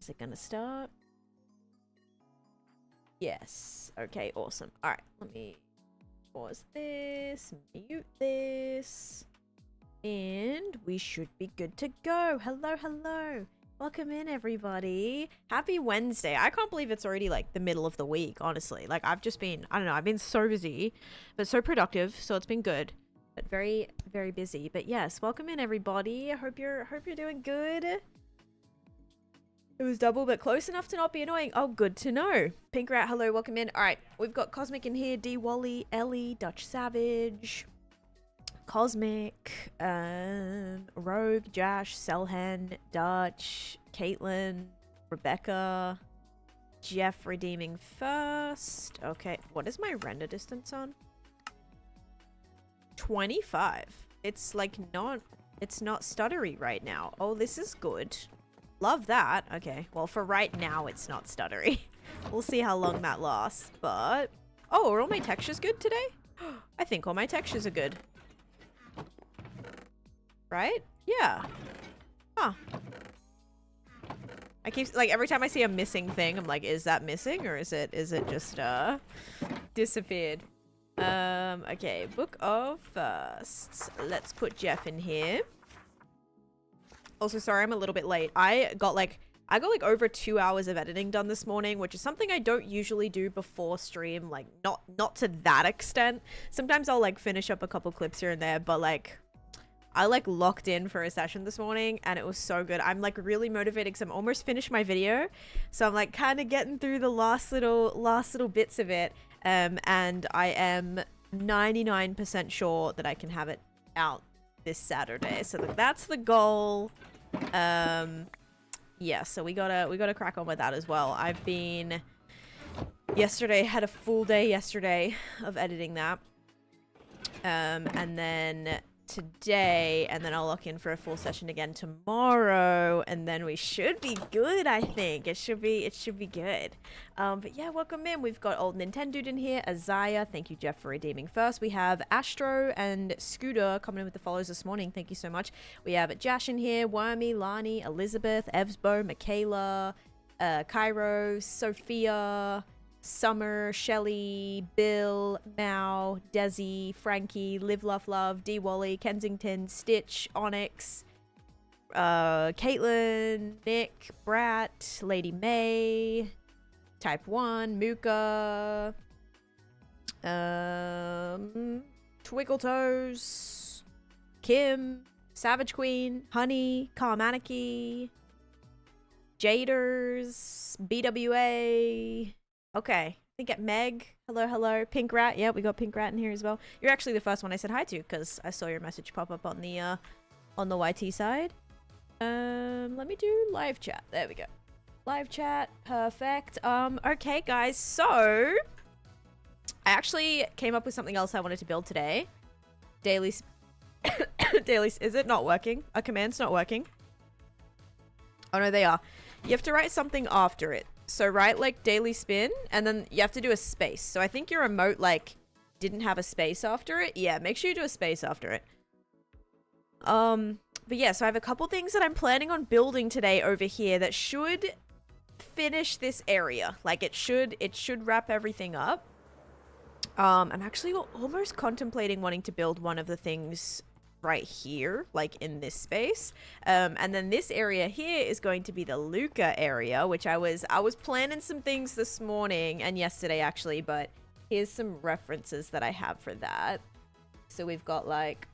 Is it gonna start? Yes. Okay, awesome. All right, let me pause this, mute this, and we should be good to go. Hello, hello. Welcome in, everybody. Happy Wednesday. I can't believe it's already like the middle of the week, honestly. Like I've just been, I don't know, I've been so busy, but so productive, so it's been good. But very, very busy. But yes, welcome in, everybody. I hope you're doing good. It was double, but close enough to not be annoying. Oh, good to know. Pink Rat, hello, welcome in. All right, we've got Cosmic in here, D Wally, Ellie, Dutch Savage, Cosmic, Rogue, Josh, Selhen, Dutch, Caitlin, Rebecca, Jeff redeeming first. Okay, what is my render distance on? 25. It's like it's not stuttery right now. Oh, this is good. Love that. Okay, well, for right now, it's not stuttery. We'll see how long that lasts, but... Oh, are all my textures good today? I think all my textures are good. Right? Yeah. Huh. I keep... Like, every time I see a missing thing, I'm like, is that missing? Or is it just, disappeared? Okay. Book of Firsts. Let's put Jeff in here. Also, sorry, I'm a little bit late. I got like over 2 hours of editing done this morning, which is something I don't usually do before stream. Like, not to that extent. Sometimes I'll like finish up a couple clips here and there, but like, I like locked in for a session this morning, and it was so good. I'm like really motivated because I'm almost finished my video, so I'm like kind of getting through the last little bits of it. And I am 99% sure that I can have it out this Saturday. So that's the goal. Yeah, so we gotta crack on with that as well. I've been had a full day yesterday of editing that. And then today, and then I'll lock in for a full session again tomorrow, and then we should be good. I think it should be good. But yeah, welcome in. We've got old Nintendo in here, Azaya, thank you Jeff for redeeming first. We have Astro and Scooter coming in with the follows this morning, thank you so much. We have Jash in here, Wormy, Lani, Elizabeth, Evsbo, Michaela, Cairo, Sophia, Summer, Shelly, Bill, Mao, Desi, Frankie, Live Love Love, D Wally, Kensington, Stitch, Onyx, Caitlin, Nick, Brat, Lady May, Type 1, Mooka, Twiggletoes, Kim, Savage Queen, Honey, Carmaniki, Jaders, BWA. Okay, I think at Meg. Hello, hello. Pink Rat. Yeah, we got Pink Rat in here as well. You're actually the first one I said hi to because I saw your message pop up on the YT side. Let me do live chat. There we go. Live chat. Perfect. Okay, guys. So I actually came up with something else I wanted to build today. Daily. Is it not working? A command's not working. Oh no, they are. You have to write something after it. So write like daily spin, and then you have to do a space. So I think your emote like didn't have a space after it. Yeah, make sure you do a space after it. But yeah, so I have a couple things that I'm planning on building today over here that should finish this area. Like it should wrap everything up. I'm actually almost contemplating wanting to build one of the things right here, like in this space, and then this area here is going to be the Luca area, which I was planning some things this morning and yesterday actually, but here's some references that I have for that. So we've got like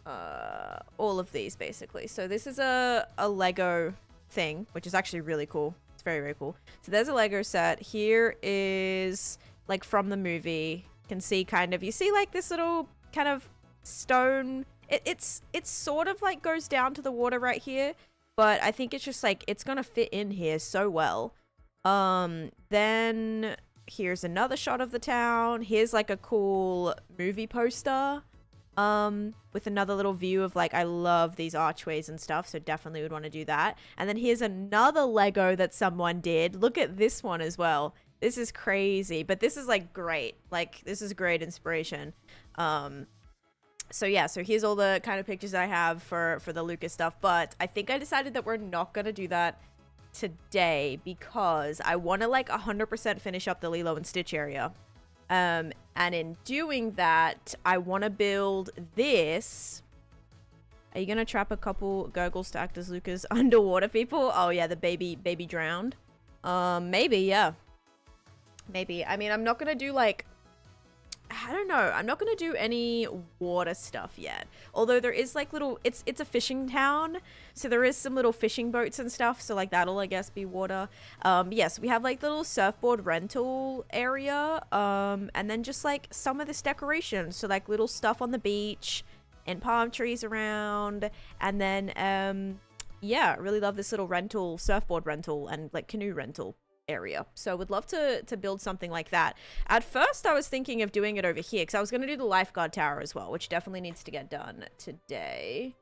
all of these basically. So this is a Lego thing, which is actually really cool. It's very, very cool. So there's a Lego set. Here is like from the movie. You can see kind of, you see like this little kind of stone. It's sort of like goes down to the water right here, but I think it's just like it's gonna fit in here so well. Then here's another shot of the town. Here's like a cool movie poster with another little view of like, I love these archways and stuff, so definitely would want to do that. And then here's another Lego that someone did. Look at this one as well. This is crazy, but this is like great. Like this is great inspiration. So yeah, so here's all the kind of pictures I have for the Lucas stuff, but I think I decided that we're not going to do that today because I want to like 100% finish up the Lilo and Stitch area. And in doing that, I want to build this. Are you going to trap a couple gurgles to act as Luca's underwater people? Oh yeah, the baby drowned. Maybe, yeah. Maybe. I mean, I'm not going to do like, I don't know. I'm not going to do any water stuff yet. Although there is like little, it's a fishing town. So there is some little fishing boats and stuff. So like that'll, I guess, be water. Yes, we have like little surfboard rental area. And then just like some of this decoration. So like little stuff on the beach and palm trees around. And then, yeah, really love this little rental, surfboard rental and like canoe rental area. So would love to build something like that. At first I was thinking of doing it over here because I was going to do the lifeguard tower as well, which definitely needs to get done today.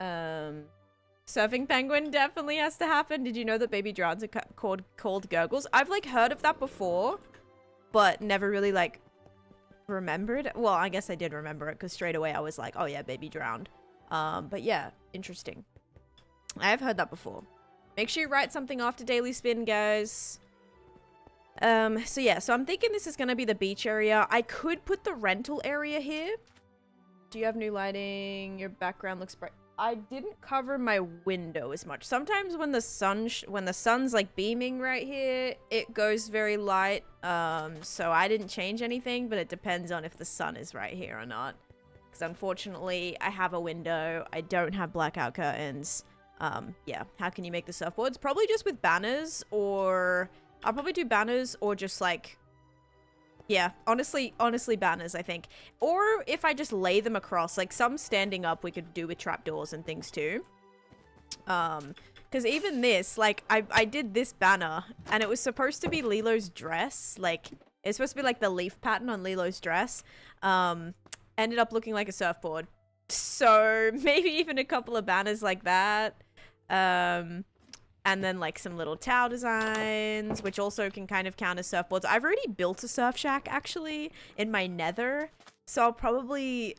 Surfing penguin definitely has to happen. Did you know that baby drowns are called gurgles? I've like heard of that before, but never really like remembered. Well, I guess I did remember it because straight away I was like, oh yeah, baby drowned. But yeah, interesting. I have heard that before. Make sure you write something after daily spin, guys. So yeah, so I'm thinking this is going to be the beach area. I could put the rental area here. Do you have new lighting? Your background looks bright. I didn't cover my window as much. Sometimes when the sun's like beaming right here, it goes very light. So I didn't change anything, but it depends on if the sun is right here or not. Because unfortunately, I have a window. I don't have blackout curtains. Yeah, how can you make the surfboards? Probably just with banners, or I'll probably do banners or just like, yeah, honestly banners, I think. Or if I just lay them across, like some standing up we could do with trapdoors and things too. Because even this, like I did this banner and it was supposed to be Lilo's dress. Like it's supposed to be like the leaf pattern on Lilo's dress. Ended up looking like a surfboard. So maybe even a couple of banners like that. And then like some little towel designs, which also can kind of count as surfboards. I've already built a surf shack actually in my nether. So I'll probably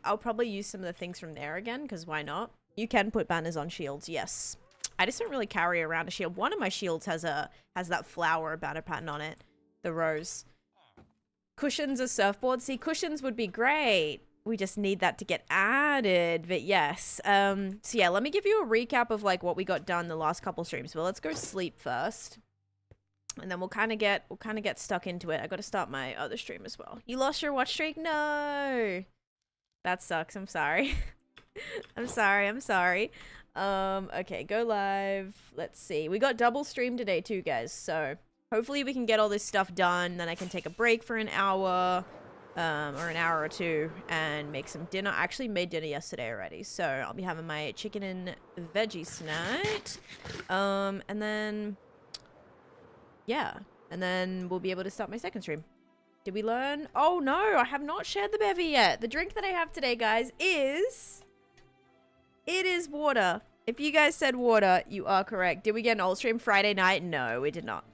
use some of the things from there again, because why not? You can put banners on shields, yes. I just don't really carry around a shield. One of my shields has that flower banner pattern on it. The rose. Cushions as surfboards. See, cushions would be great. We just need that to get added, but yes. So yeah, let me give you a recap of like what we got done the last couple streams. Well, let's go sleep first, and then we'll kind of get stuck into it. I got to start my other stream as well. You lost your watch streak? No, that sucks. I'm sorry. I'm sorry. Okay, go live. Let's see. We got double stream today too, guys. So hopefully we can get all this stuff done. Then I can take a break for an hour. Or an hour or two and make some dinner. I actually made dinner yesterday already, so I'll be having my chicken and veggies tonight. And then, yeah, and then we'll be able to start my second stream. Did we learn? Oh no, I have not shared the bevy yet. The drink that I have today, guys, is water. If you guys said water, you are correct. Did we get an old stream Friday night? No, we did not.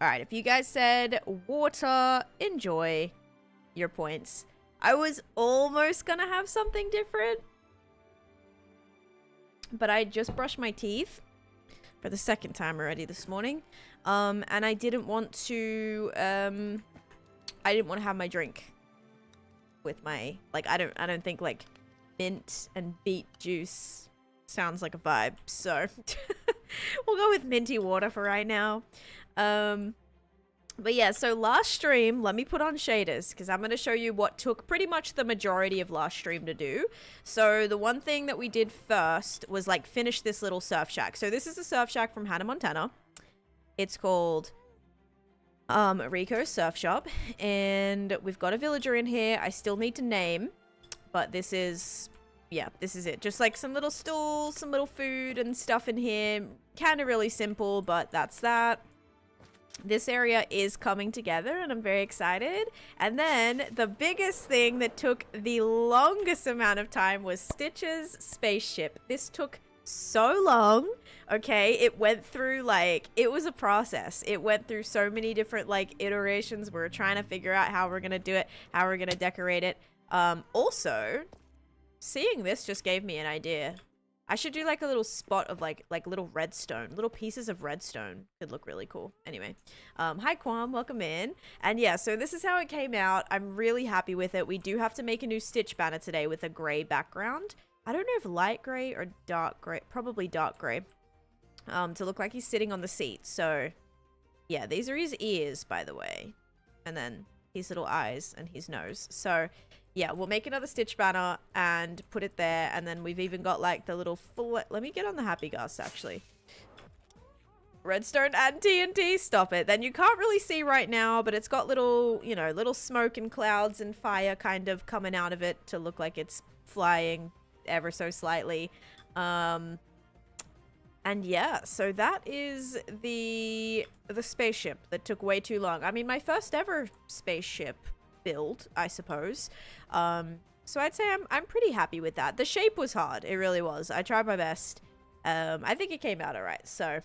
All right, if you guys said water, enjoy your points. I was almost gonna have something different, but I just brushed my teeth for the second time already this morning, and I didn't want to have my drink with my, like, I don't think like mint and beet juice sounds like a vibe, so we'll go with minty water for right now. But yeah, so last stream, let me put on shaders because I'm going to show you what took pretty much the majority of last stream to do. So the one thing that we did first was like finish this little surf shack. So this is a surf shack from Hannah Montana. It's called Rico's Surf Shop, and we've got a villager in here. I still need to name, but this is, yeah, this is it. Just like some little stools, some little food and stuff in here. Kind of really simple, but that's that. This area is coming together and I'm very excited. And then the biggest thing that took the longest amount of time was Stitch's spaceship. This took so long. Okay, it went through like, it was a process. It went through so many different like iterations. We were trying to figure out how we're gonna do it, how we're gonna decorate it. Also, seeing this just gave me an idea. I should do like a little spot of like little redstone, little pieces of redstone. Could look really cool. Anyway, hi Quam, welcome in. And yeah, so this is how it came out. I'm really happy with it. We do have to make a new Stitch banner today with a gray background. I don't know if light gray or dark gray, probably dark gray, to look like he's sitting on the seat. So yeah, these are his ears, by the way, and then his little eyes and his nose. So yeah, we'll make another Stitch banner and put it there. And then we've even got like the little let me get on the happy gas actually. Redstone and TNT, stop it. Then you can't really see right now, but it's got little, you know, little smoke and clouds and fire kind of coming out of it to look like it's flying ever so slightly. And yeah, so that is the spaceship that took way too long. I mean, my first ever spaceship build, I suppose. So I'd say I'm pretty happy with that. The shape was hard. It really was. I tried my best. I think it came out alright. So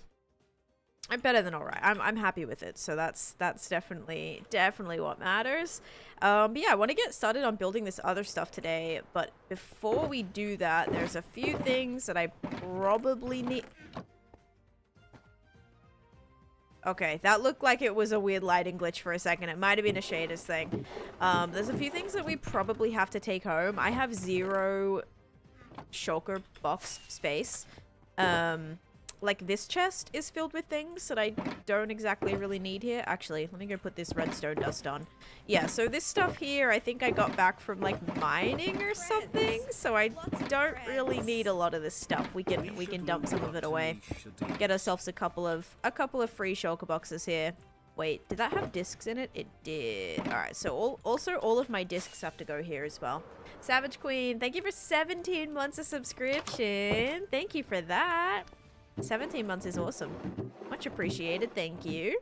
I'm better than alright. I'm happy with it. So that's definitely what matters. But yeah, I want to get started on building this other stuff today. But before we do that, there's a few things that I probably need. Okay, that looked like it was a weird lighting glitch for a second. It might have been a shaders thing. There's a few things that we probably have to take home. I have 0 shulker box space. Like this chest is filled with things that I don't exactly really need here. Actually, let me go put this redstone dust on. Yeah, so this stuff here, I think I got back from like mining or something. So I don't really need a lot of this stuff. We can dump some of it away. Get ourselves a couple of free shulker boxes here. Wait, did that have discs in it? It did. All right, so all of my discs have to go here as well. Savage Queen, thank you for 17 months of subscription. Thank you for that. 17 months is awesome. Much appreciated. Thank you.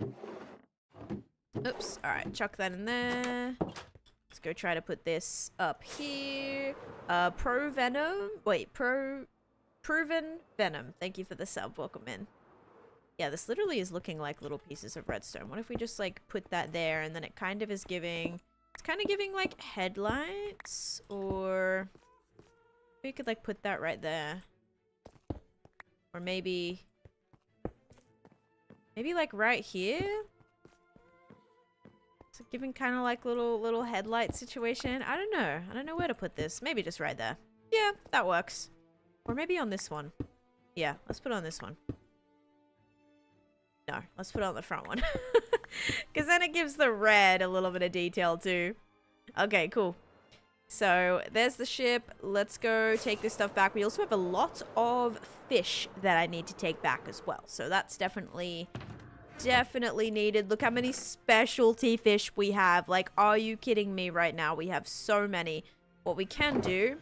Oops. All right. Chuck that in there. Let's go try to put this up here. Pro Venom. Wait, Proven Venom. Thank you for the sub. Welcome in. Yeah, this literally is looking like little pieces of redstone. What if we just like put that there and then it kind of is giving... It's kind of giving like headlights, or we could like put that right there. Or maybe like right here. It's giving kind of like little headlight situation. I don't know. I don't know where to put this. Maybe just right there. Yeah, that works. Or maybe on this one. Yeah, let's put it on this one. No, let's put it on the front one. Because then it gives the red a little bit of detail too. Okay, cool. So there's the ship. Let's go take this stuff back. We also have a lot of fish that I need to take back as well. So that's definitely needed. Look how many specialty fish we have. Like, are you kidding me right now? We have so many. What we can do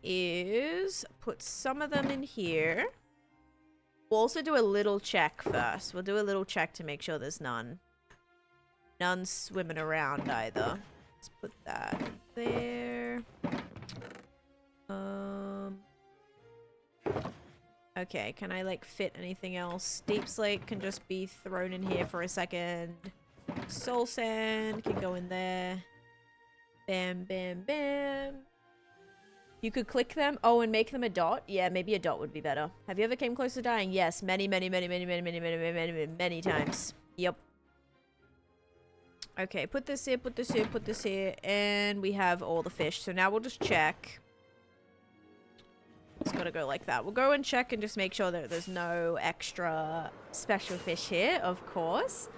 is put some of them in here. We'll also do a little check first. We'll do a little check to make sure there's none swimming around either. Let's put that there. Okay, can I like fit anything else? Deep slate can just be thrown in here for a second. Soul sand can go in there. Bam, bam, bam. You could click them. Oh, and make them a dot. Yeah, maybe a dot would be better. Have you ever came close to dying? Yes, many times. Yep. Okay, put this here, put this here, put this here, and we have all the fish. So now we'll just check. It's gotta go like that. We'll go and check and just make sure that there's no extra special fish here, of course.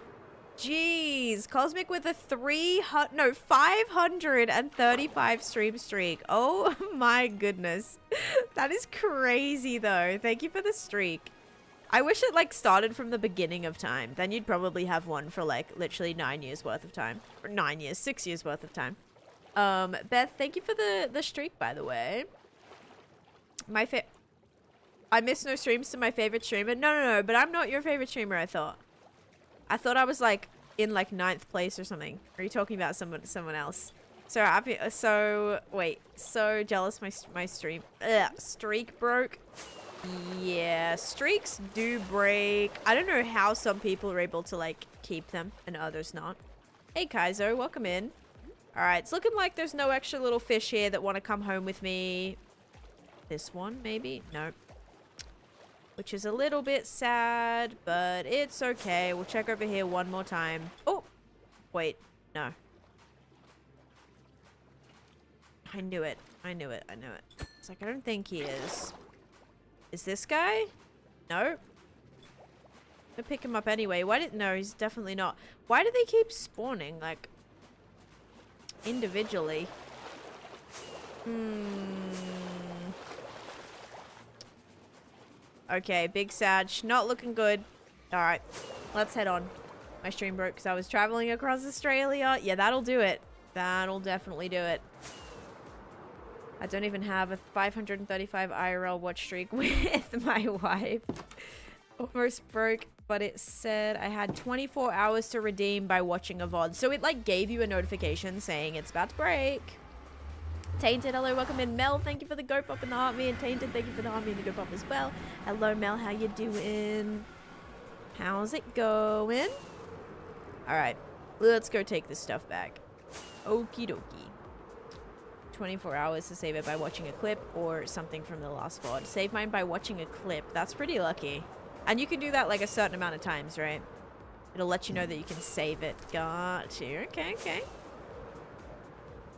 Jeez, Cosmic with a 535 stream streak. Oh my goodness. That is crazy though. Thank you for the streak. I wish it like started from the beginning of time. Then you'd probably have one for like literally 9 years worth of time. Or 6 years worth of time. Beth, thank you for the streak, by the way. I missed no streams to my favorite streamer. No, but I'm not your favorite streamer, I thought. I thought I was like in like 9th place or something. Are you talking about someone else? So wait, so jealous my stream. Streak broke. Yeah, streaks do break. I don't know how some people are able to like keep them and others not. Hey Kaizo, welcome in. All right, it's looking like there's no extra little fish here that want to come home with me. this one, maybe? Nope. Which is a little bit sad, but it's okay. We'll check over here one more time. Oh! Wait. No. I knew it. I knew it. I knew it. It's like, I don't think he is. Is this guy? No. I'll pick him up anyway. Why didn't... No, he's definitely not. Why do they keep spawning, like, individually? Okay, big Sag. Not looking good. Alright. Let's head on. My stream broke because I was traveling across Australia. Yeah, that'll do it. That'll definitely do it. I don't even have a 535 IRL watch streak with my wife. Almost broke, but it said I had 24 hours to redeem by watching a VOD. So it like gave you a notification saying it's about to break. Tainted, hello, welcome in. Mel, thank you for the go pop and the heart me. And Tainted, thank you for the heart me and the go pop as well. Hello, Mel, how you doing? How's it going? Alright, let's go take this stuff back. Okie dokie. 24 hours to save it by watching a clip or something from the last VOD. Save mine by watching a clip. That's pretty lucky. And you can do that like a certain amount of times, right? It'll let you know that you can save it. Got you. Okay, okay.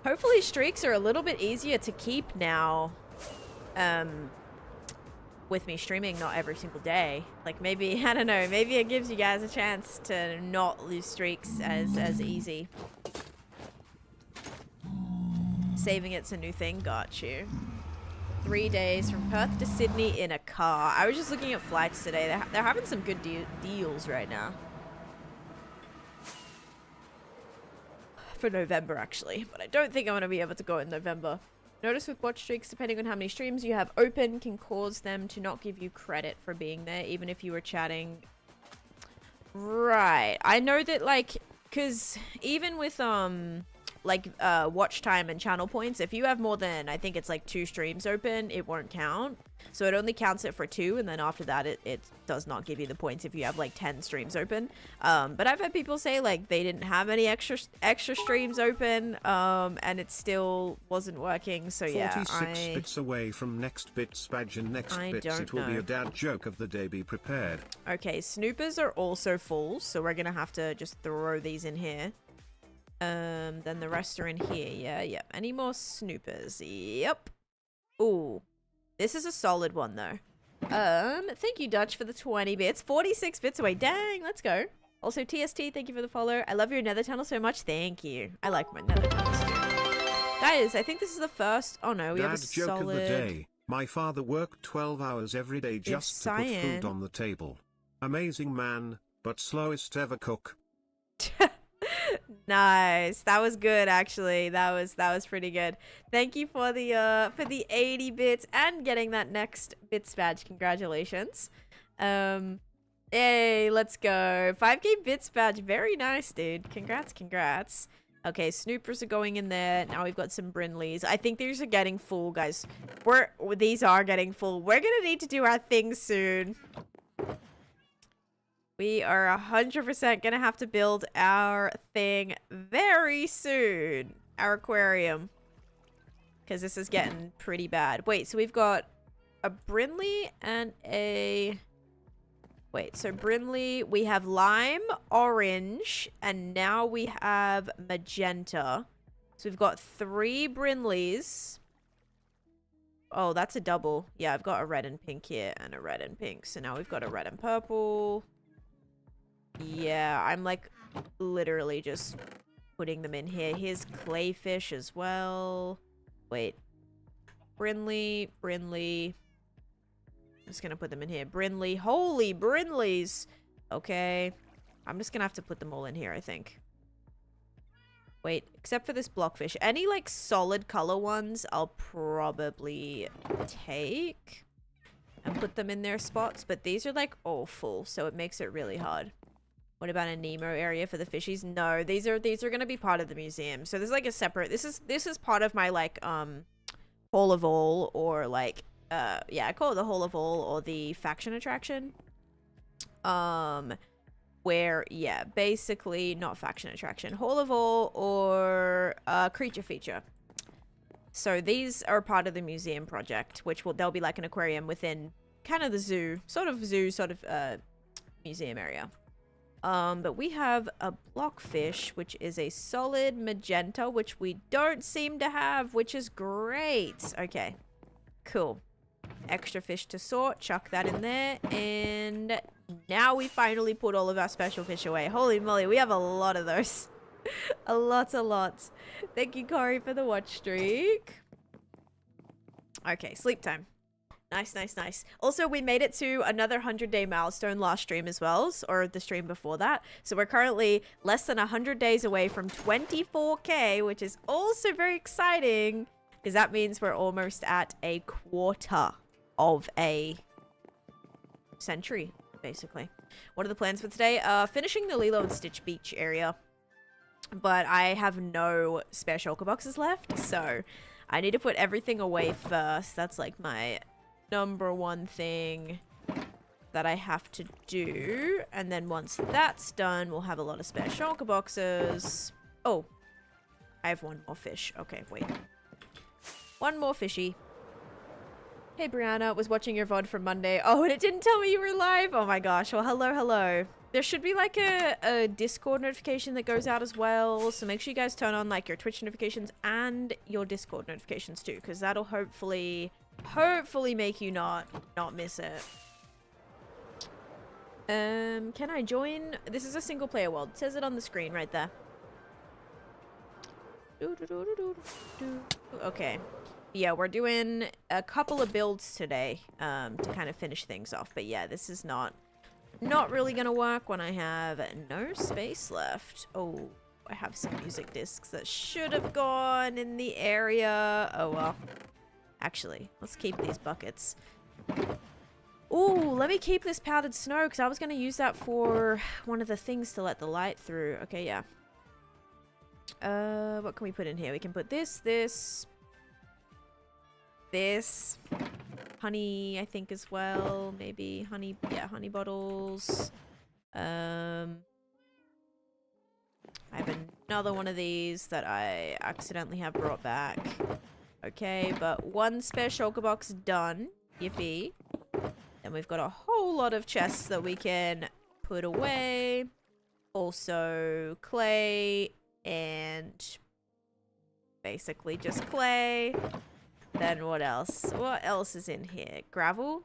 Hopefully streaks are a little bit easier to keep now. With me streaming not every single day. Like maybe, I don't know, maybe it gives you guys a chance to not lose streaks as easy. Saving it's a new thing. Got you. 3 days from Perth to Sydney in a car. I was just looking at flights today. They're having some good deals right now. For November, actually. But I don't think I'm going to be able to go in November. Notice with watch streaks, depending on how many streams you have open, can cause them to not give you credit for being there, even if you were chatting. Right. I know that, like, because even with, like watch time and channel points, if you have more than, I think it's like 2 streams open, it won't count. So it only counts it for 2, and then after that it does not give you the points if you have like 10 streams open. But I've had people say like they didn't have any extra streams open, and it still wasn't working. So yeah, 46 bits away from next bits badge, and next bits it will be a dad joke of the day. Be prepared. Okay, snoopers are also full, so we're gonna have to just throw these in here. Then the rest are in here. Yeah, yep. Any more snoopers? Yep. Ooh. This is a solid one, though. Thank you, Dutch, for the 20 bits. 46 bits away. Dang, let's go. Also, TST, thank you for the follow. I love your nether tunnel so much. Thank you. I like my nether tunnels too. Guys, I think this is the first... Oh, no, we have a solid... Dad joke of the day. My father worked 12 hours every day just to put food on the table. Amazing man, but slowest ever cook. Nice. That was good, actually. That was pretty good. Thank you for the 80 bits and getting that next bits badge. Congratulations. Hey, let's go. 5k bits badge. Very nice, dude. Congrats. Okay, snoopers are going in there. Now we've got some Brinleys. I think these are getting full, guys. These are getting full. We're gonna need to do our thing soon. We are 100% gonna have to build our thing very soon. Our aquarium. Because this is getting pretty bad. Wait, so we've got a Brinley and a... Wait, so Brinley, we have lime, orange, and now we have magenta. So we've got 3 Brinleys. Oh, that's a double. Yeah, I've got a red and pink here and a red and pink. So now we've got a red and purple. Yeah, I'm like literally just putting them in here. Here's clayfish as well. Wait. Brinley. I'm just gonna put them in here. Brinley. Holy Brinleys. Okay. I'm just gonna have to put them all in here, I think. Wait, except for this blockfish. Any like solid color ones I'll probably take and put them in their spots, but these are like all full, so it makes it really hard. What about a Nemo area for the fishies? No, these are gonna be part of the museum. So there's like a separate, this is part of my like Hall of All, or like yeah, I call it the Hall of All or the faction attraction. Where yeah, basically not faction attraction, Hall of All or creature feature. So these are part of the museum project, which there'll be like an aquarium within kind of the zoo, sort of museum area. But we have a blockfish, which is a solid magenta, which we don't seem to have, which is great. Okay, cool. Extra fish to sort, chuck that in there, and now we finally put all of our special fish away. Holy moly, we have a lot of those. a lot. Thank you, Corey, for the watch streak. Okay, sleep time. Nice. Also, we made it to another 100-day milestone last stream as well, or the stream before that. So we're currently less than 100 days away from 24K, which is also very exciting, because that means we're almost at a quarter of a century, basically. What are the plans for today? Finishing the Lilo and Stitch beach area, but I have no spare shulker boxes left, so I need to put everything away first. That's like my number one thing that I have to do, and then once that's done, we'll have a lot of spare shulker boxes. Oh, I have one more fish. Okay, wait. One more fishy. Hey, Brianna, was watching your VOD from Monday. Oh, and it didn't tell me you were live. Oh my gosh. Well, hello. There should be like a Discord notification that goes out as well. So make sure you guys turn on like your Twitch notifications and your Discord notifications too, because that'll hopefully make you not miss it. Can I join? This is a single player world. It says it on the screen right there. Okay. Yeah, we're doing a couple of builds today to kind of finish things off. But yeah, this is not really gonna work when I have no space left. Oh, I have some music discs that should have gone in the area. Oh well. Actually, let's keep these buckets. Ooh, let me keep this powdered snow because I was gonna use that for one of the things to let the light through. Okay, yeah. What can we put in here? We can put this. Honey, I think, as well. Maybe honey. Yeah, honey bottles. I have another one of these that I accidentally have brought back. Okay, but one spare shulker box done. Yippee. Then we've got a whole lot of chests that we can put away. Also, clay and basically just clay. Then what else? What else is in here? Gravel.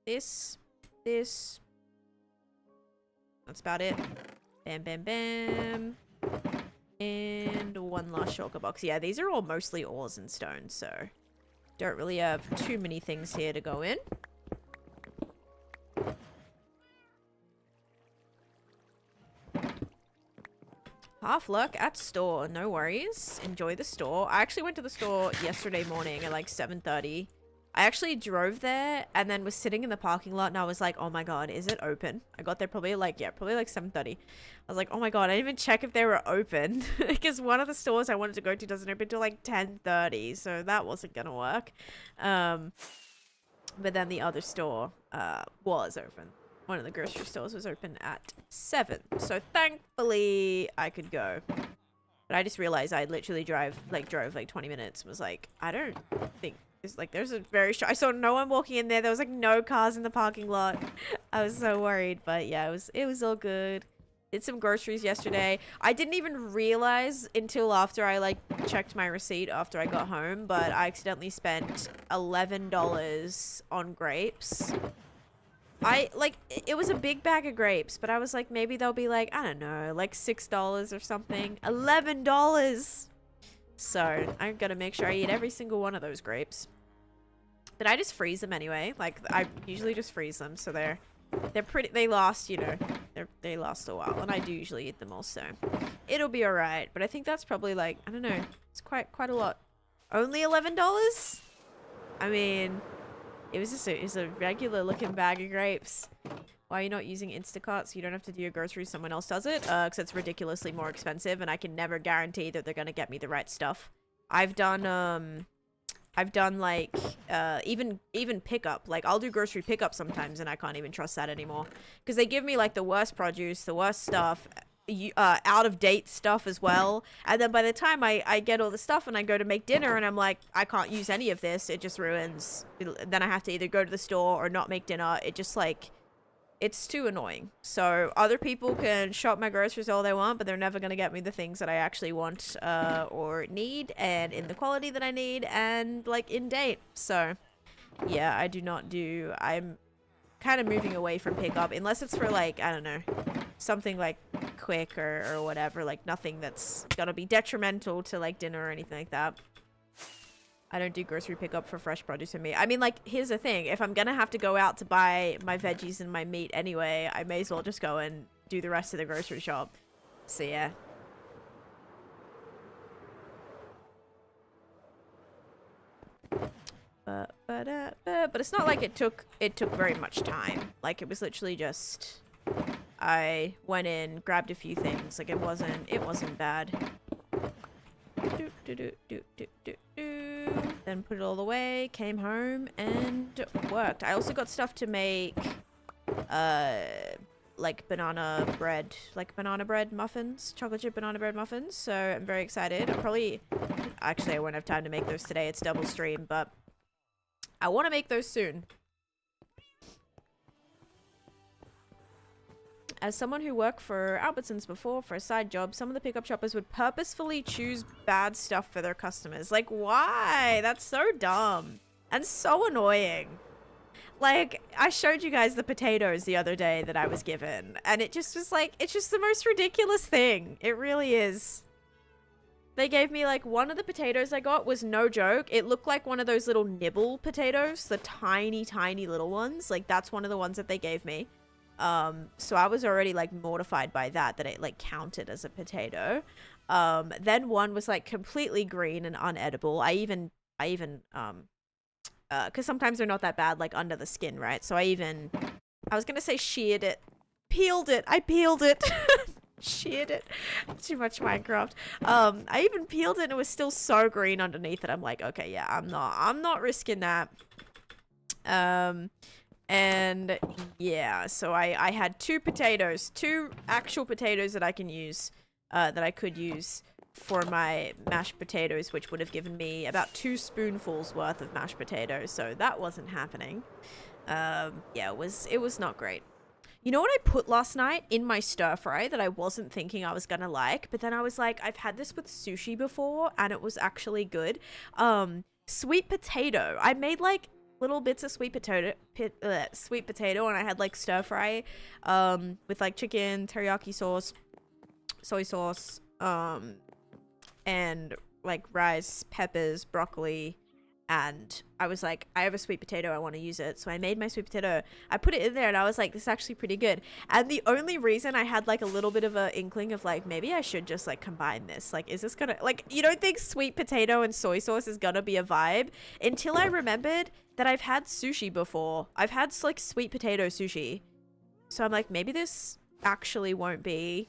This. That's about it. Bam. And one last shulker box. Yeah, these are all mostly ores and stones, so don't really have too many things here to go in. Half luck at store, no worries. Enjoy the store. I actually went to the store yesterday morning at like 7:30. I actually drove there and then was sitting in the parking lot and I was like, oh my god, is it open? I got there probably like 7:30. I was like, oh my god, I didn't even check if they were open because one of the stores I wanted to go to doesn't open till like 10:30, so that wasn't gonna work. But then the other store was open. One of the grocery stores was open at 7, so thankfully I could go. But I just realized I literally drove like 20 minutes. Was like, I don't think it's like there's a very I saw no one walking in there. There was like no cars in the parking lot. I was so worried, but yeah, it was all good. Did some groceries yesterday. I didn't even realize until after I like checked my receipt after I got home, but I accidentally spent $11 on grapes. It was a big bag of grapes, but I was like, maybe they'll be like, I don't know, like $6 or something. $11! So, I'm gonna make sure I eat every single one of those grapes. But I just freeze them anyway. Like, I usually just freeze them, so they're they last, you know, they last a while, and I do usually eat them also. It'll be alright, but I think that's probably like, I don't know, it's quite a lot. Only $11? I mean, it was just a regular looking bag of grapes. Why are you not using Instacart so you don't have to do your groceries? Someone else does it? Because it's ridiculously more expensive and I can never guarantee that they're going to get me the right stuff. I've done like, even pickup. Like, I'll do grocery pickup sometimes and I can't even trust that anymore. Because they give me like the worst produce, the worst stuff, out of date stuff as well. And then by the time I get all the stuff and I go to make dinner and I'm like, I can't use any of this, it just ruins. Then I have to either go to the store or not make dinner. It just like, it's too annoying. So other people can shop my groceries all they want, but they're never going to get me the things that I actually want or need, and in the quality that I need, and like in date. So yeah, I do not do, I'm kind of moving away from pickup unless it's for like, I don't know, something like quick or whatever, like nothing that's gonna be detrimental to like dinner or anything like that. I don't do grocery pickup for fresh produce and meat. I mean, like, here's the thing, if I'm gonna have to go out to buy my veggies and my meat anyway, I may as well just go and do the rest of the grocery shop. So yeah. But it's not like it took very much time. Like, it was literally just, I went in, grabbed a few things. Like, it wasn't bad. Then put it all away, came home and worked. I also got stuff to make like banana bread muffins, chocolate chip banana bread muffins. So I'm very excited. Actually I won't have time to make those today. It's double stream, but I want to make those soon. As someone who worked for Albertsons before for a side job, some of the pickup shoppers would purposefully choose bad stuff for their customers. Like, why? That's so dumb and so annoying. Like, I showed you guys the potatoes the other day that I was given, and it just was like, it's just the most ridiculous thing. It really is. They gave me, like, one of the potatoes I got was no joke. It looked like one of those little nibble potatoes, the tiny, tiny little ones. Like, that's one of the ones that they gave me. So I was already like mortified by that it like counted as a potato. Then one was like completely green and unedible. I even cause sometimes they're not that bad, like under the skin, right? So I was gonna say sheared it, peeled it. I peeled it, sheared it. Too much Minecraft. I even peeled it and it was still so green underneath it. I'm like, okay, yeah, I'm not risking that. And yeah, so I had two actual potatoes that I can use, that I could use for my mashed potatoes, which would have given me about 2 spoonfuls worth of mashed potatoes. So that wasn't happening. Yeah, it was not great. You know what I put last night in my stir fry that I wasn't thinking I was gonna like, but then I was like, I've had this with sushi before and it was actually good. Sweet potato. I made like little bits of sweet potato and I had like stir fry with like chicken, teriyaki sauce, soy sauce, and like rice, peppers, broccoli, and I was like, I have a sweet potato, I want to use it. So I made my sweet potato, I put it in there and I was like, this is actually pretty good. And the only reason I had like a little bit of a inkling of like, maybe I should just like combine this, like, is this gonna, like, you don't think sweet potato and soy sauce is gonna be a vibe, until I remembered that I've had sushi before. I've had like sweet potato sushi. So I'm like, maybe this actually won't be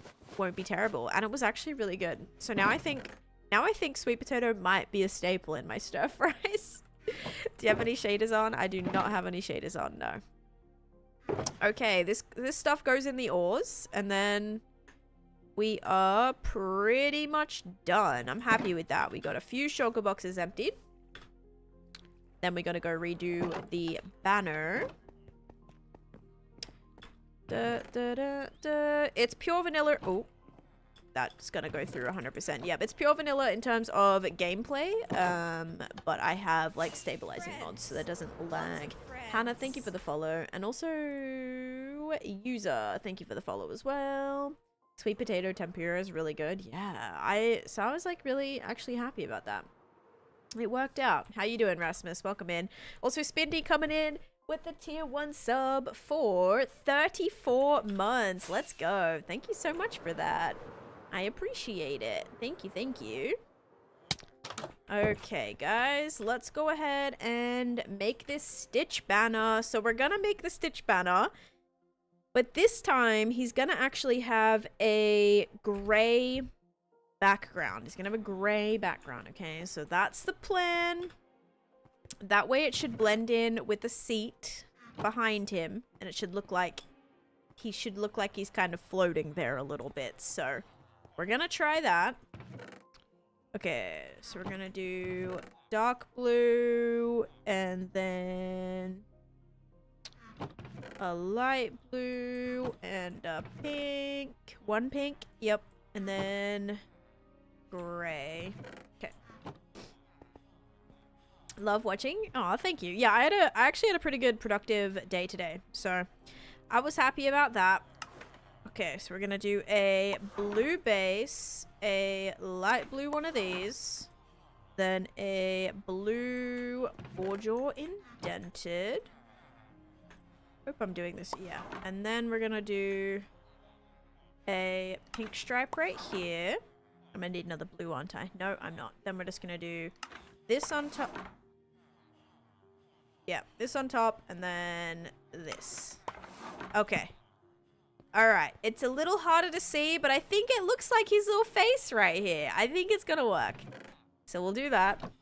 terrible. And it was actually really good. So now I think sweet potato might be a staple in my stir fries. Do you have any shaders on? I do not have any shaders on, no. Okay, this stuff goes in the ores, and then we are pretty much done. I'm happy with that. We got a few shulker boxes emptied. Then we're gonna go redo the banner. It's pure vanilla. Oh, that's gonna go through 100%. Yeah, it's pure vanilla in terms of gameplay. But I have like stabilizing mods so that doesn't lag. Hannah, thank you for the follow, and also user, thank you for the follow as well. Sweet potato tempura is really good. Yeah, I was like really actually happy about that. It worked out. How you doing, Rasmus? Welcome in. Also, Spindy coming in with the tier 1 sub for 34 months. Let's go. Thank you so much for that. I appreciate it. Thank you, thank you. Okay, guys, let's go ahead and make this Stitch banner. So we're gonna make the Stitch banner, but this time he's gonna actually have a gray background. He's gonna have a gray background, okay? So that's the plan. That way it should blend in with the seat behind him, and it should look like he should look like he's kind of floating there a little bit. So we're gonna try that. Okay, so we're gonna do dark blue and then a light blue and a pink. One pink, yep, and then gray. Okay. Love watching. Oh, thank you. Yeah, I actually had a pretty good productive day today, so I was happy about that. Okay, so we're gonna do a blue base, a light blue one of these, then a blue border indented. Hope I'm doing this. Yeah, and then we're gonna do a pink stripe right here. I'm gonna need another blue, aren't I? No, I'm not. Then we're just gonna do this on top. Yeah, this on top, and then this. Okay. Alright, it's a little harder to see, but I think it looks like his little face right here. I think it's gonna work. So we'll do that.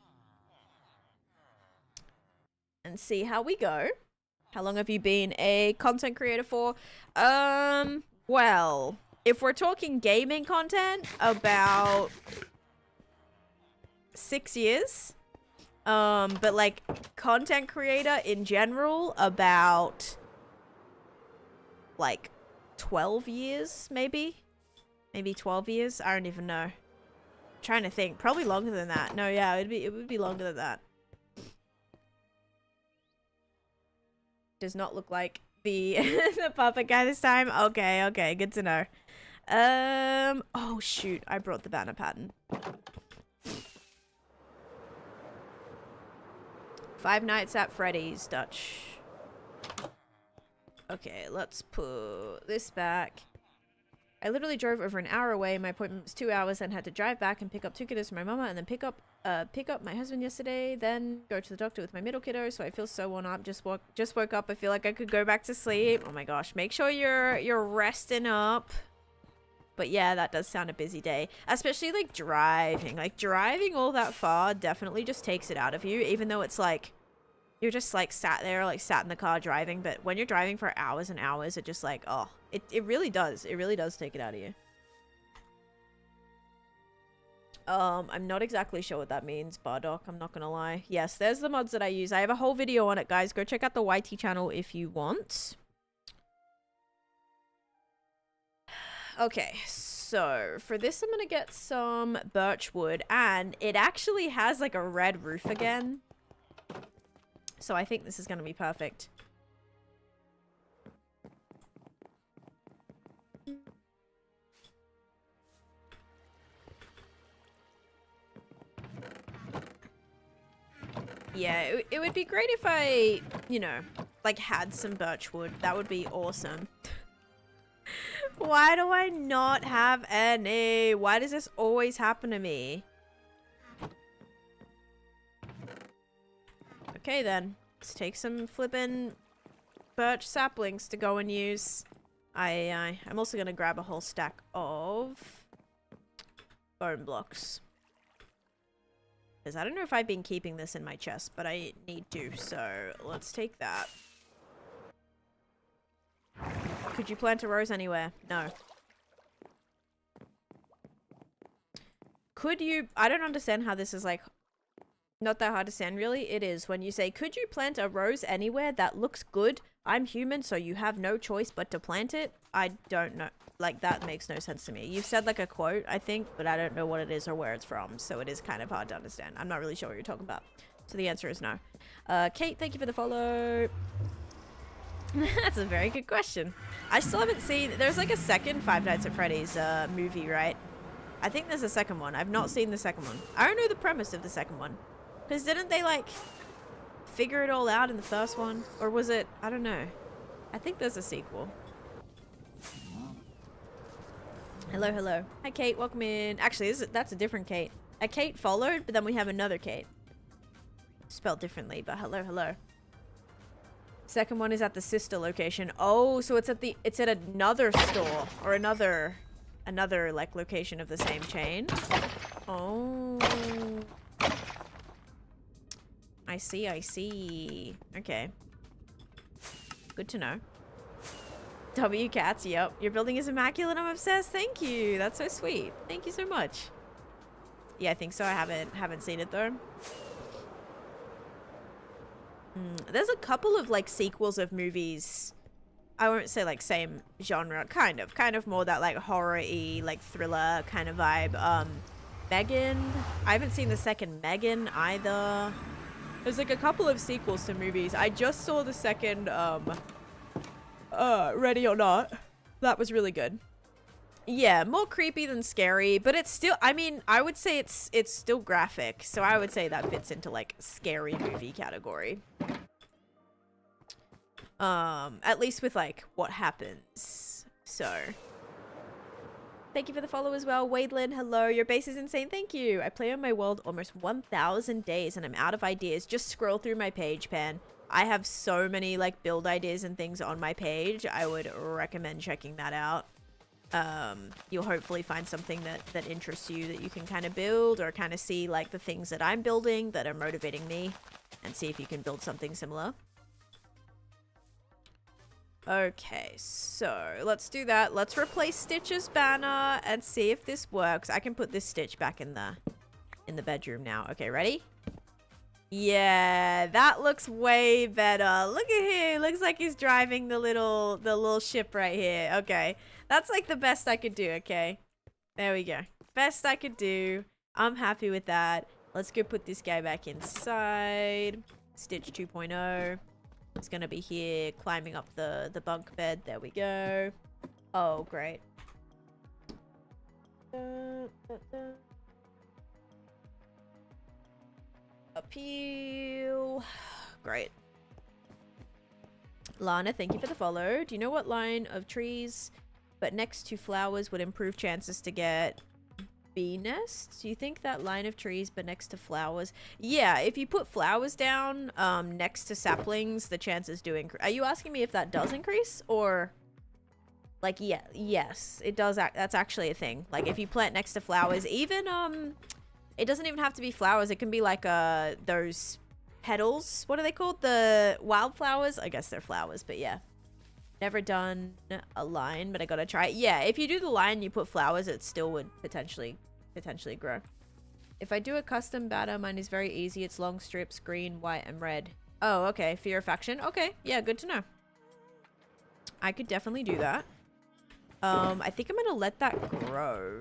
And see how we go. How long have you been a content creator for? Well, if we're talking gaming content, about 6 years. But like content creator in general, about like 12 years, maybe 12 years. I don't even know. I'm trying to think. Probably longer than that. No, yeah, it would be longer than that. Does not look like the the puppet guy this time. Okay, good to know. Oh shoot, I brought the banner pattern. Five Nights at Freddy's, Dutch. Okay, let's put this back. I literally drove over an hour away. My appointment was 2 hours, then had to drive back and pick up 2 kiddos from my mama, and then pick up my husband yesterday, then go to the doctor with my middle kiddo. So I feel so worn up. Just woke up. I feel like I could go back to sleep. Oh my gosh, make sure you're resting up. But yeah, that does sound a busy day, especially like driving. Like driving all that far definitely just takes it out of you, even though it's like you're just like sat in the car driving. But when you're driving for hours and hours, it just like, oh, it really does. It really does take it out of you. I'm not exactly sure what that means, Bardock. I'm not gonna lie. Yes, there's the mods that I use. I have a whole video on it, guys. Go check out the YT channel if you want. Okay, so for this, I'm gonna get some birch wood, and it actually has like a red roof again. So I think this is gonna be perfect. Yeah, it would be great if I, you know, like had some birch wood. That would be awesome. Why do I not have any? Why does this always happen to me? Okay then, let's take some flippin' birch saplings to go and use. I'm also gonna grab a whole stack of bone blocks. Because I don't know if I've been keeping this in my chest, but I need to, so let's take that. Could you plant a rose anywhere? No. Could you... I don't understand how this is, like, not that hard to stand, really. It is. When you say, could you plant a rose anywhere that looks good? I'm human, so you have no choice but to plant it. I don't know. Like, that makes no sense to me. You've said, like, a quote, I think, but I don't know what it is or where it's from, so it is kind of hard to understand. I'm not really sure what you're talking about. So the answer is no. Kate, thank you for the follow. That's a very good question. I still haven't seen... There's like a second Five Nights at Freddy's movie, right? I think there's a second one. I've not seen the second one. I don't know the premise of the second one. Because didn't they like figure it all out in the first one? Or was it... I don't know. I think there's a sequel. Hello, hello. Hi, Kate. Welcome in. Actually, that's a different Kate. A Kate followed, but then we have another Kate. Spelled differently, but hello, hello. Second one is at the sister location. Oh, so it's at another store or another like location of the same chain. Oh, I see. Okay, good to know. W Cats, yep. Your building is immaculate, I'm obsessed. Thank you. That's so sweet. Thank you so much. Yeah, I think so. I haven't seen it though. There's a couple of like sequels of movies. I won't say like same genre, kind of more that like horror-y, like thriller kind of vibe. Megan. I haven't seen the second Megan either. There's like a couple of sequels to movies. I just saw the second Ready or Not. That was really good. Yeah, more creepy than scary, but it's still, I mean, I would say it's still graphic, so I would say that fits into like scary movie category. At least with like what happens. So thank you for the follow as well. Wadelin, hello. Your base is insane. Thank you. I play on my world almost 1,000 days and I'm out of ideas. Just scroll through my page, Pan. I have so many like build ideas and things on my page. I would recommend checking that out. You'll hopefully find something that interests you that you can kind of build, or kind of see like the things that I'm building that are motivating me, and see if you can build something similar. Okay, so let's do that. Let's replace Stitch's banner and see if this works. I can put this Stitch back in the bedroom now. Okay, ready? Yeah, that looks way better. Look at him. Looks like he's driving the little ship right here. Okay, that's like the best I could do. Okay, there we go. Best I could do. I'm happy with that. Let's go put this guy back inside. Stitch 2.0. He's gonna be here climbing up the bunk bed. There we go. Oh, great. Appeal. Great. Lana, thank you for the follow. Do you know what line of trees but next to flowers would improve chances to get bee nests? Do you think that line of trees but next to flowers? Yeah, if you put flowers down next to saplings, the chances do increase. Are you asking me if that does increase, or like, yeah, yes, it does. That's actually a thing. Like if you plant next to flowers, even it doesn't even have to be flowers. It can be like those petals. What are they called? The wildflowers? I guess they're flowers, but yeah. Never done a line, but I gotta try it. Yeah, if you do the line, you put flowers, it still would potentially grow. If I do a custom banner, mine is very easy. It's long strips, green, white, and red. Oh, okay. For your faction? Okay. Yeah, good to know. I could definitely do that. I think I'm gonna let that grow.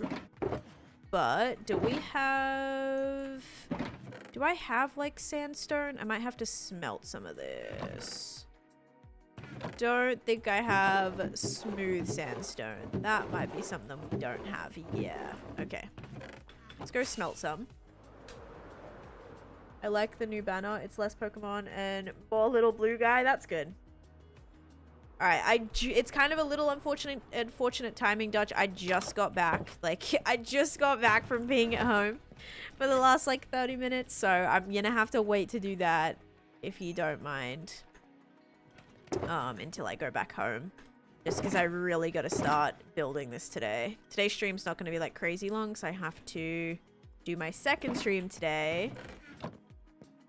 But do I have like sandstone? I might have to smelt some of this. Don't think I have smooth sandstone. That might be something we don't have. Yeah. Okay. Let's go smelt some. I like the new banner. It's less Pokemon and more little blue guy. That's good. Alright, it's kind of a little unfortunate timing, Dutch. I just got back. Like, I just got back from being at home for the last, like, 30 minutes. So, I'm gonna have to wait to do that, if you don't mind. Until I go back home. Just because I really gotta start building this today. Today's stream's not gonna be, like, crazy long, so I have to do my second stream today.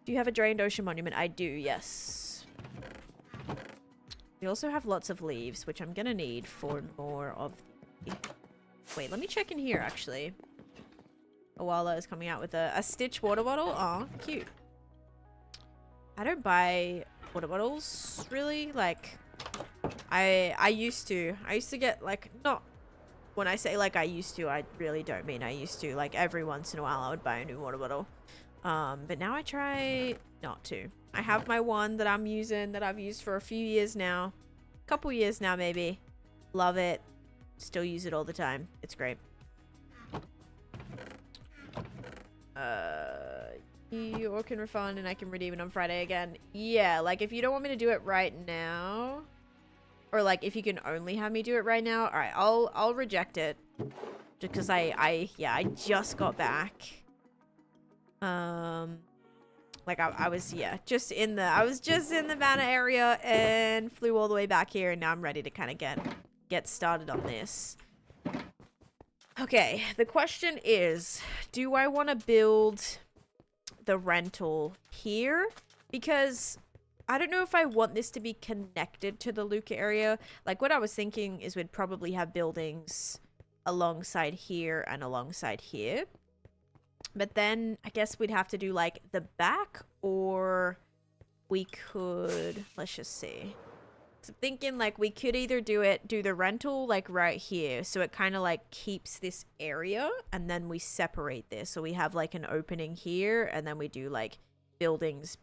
Do you have a drained ocean monument? I do, yes. We also have lots of leaves, which I'm gonna need for more of the... Wait, let me check in here, actually. Awala is coming out with a Stitch water bottle. Aw, cute. I don't buy water bottles, really. Like, I used to. I used to get, like, not... When I say, like, I used to, I really don't mean I used to. Like, every once in a while, I would buy a new water bottle. But now I try not to. I have my one that I'm using, that I've used for a few years now. Couple years now, maybe. Love it. Still use it all the time. It's great. You can refund and I can redeem it on Friday again. Yeah, like if you don't want me to do it right now, or like if you can only have me do it right now, alright, I'll reject it. Just because I just got back. Like I was just in the banner area and flew all the way back here, and now I'm ready to kind of get started on this. Okay, the question is, do I want to build the rental here? Because I don't know if I want this to be connected to the Luca area. Like, what I was thinking is we'd probably have buildings alongside here and alongside here. But then I guess we'd have to do, like, the back, or we could... Let's just see. So I'm thinking, like, we could either do the rental, like, right here. So it kind of, like, keeps this area, and then we separate this. So we have, like, an opening here, and then we do, like, buildings.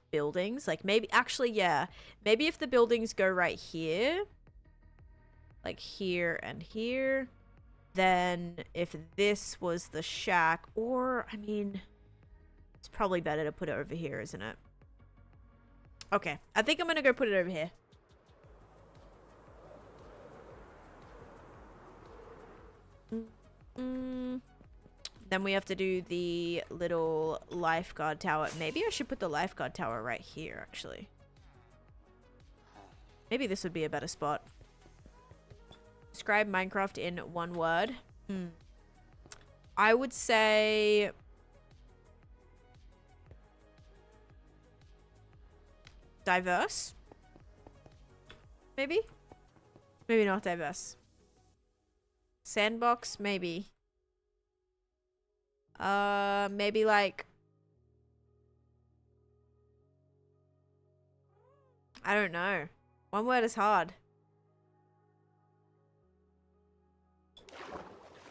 Like, maybe... Actually, yeah. Maybe if the buildings go right here, like, here and here... Then if this was the shack, or, I mean, it's probably better to put it over here, isn't it? Okay, I think I'm going to go put it over here. Then we have to do the little lifeguard tower. Maybe I should put the lifeguard tower right here, actually. Maybe this would be a better spot. Describe Minecraft in one word. I would say... diverse? Maybe? Maybe not diverse. Sandbox? Maybe. Maybe like... I don't know. One word is hard.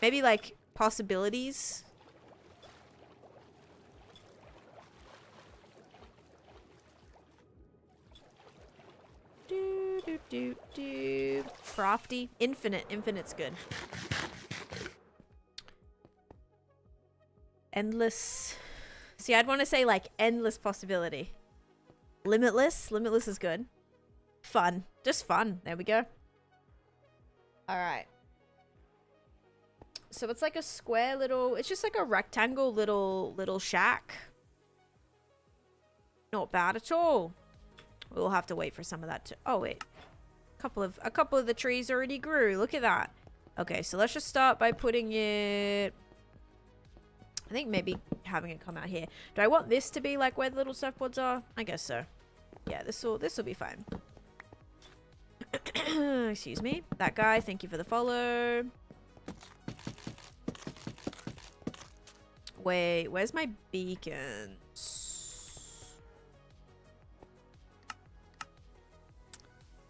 Maybe, like, possibilities. Crafty. Infinite. Infinite's good. Endless. See, I'd want to say, like, endless possibility. Limitless. Limitless is good. Fun. Just fun. There we go. Alright. So it's like a square little... It's just like a rectangle little shack. Not bad at all. We'll have to wait for some of that to... Oh, wait. A couple of the trees already grew. Look at that. Okay, so let's just start by putting it... I think maybe having it come out here. Do I want this to be like where the little surfboards are? I guess so. Yeah, this will be fine. Excuse me. That guy, thank you for the follow. Wait, where's my beacons?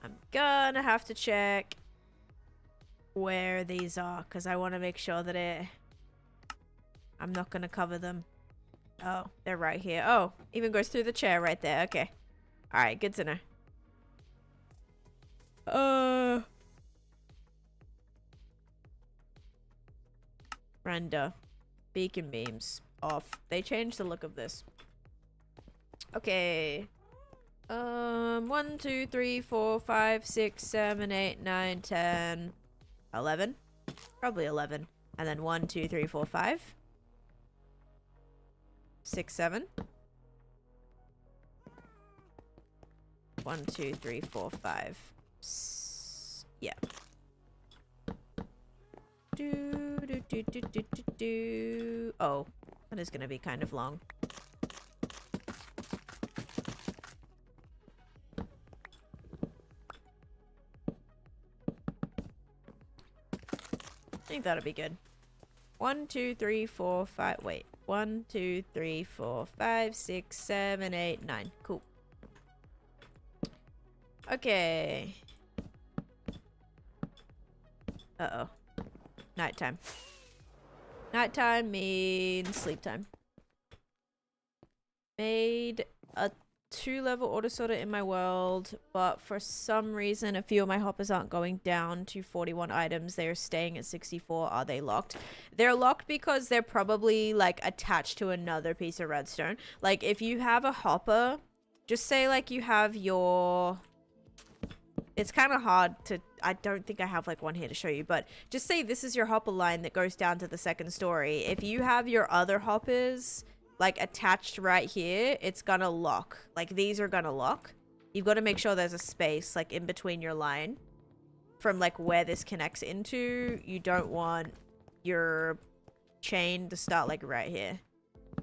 I'm gonna have to check where these are, because I want to make sure that I'm not gonna cover them. Oh, they're right here. Oh, even goes through the chair right there. Okay. Alright, good to know. Render. Beacon beams. Off. They changed the look of this. Okay. 1, 2, 3, 4, 5, 6, 7, 8, 9, 10, 11. Probably 11. And then 1, 2, 3, 4, 5. 6, 7. 1, 2, 3, 4, 5. Yeah. Oh, that is gonna be kind of long. I think that'll be good. 1, 2, 3, 4, 5. Wait. 1, 2, 3, 4, 5, 6, 7, 8, 9. Cool. Okay. Uh-oh. Nighttime. Nighttime means sleep time. Made a 2-level auto sorter in my world, but for some reason a few of my hoppers aren't going down to 41 items. They are staying at 64. Are they locked? They're locked because they're probably like attached to another piece of redstone. Like if you have a hopper, just say like you have your... It's kind of hard to... I don't think I have like one here to show you, but just say this is your hopper line that goes down to the 2nd story. If you have your other hoppers like attached right here, it's gonna lock. Like these are gonna lock. You've got to make sure there's a space like in between your line from like where this connects into. You don't want your chain to start like right here.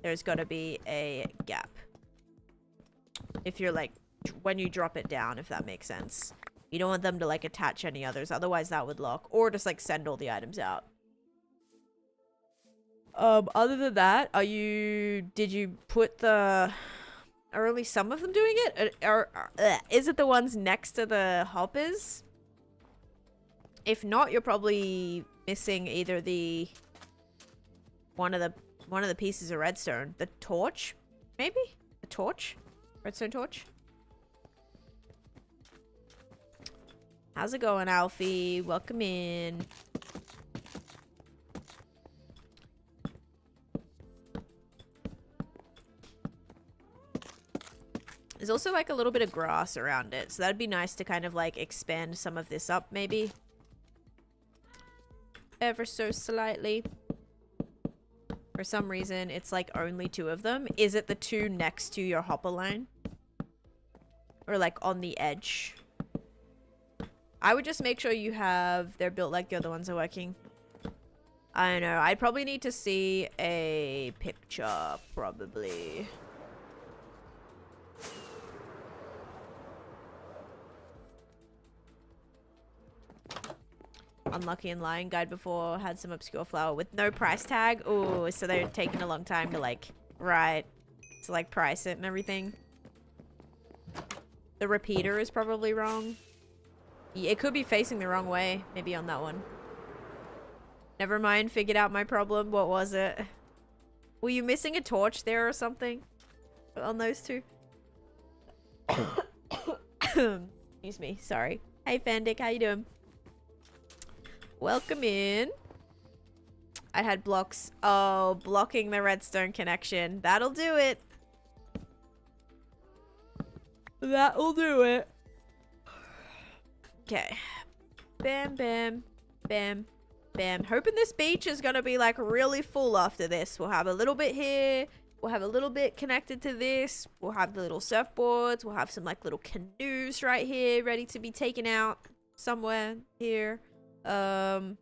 There's got to be a gap if you're like when you drop it down, if that makes sense. You don't want them to like attach any others, otherwise that would lock, or just like send all the items out. Other than that, did you put the, are only some of them doing it? Is it the ones next to the hoppers? If not, you're probably missing either one of the pieces of redstone. The torch? Maybe? The torch? Redstone torch? How's it going, Alfie? Welcome in. There's also like a little bit of grass around it, so that'd be nice to kind of like expand some of this up, maybe. Ever so slightly. For some reason, it's like only 2 of them. Is it the 2 next to your hopper line? Or like on the edge? I would just make sure you have, they're built like the other ones are working. I don't know. I'd probably need to see a picture, probably. Unlucky and lying guide before had some obscure flower with no price tag. Ooh, so they're taking a long time to like write, to like price it and everything. The repeater is probably wrong. It could be facing the wrong way, maybe on that one. Never mind, figured out my problem. What was it? Were you missing a torch there or something? On those 2? Excuse me, sorry. Hey Fandic, how you doing? Welcome in. I had blocks. Oh, blocking the redstone connection. That'll do it. That'll do it. Okay. Bam, bam, bam, bam. Hoping this beach is gonna be like really full after this. We'll have a little bit here. We'll have a little bit connected to this. We'll have the little surfboards. We'll have some like little canoes right here ready to be taken out somewhere here. And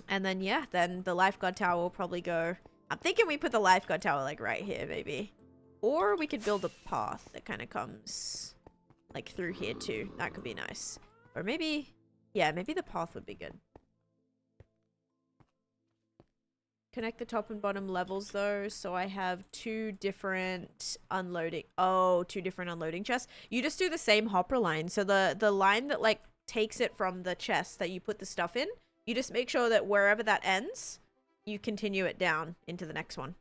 then yeah, then the lifeguard tower will probably go. I'm thinking we put the lifeguard tower like right here maybe, or we could build a path that kind of comes like through here too. That could be nice. Or maybe, yeah, maybe the path would be good. Connect the top and bottom levels though, so I have 2 different unloading. Oh, 2 different unloading chests. You just do the same hopper line. So the line that like takes it from the chest that you put the stuff in, you just make sure that wherever that ends, you continue it down into the next one.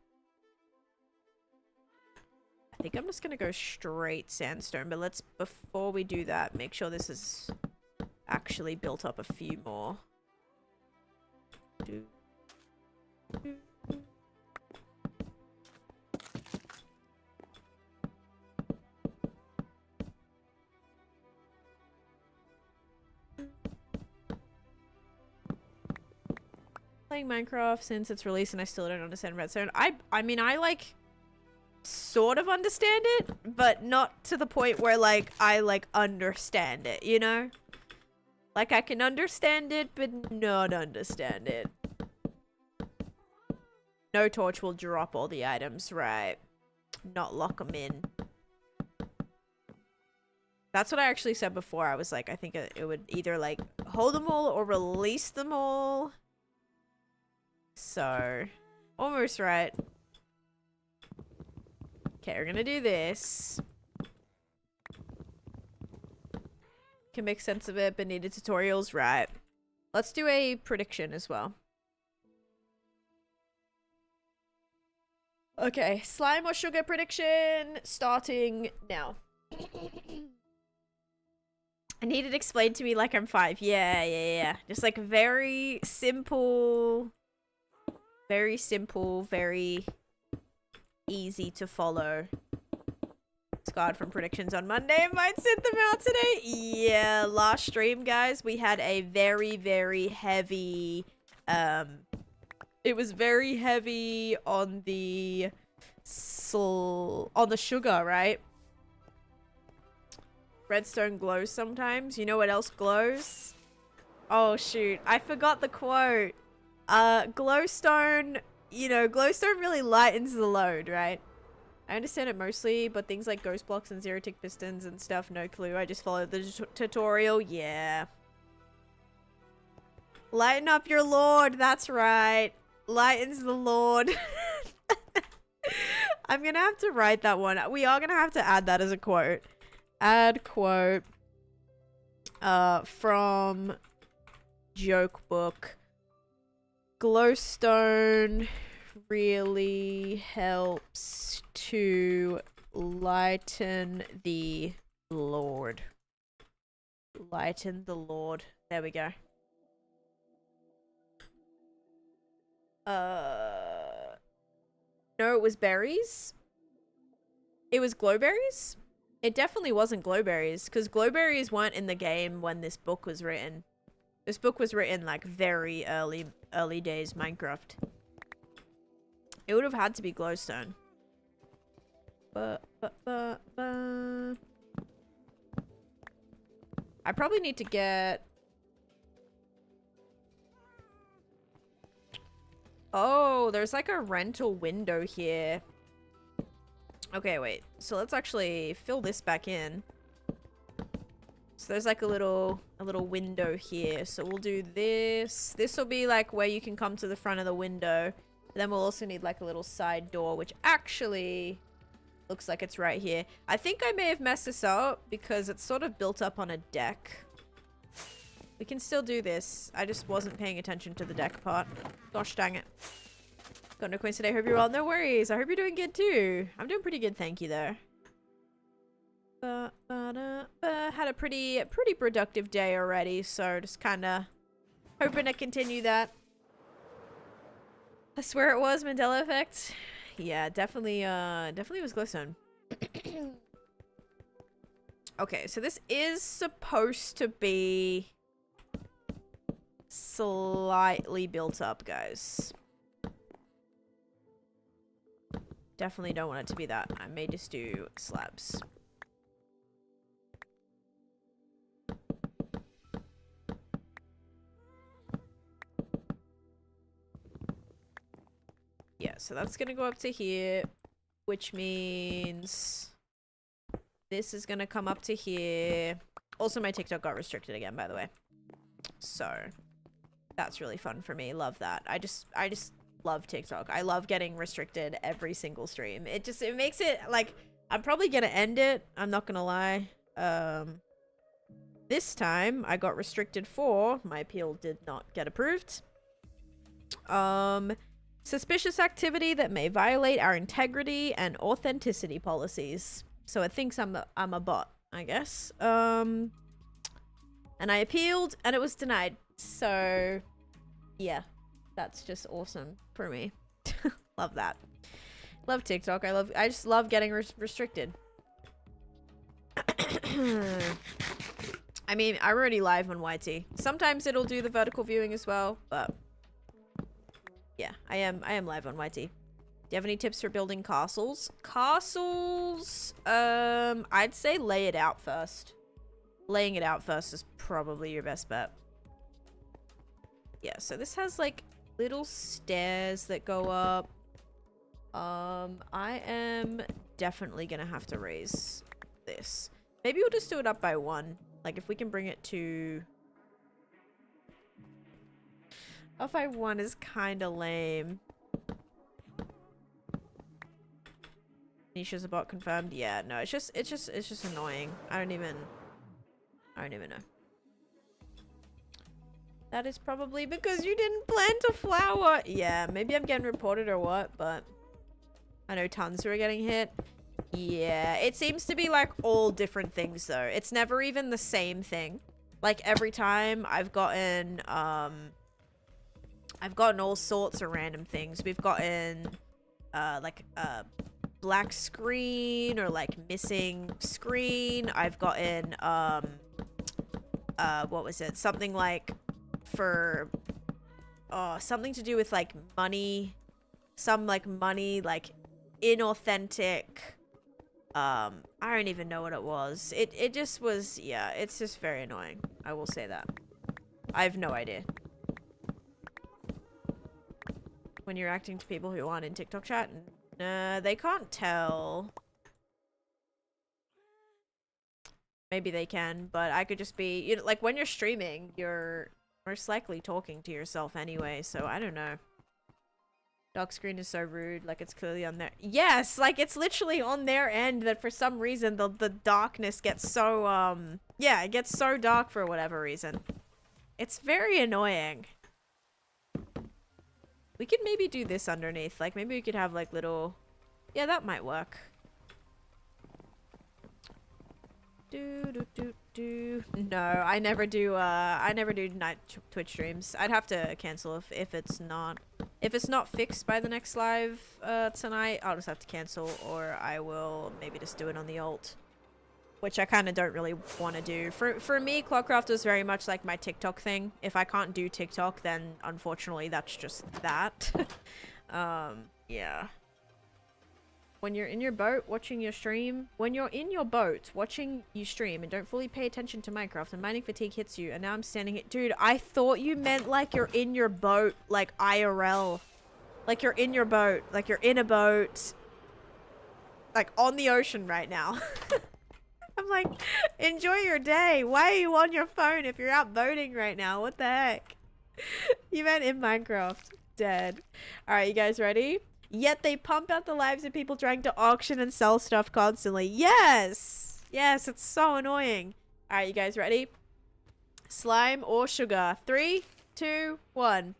I think I'm just gonna go straight sandstone, but let's, before we do that, make sure this is actually built up a few more. Playing Minecraft since its release and I still don't understand redstone. I mean, I like sort of understand it, but not to the point where like I like understand it, you know? Like I can understand it, but not understand it. No torch will drop all the items, right? Not lock them in. That's what I actually said before. I was like, I think it would either like hold them all or release them all. So, almost right. Okay, we're gonna do this. Can make sense of it, but needed tutorials, right? Let's do a prediction as well. Okay, slime or sugar prediction starting now. I need it explained to me like I'm 5. Yeah. Just like very simple, very easy to follow. Scarred from predictions on Monday. Might send them out today. Yeah, last stream, guys, we had a very heavy, it was very heavy on the sugar, right? Redstone glows sometimes. You know what else glows? Oh shoot, I forgot the quote. Glowstone, you know, glowstone really lightens the load, right? I understand it mostly, but things like ghost blocks and zero tick pistons and stuff, no clue. I just followed the tutorial. Yeah. Lighten up your lord. That's right. Lightens the lord. I'm gonna have to write that one. We are gonna have to add that as a quote. Add quote. From joke book. Glowstone really helps to lighten the lord. Lighten the lord. There we go. No, it was berries. It was glowberries? It definitely wasn't glowberries, because glowberries weren't in the game when this book was written. This book was written like very early days Minecraft. It would have had to be glowstone. I probably need to get... Oh, there's like a rental window here. Okay, wait. So let's actually fill this back in. So there's like a little window here. So we'll do this. This will be like where you can come to the front of the window. Then we'll also need like a little side door, which actually looks like it's right here. I think I may have messed this up because it's sort of built up on a deck. We can still do this. I just wasn't paying attention to the deck part. Gosh dang it. Got no coins today. Hope you're well. No worries. I hope you're doing good too. I'm doing pretty good, thank you though. Had a pretty productive day already, so just kind of hoping to continue that. I swear it was Mandela effect. Yeah, definitely was glowstone. Okay, so this is supposed to be slightly built up, guys. Definitely don't want it to be that. I may just do slabs. Yeah, so that's gonna go up to here, which means this is gonna come up to here. Also, my TikTok got restricted again, by the way. So that's really fun for me. Love that. I just love TikTok. I love getting restricted every single stream. It makes it like I'm probably gonna end it. I'm not gonna lie. This time I got restricted for my appeal did not get approved. Suspicious activity that may violate our integrity and authenticity policies. So it thinks I'm a bot, I guess. And I appealed and it was denied. So yeah, that's just awesome for me. Love that. Love TikTok. I just love getting restricted. I mean, I'm already live on YT. Sometimes it'll do the vertical viewing as well, but yeah, I am live on YT. Do you have any tips for building castles? Castles, I'd say lay it out first. Laying it out first is probably your best bet. Yeah, so this has like little stairs that go up. I am definitely gonna have to raise this. Maybe we'll just do it up by one. Like if we can bring it to... Up by one is kind of lame. Taneesha's a bot confirmed. Yeah, no, it's just annoying. I don't even know. That is probably because you didn't plant a flower. Yeah, maybe I'm getting reported or what, but I know tons who are getting hit. Yeah, it seems to be like all different things though. It's never even the same thing. Like every time I've gotten all sorts of random things. We've gotten like a black screen or like missing screen. I've gotten what was it? Something like for something to do with like money, some like money like inauthentic. I don't even know what it was. It just was, yeah, it's just very annoying. I will say that. I have no idea. When you're acting to people who aren't in TikTok chat and They can't tell. Maybe they can, but I could just be, you know, like when you're streaming, you're most likely talking to yourself anyway, so I don't know. Dock screen is so rude, like it's clearly on there. Yes, like it's literally on their end that for some reason the darkness gets so, yeah, it gets so dark for whatever reason. It's very annoying. We could maybe do this underneath, like maybe we could have like little, yeah, that might work. No, I never do night Twitch streams. I'd have to cancel if it's not fixed by the next live tonight. I'll just have to cancel, or I will maybe just do it on the alt, which I kind of don't really want to do. For me, Clockcraft is very much like my TikTok thing. If I can't do TikTok, then unfortunately that's just that. Yeah. When you're in your boat watching your stream, when you're in your boat watching you stream and don't fully pay attention to Minecraft and mining fatigue hits you, and now I'm standing here. Dude, I thought you meant like you're in your boat, like IRL. Like you're in your boat, like you're in a boat, like on the ocean right now. I'm like, enjoy your day. Why are you on your phone if you're out boating right now? What the heck? You meant in Minecraft. Dead. Alright, you guys ready? Yet they pump out the lives of people trying to auction and sell stuff constantly. Yes! Yes, it's so annoying. Alright, you guys ready? Slime or sugar? 3, 2, 1.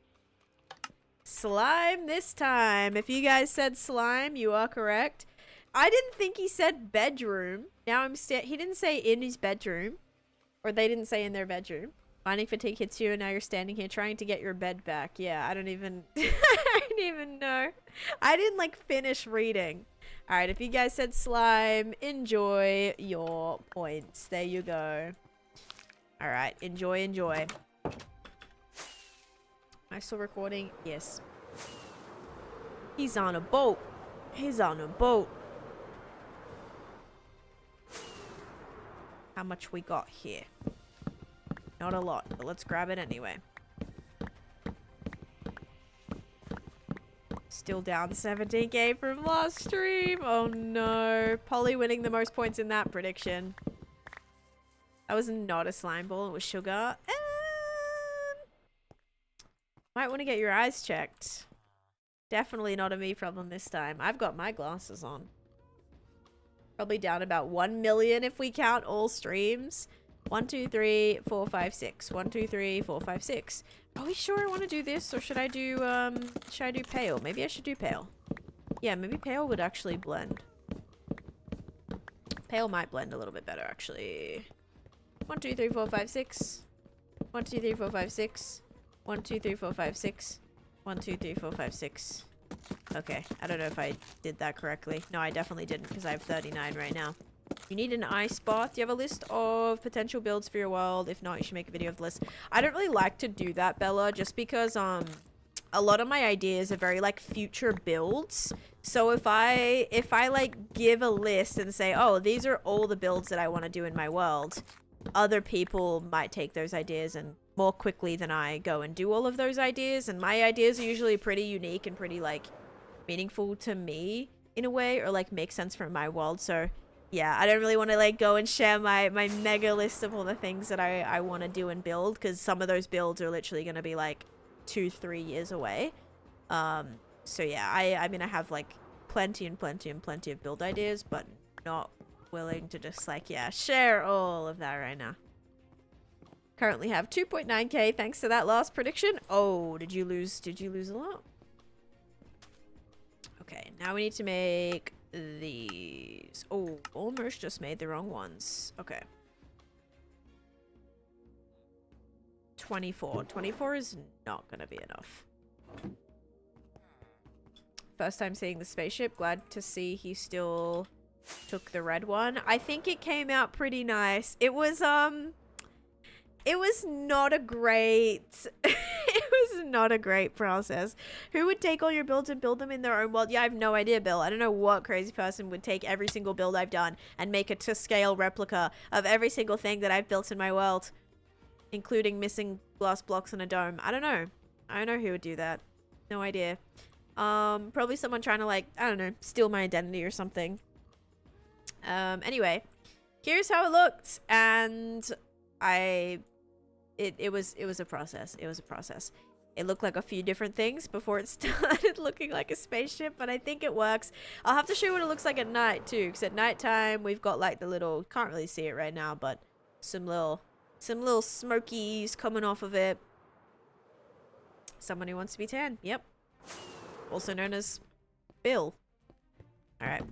Slime this time. If you guys said slime, you are correct. I didn't think he said bedroom. Now he didn't say in his bedroom. Or they didn't say in their bedroom. Mining fatigue hits you and now you're standing here trying to get your bed back. Yeah, I don't even... I didn't even know. I didn't, like, finish reading. Alright, if you guys said slime, enjoy your points. There you go. Alright, enjoy, enjoy. Am I still recording? Yes. He's on a boat. He's on a boat. How much we got here? Not a lot, but let's grab it anyway. Still down 17k from last stream. Oh no. Polly winning the most points in that prediction. That was not a slime ball, it was sugar. Might want to get your eyes checked. Definitely not a me problem this time. I've got my glasses on. Probably down about 1 million if we count all streams. 1, 2, 3, 4, 5, 6. 1, 2, 3, 4, 5, 6. Are we sure I want to do this, or should I do pale? Maybe I should do pale. Yeah, maybe pale would actually blend. Pale might blend a little bit better, actually. 1, 2, 3, 4, 5, 6. 1, 2, 3, 4, 5, 6. 1, 2, 3, 4, 5, 6. 1, 2, 3, 4, 5, 6. Okay, I don't know if I did that correctly. No, I definitely didn't, because I have 39 right now. You need an ice bath. Do you have a list of potential builds for your world? If not, you should make a video of the list. I don't really like to do that, Bella, just because a lot of my ideas are very like future builds. So if I like give a list and say, oh, these are all the builds that I want to do in my world, other people might take those ideas and more quickly than I go and do all of those ideas. And my ideas are usually pretty unique and pretty like meaningful to me in a way, or like make sense for my world. So yeah, I don't really want to like go and share my mega list of all the things that I want to do and build, because some of those builds are literally going to be like 2-3 years away. So yeah, I mean I have like plenty of build ideas, but not willing to just like, yeah, share all of that right now. Currently have 2.9k thanks to that last prediction. Oh, did you lose a lot? Okay, now we need to make these. Oh, almost just made the wrong ones. Okay. 24. 24 is not gonna be enough. First time seeing the spaceship. Glad to see he still took the red one. I think it came out pretty nice. It was not a great it was not a great process. Who would take all your builds and build them in their own world? Yeah, I have no idea, Bill. I don't know what crazy person would take every single build I've done and make a to scale replica of every single thing that I've built in my world, including missing glass blocks and a dome. I don't know. I don't know who would do that. No idea. Probably someone trying to, like, I don't know, steal my identity or something. Anyway, here's how it looked, and it was a process. It was a process. It looked like a few different things before it started looking like a spaceship, but I think it works. I'll have to show you what it looks like at night too, because at nighttime we've got like the little, can't really see it right now, but some little smokies coming off of it. Someone who wants to be tan. Yep. Also known as Bill. All right.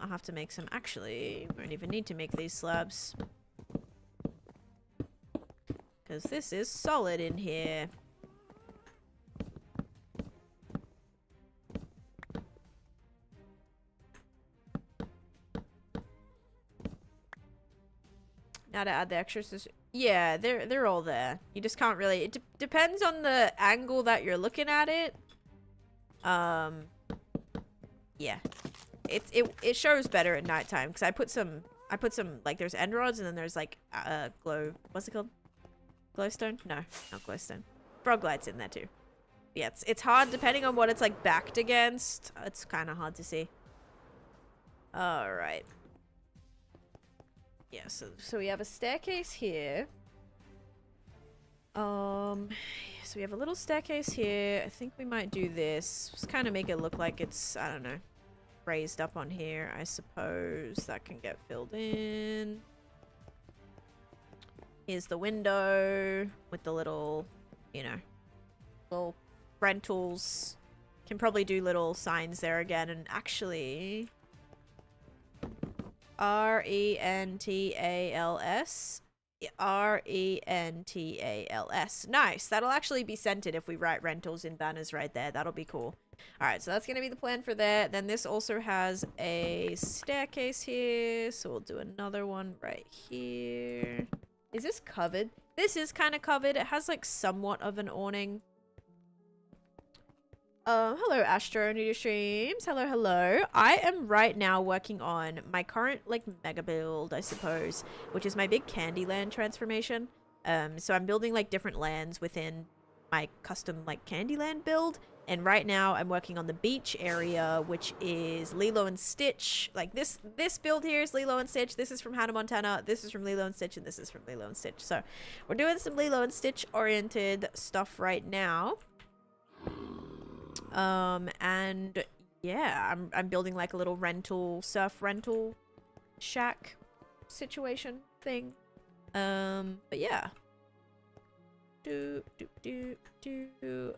I'll have to make some. Actually, won't even need to make these slabs, because this is solid in here. Now to add the extras. Yeah, they're all there. You just can't really. It depends on the angle that you're looking at it. Yeah. It shows better at nighttime, because I put some like, there's end rods, and then there's like what's it called? Glowstone? No, not glowstone. Frog lights in there too. Yeah, it's hard depending on what it's like backed against. It's kind of hard to see. All right. Yeah, so we have a staircase here. So we have a little staircase here. I think we might do this. Just kind of make it look like it's, I don't know, raised up on here. I suppose that can get filled in. Here's the window with the little, you know, little rentals. Can probably do little signs there again, and actually R-E-N-T-A-L-S. R-E-N-T-A-L-S. Nice. That'll actually be scented if we write rentals in banners right there. That'll be cool. Alright, so that's going to be the plan for that. Then this also has a staircase here, so we'll do another one right here. Is this covered? This is kind of covered. It has like somewhat of an awning. Hello Astro, new to streams. Hello, hello. I am right now working on my current like mega build, I suppose, which is my big Candyland transformation. So I'm building like different lands within my custom like Candyland build, and right now I'm working on the beach area, which is Lilo and Stitch. Like this build here is Lilo and Stitch. This is from Hannah Montana. This is from Lilo and Stitch, and this is from Lilo and Stitch. So we're doing some Lilo and Stitch oriented stuff right now. And yeah, I'm building like a little surf rental shack situation thing. But yeah.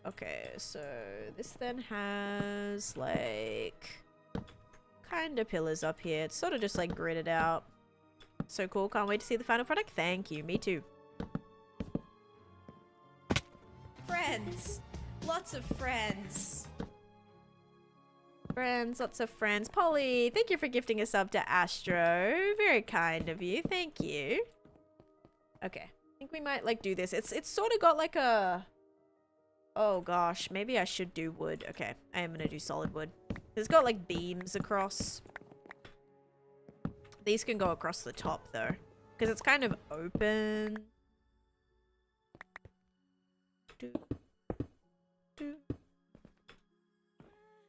Okay, so this then has like kind of pillars up here. It's sort of just like gridded out. So cool. Can't wait to see the final product. Thank you. Me too. Friends. Lots of friends. Lots of friends. Polly, thank you for gifting a sub to Astro. Very kind of you. Thank you. Okay. I think we might like do this. It's sort of got like a... Oh gosh, maybe I should do wood. Okay, I am gonna do solid wood. It's got like beams across. These can go across the top though, because it's kind of open.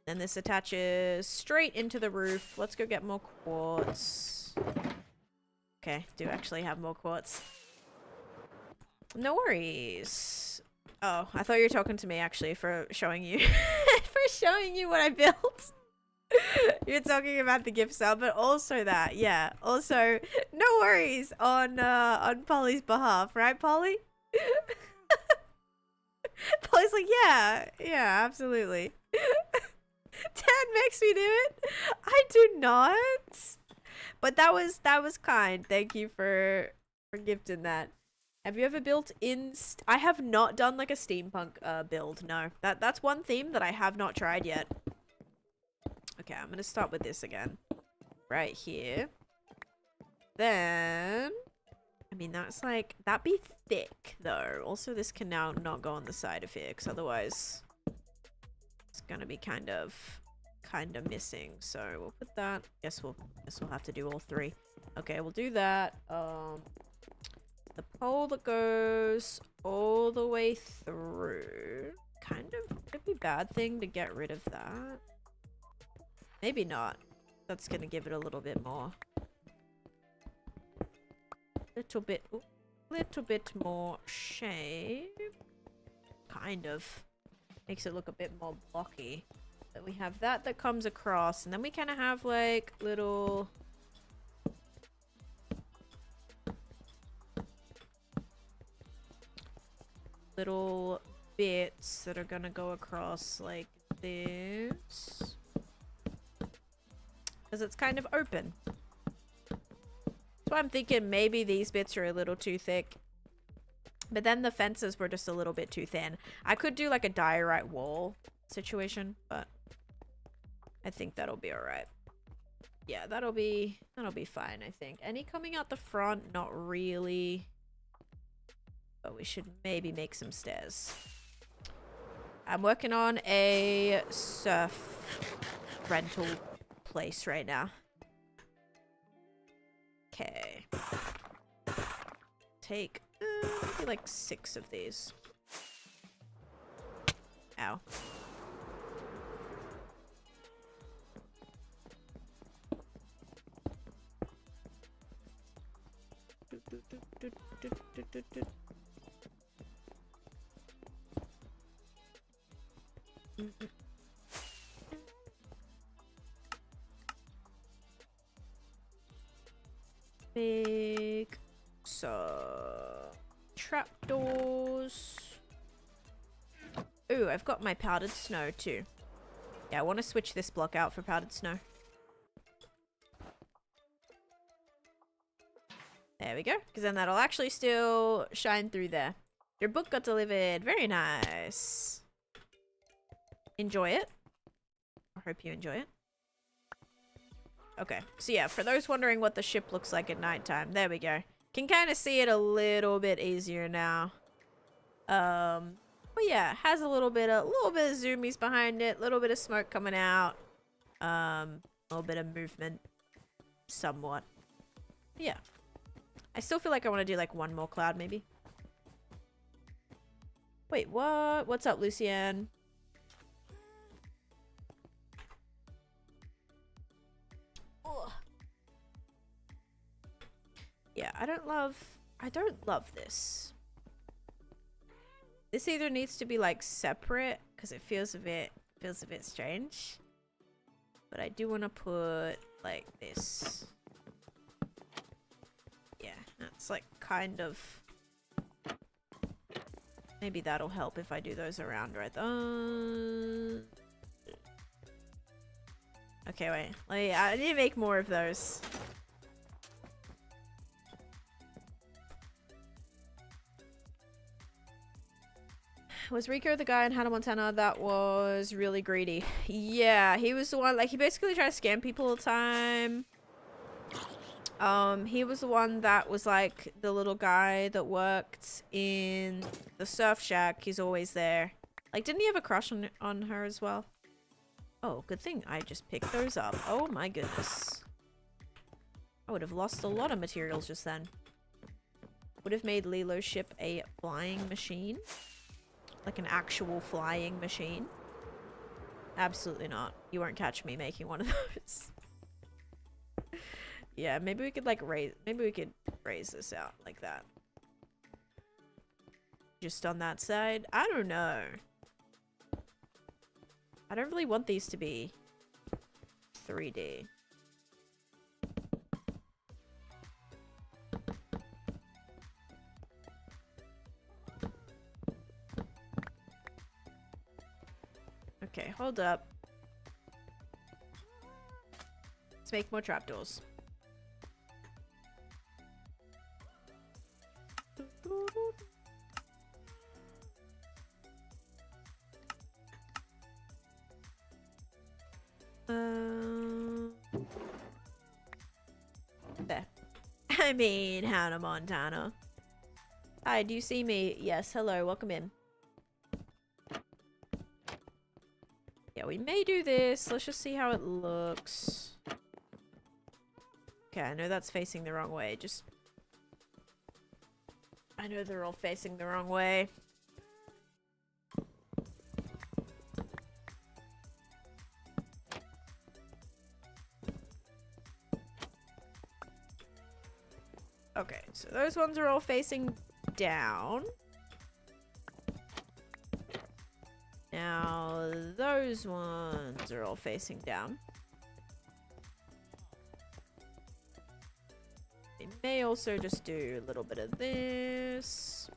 Then this attaches straight into the roof. Let's go get more quartz. Okay, do actually have more quartz. No worries. Oh, I thought you were talking to me actually for showing you for showing you what I built. You're talking about the gift sub, but also that, yeah. Also, no worries on Polly's behalf, right, Polly? Polly's like, yeah, absolutely. Dad makes me do it. I do not. But that was kind. Thank you for gifting that. Have you ever built in... I have not done like a steampunk build. No. That's one theme that I have not tried yet. Okay, I'm gonna start with this again. Right here. Then... I mean, that's like... That'd be thick, though. Also, this can now not go on the side of here, because otherwise... It's gonna be kind of kind of missing. So we'll put that. Guess we'll have to do all three. Okay, we'll do that. The pole that goes all the way through. Kind of could be a bad thing to get rid of that. Maybe not. That's gonna give it a little bit more. Little bit more shape. Kind of. Makes it look a bit more blocky. But we have that comes across, and then we kind of have like little bits that are gonna go across like this. Because it's kind of open. So I'm thinking maybe these bits are a little too thick. But then the fences were just a little bit too thin. I could do like a diorite wall situation, but I think that'll be alright. Yeah, that'll be fine, I think. Any coming out the front? Not really. But we should maybe make some stairs. I'm working on a surf rental place right now. Okay. Take maybe like 6 of these. Ow. Make some trapdoors. Ooh, I've got my powdered snow too. Yeah, I want to switch this block out for powdered snow. There we go. Because then that'll actually still shine through there. Your book got delivered. Very nice. Enjoy it. I hope you enjoy it. Okay, so yeah, for those wondering what the ship looks like at nighttime, there we go. Can kind of see it a little bit easier now. But yeah, has a little bit of zoomies behind it, a little bit of smoke coming out, a little bit of movement, somewhat. But yeah, I still feel like I want to do like one more cloud, maybe. Wait, what? What's up, Lucienne? Yeah, I don't love this. This either needs to be like separate because it feels a bit strange. But I do want to put like this. Yeah, that's like kind of. Maybe that'll help if I do those around right there. Okay, wait. I need to make more of those. Was Rico the guy in Hannah Montana that was really greedy? Yeah, he was the one, like, he basically tried to scam people all the time. He was the one that was, like, the little guy that worked in the surf shack. He's always there. Like, didn't he have a crush on her as well? Oh, good thing I just picked those up. Oh my goodness. I would have lost a lot of materials just then. Would have made Lilo's ship a flying machine. Like an actual flying machine. Absolutely not. You won't catch me making one of those. Yeah, maybe we could like raise this out like that. Just on that side. I don't know. I don't really want these to be 3D. Okay, hold up. Let's make more trapdoors. There. I mean, Hannah Montana. Hi, do you see me? Yes, hello, welcome in. Yeah, we may do this. Let's just see how it looks. Okay, I know that's facing the wrong way. I know they're all facing the wrong way. Okay, so those ones are all facing down. Now, those ones are all facing down. We may also just do a little bit of this.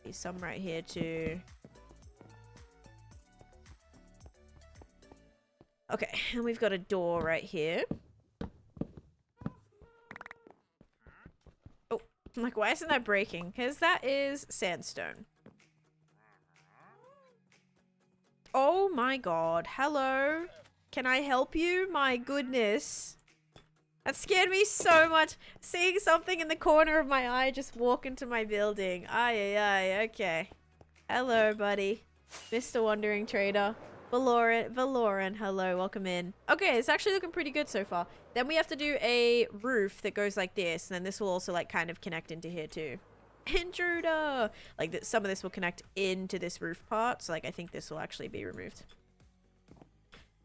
Be some right here too. Okay, and we've got a door right here. Oh, I'm like, why isn't that breaking? Because that is sandstone. Oh my god. Hello? Can I help you? My goodness. That scared me so much. Seeing something in the corner of my eye just walk into my building. Aye. Okay. Hello, buddy. Mr. Wandering Trader. Valoran, hello, welcome in. Okay, it's actually looking pretty good so far. Then we have to do a roof that goes like this, and then this will also like kind of connect into here too. Intruder! Like some of this will connect into this roof part, so like I think this will actually be removed.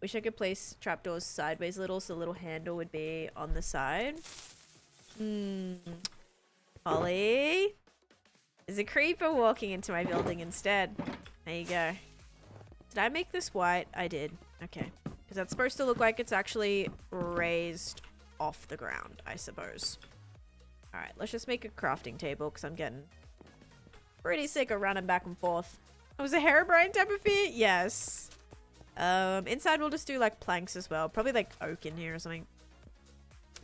Wish I could place trapdoors sideways a little, so the little handle would be on the side. Holly? There's a creeper walking into my building instead. There you go. Did I make this white? I did. Okay. Because that's supposed to look like it's actually raised off the ground, I suppose. Alright, let's just make a crafting table because I'm getting pretty sick of running back and forth. Oh, was a Herobrine type of fear? Yes. Inside we'll just do like planks as well. Probably like oak in here or something.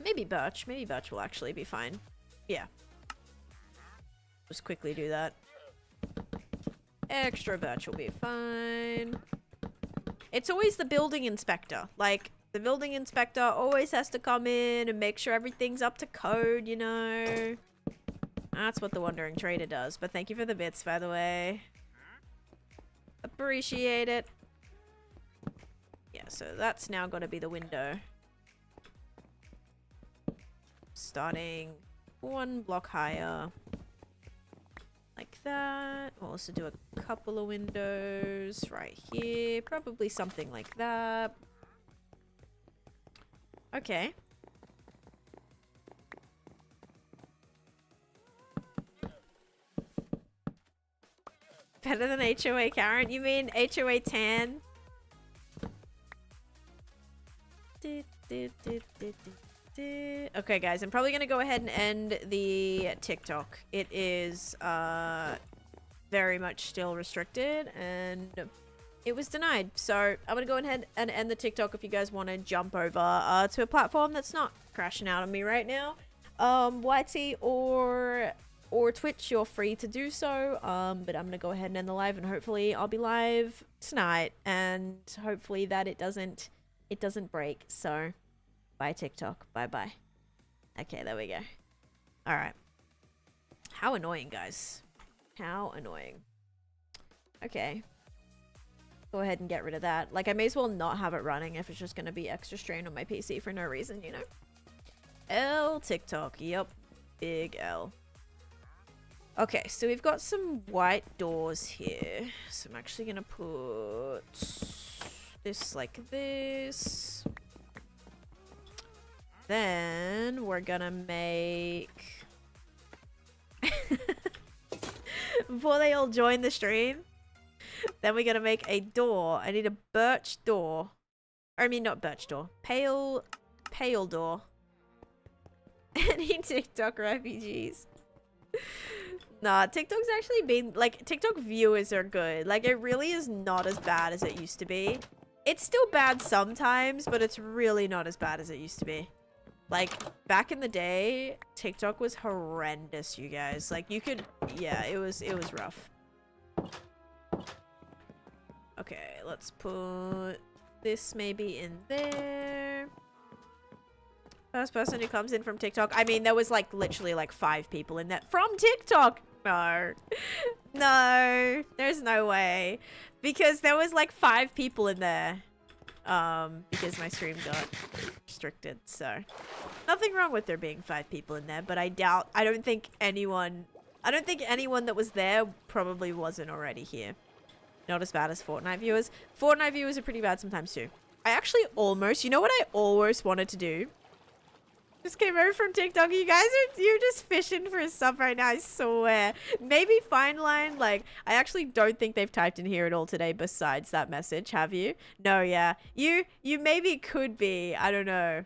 Maybe birch. Maybe birch will actually be fine. Yeah. Just quickly do that. Extra birch will be fine. It's always the building inspector. Like, the building inspector always has to come in and make sure everything's up to code, you know. That's what the Wandering Trader does. But thank you for the bits, by the way. Appreciate it. Yeah, so that's now got to be the window. Starting 1 block higher. Like that. We'll also do a couple of windows right here. Probably something like that. Okay. Better than HOA Karen? You mean HOA Tan? Okay, guys, I'm probably gonna go ahead and end the TikTok. It is very much still restricted and it was denied. So I'm gonna go ahead and end the TikTok if you guys want to jump over to a platform that's not crashing out on me right now. YT or Twitch, you're free to do so. But I'm gonna go ahead and end the live, and hopefully I'll be live tonight, and hopefully that it doesn't break. So bye TikTok. Bye. Okay, there we go. Alright. How annoying, guys. How annoying. Okay. Go ahead and get rid of that. Like, I may as well not have it running if it's just going to be extra strain on my PC for no reason, you know? L TikTok. Yep. Big L. Okay, so we've got some white doors here. So I'm actually going to put this like this. Then we're gonna make before they all join the stream, then we're gonna make a door. I need a birch door. I mean, not birch door. Pale door. Any TikTok refugees? Nah, TikTok's actually been like, TikTok viewers are good. Like, it really is not as bad as it used to be. It's still bad sometimes, but it's really not as bad as it used to be. Like, back in the day, TikTok was horrendous, you guys. Like, you could... Yeah, it was rough. Okay, let's put this maybe in there. First person who comes in from TikTok. I mean, there was, like, literally, like, 5 people in that from TikTok! No. No. There's no way. Because there was like 5 people in there. Because my stream got restricted, so. Nothing wrong with there being 5 people in there, but I don't think anyone that was there probably wasn't already here. Not as bad as Fortnite viewers. Fortnite viewers are pretty bad sometimes too. I actually almost, you know what I almost wanted to do? Just came over from TikTok. You guys you're just fishing for a sub right now, I swear. Maybe Fine Line, like, I actually don't think they've typed in here at all today besides that message, have you? No, yeah. You maybe could be, I don't know.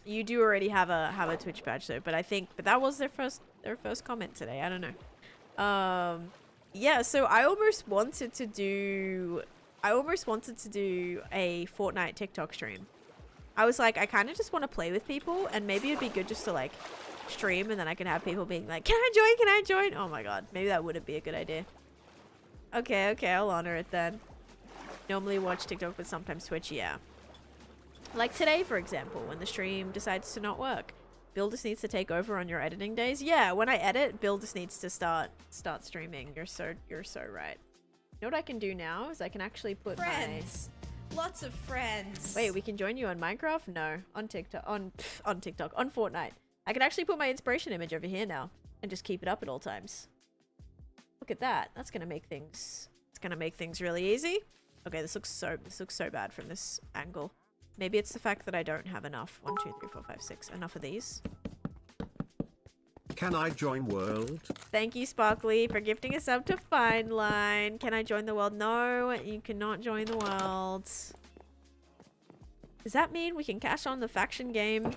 You do already have a Twitch badge though, but that was their first comment today. I don't know. Yeah, so I almost wanted to do a Fortnite TikTok stream. I was like, I kind of just want to play with people, and maybe it'd be good just to like stream, and then I can have people being like, can I join? Can I join? Oh my god, maybe that wouldn't be a good idea. Okay, I'll honor it then. Normally watch TikTok, but sometimes Twitch, yeah. Like today, for example, when the stream decides to not work. Bill just needs to take over on your editing days. Yeah, when I edit, Bill just needs to start streaming. You're so right. You know what I can do now is I can actually put friends. Lots of friends. Wait, we can join you on Minecraft? No, on TikTok, on Fortnite. I can actually put my inspiration image over here now and just keep it up at all times. Look at that. That's gonna make things. It's gonna make things really easy. Okay, this looks so bad from this angle. Maybe it's the fact that I don't have enough. 1, 2, 3, 4, 5, 6. Enough of these. Can I join world? Thank you, Sparkly, for gifting a sub to Fine Line. Can I join the world? No, you cannot join the world. Does that mean we can cash on the faction game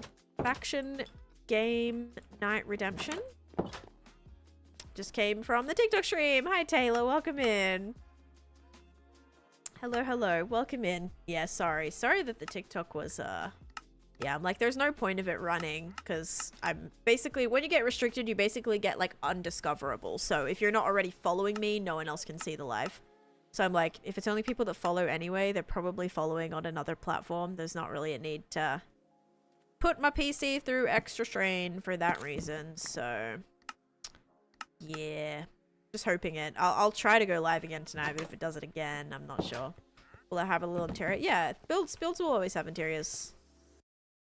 night redemption? Just came from the TikTok stream. Hi, Taylor. Welcome in. Hello. Welcome in. Yeah, sorry that the TikTok was, yeah, I'm like, there's no point of it running, because I'm basically, when you get restricted, you basically get, like, undiscoverable. So if you're not already following me, no one else can see the live. So I'm like, if it's only people that follow anyway, they're probably following on another platform. There's not really a need to put my PC through extra strain for that reason. So, yeah. Just hoping it. I'll try to go live again tonight, but if it does it again, I'm not sure. Will I have a little interior? Yeah, builds will always have interiors.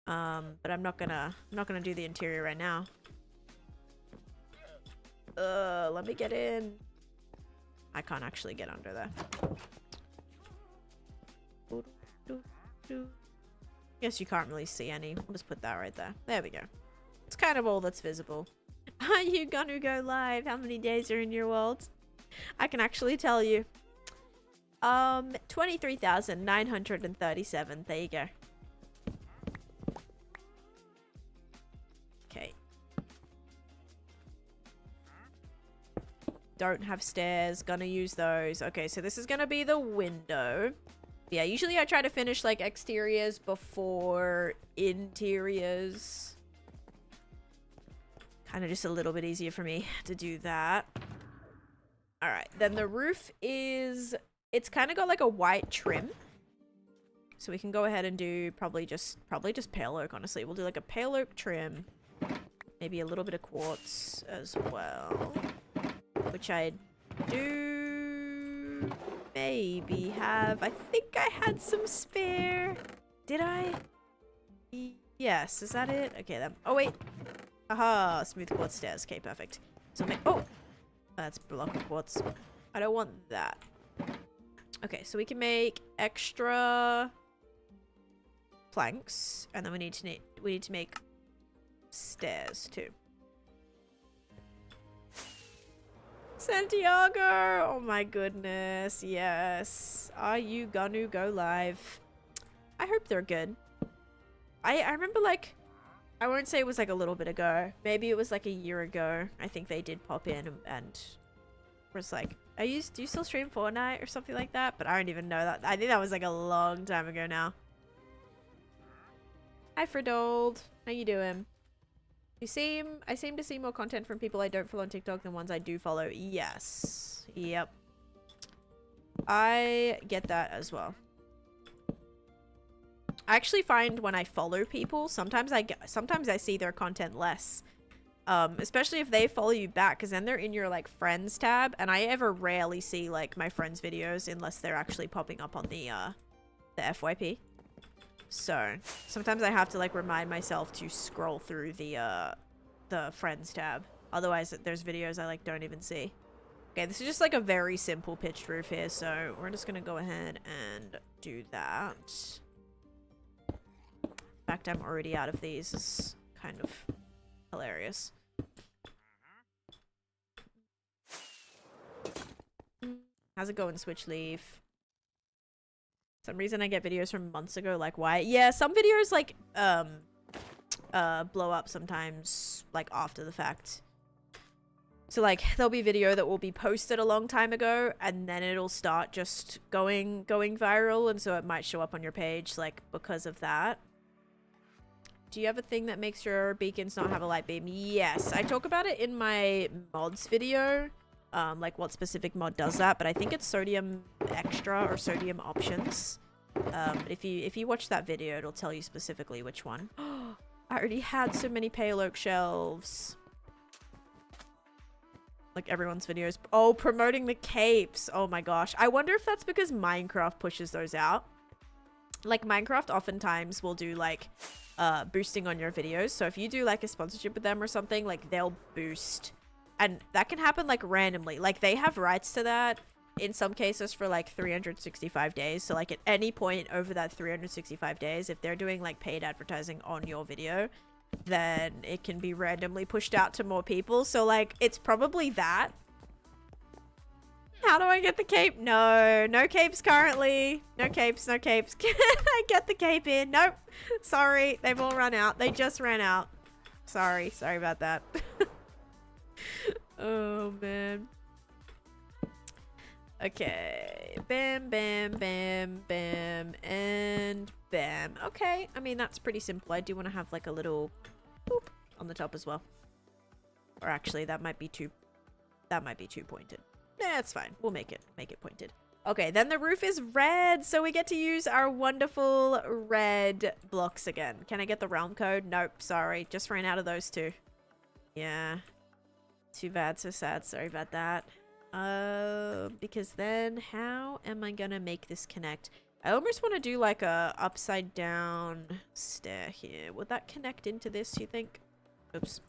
But I'm not gonna do the interior right now. Let me get in. I can't actually get under there. Guess you can't really see any. We'll just put that right there. There we go. It's kind of all that's visible. Are you gonna go live? How many days are in your world? I can actually tell you. 23,937. There you go. Okay. Don't have stairs. Gonna use those. Okay, so this is gonna be the window. Yeah, usually I try to finish like exteriors before interiors. Kind of just a little bit easier for me to do that. All right, then the roof is, it's kind of got like a white trim. So we can go ahead and do probably just pale oak, honestly. We'll do like a pale oak trim. Maybe a little bit of quartz as well. Which I do maybe have. I think I had some spare. Did I? Yes, is that it? Okay then. Oh wait. Aha, smooth quartz stairs. Okay, perfect. So oh, that's block of quartz. I don't want that. Okay, so we can make extra planks, and then we need to make stairs too. Santiago! Oh my goodness, yes. Are you gonna go live? I hope they're good. I remember, like, I won't say it was like a little bit ago. Maybe it was like a year ago. I think they did pop in and was like, do you still stream Fortnite or something like that? But I don't even know that. I think that was like a long time ago now. Hi, Fredold. How you doing? I seem to see more content from people I don't follow on TikTok than ones I do follow. Yes. Yep. I get that as well. I actually find when I follow people, sometimes I see their content less. especially if they follow you back, because then they're in your like friends tab, and I ever rarely see like my friends videos unless they're actually popping up on the FYP. So sometimes I have to like remind myself to scroll through the friends tab, otherwise there's videos I like don't even see. Okay, this is just like a very simple pitched roof here, so we're just gonna go ahead and do that. In fact, I'm already out of these. It's kind of hilarious. How's it going, Switch Leaf? Some reason I get videos from months ago, like why? Yeah, some videos like blow up sometimes like after the fact. So like there'll be video that will be posted a long time ago, and then it'll start just going viral, and so it might show up on your page like because of that. Do you have a thing that makes your beacons not have a light beam? Yes, I talk about it in my mods video, like what specific mod does that, but I think it's sodium extra or sodium options. If you watch that video, it'll tell you specifically which one. I already had so many pale oak shelves. Like everyone's videos. Oh, promoting the capes. Oh my gosh. I wonder if that's because Minecraft pushes those out. Like Minecraft oftentimes will do like boosting on your videos. So if you do like a sponsorship with them or something, like they'll boost. And that can happen like randomly. Like they have rights to that in some cases for like 365 days. So like at any point over that 365 days, if they're doing like paid advertising on your video, then it can be randomly pushed out to more people. So like it's probably that. How do I get the cape? No capes currently. No capes. Can I get the cape in? Nope. Sorry, they've all run out. They just ran out. Sorry about that. Oh man. Okay, bam, and bam. Okay, I mean that's pretty simple. I do want to have like a little boop on the top as well. Or actually, that might be too pointed. Nah, it's fine. We'll make it pointed. Okay, then the roof is red, so we get to use our wonderful red blocks again. Can I get the realm code? Nope, sorry. Just ran out of those two. Yeah. Too bad, so sad. Sorry about that. Because then how am I gonna make this connect? I almost want to do like a upside down stair here. Would that connect into this, you think? Oops.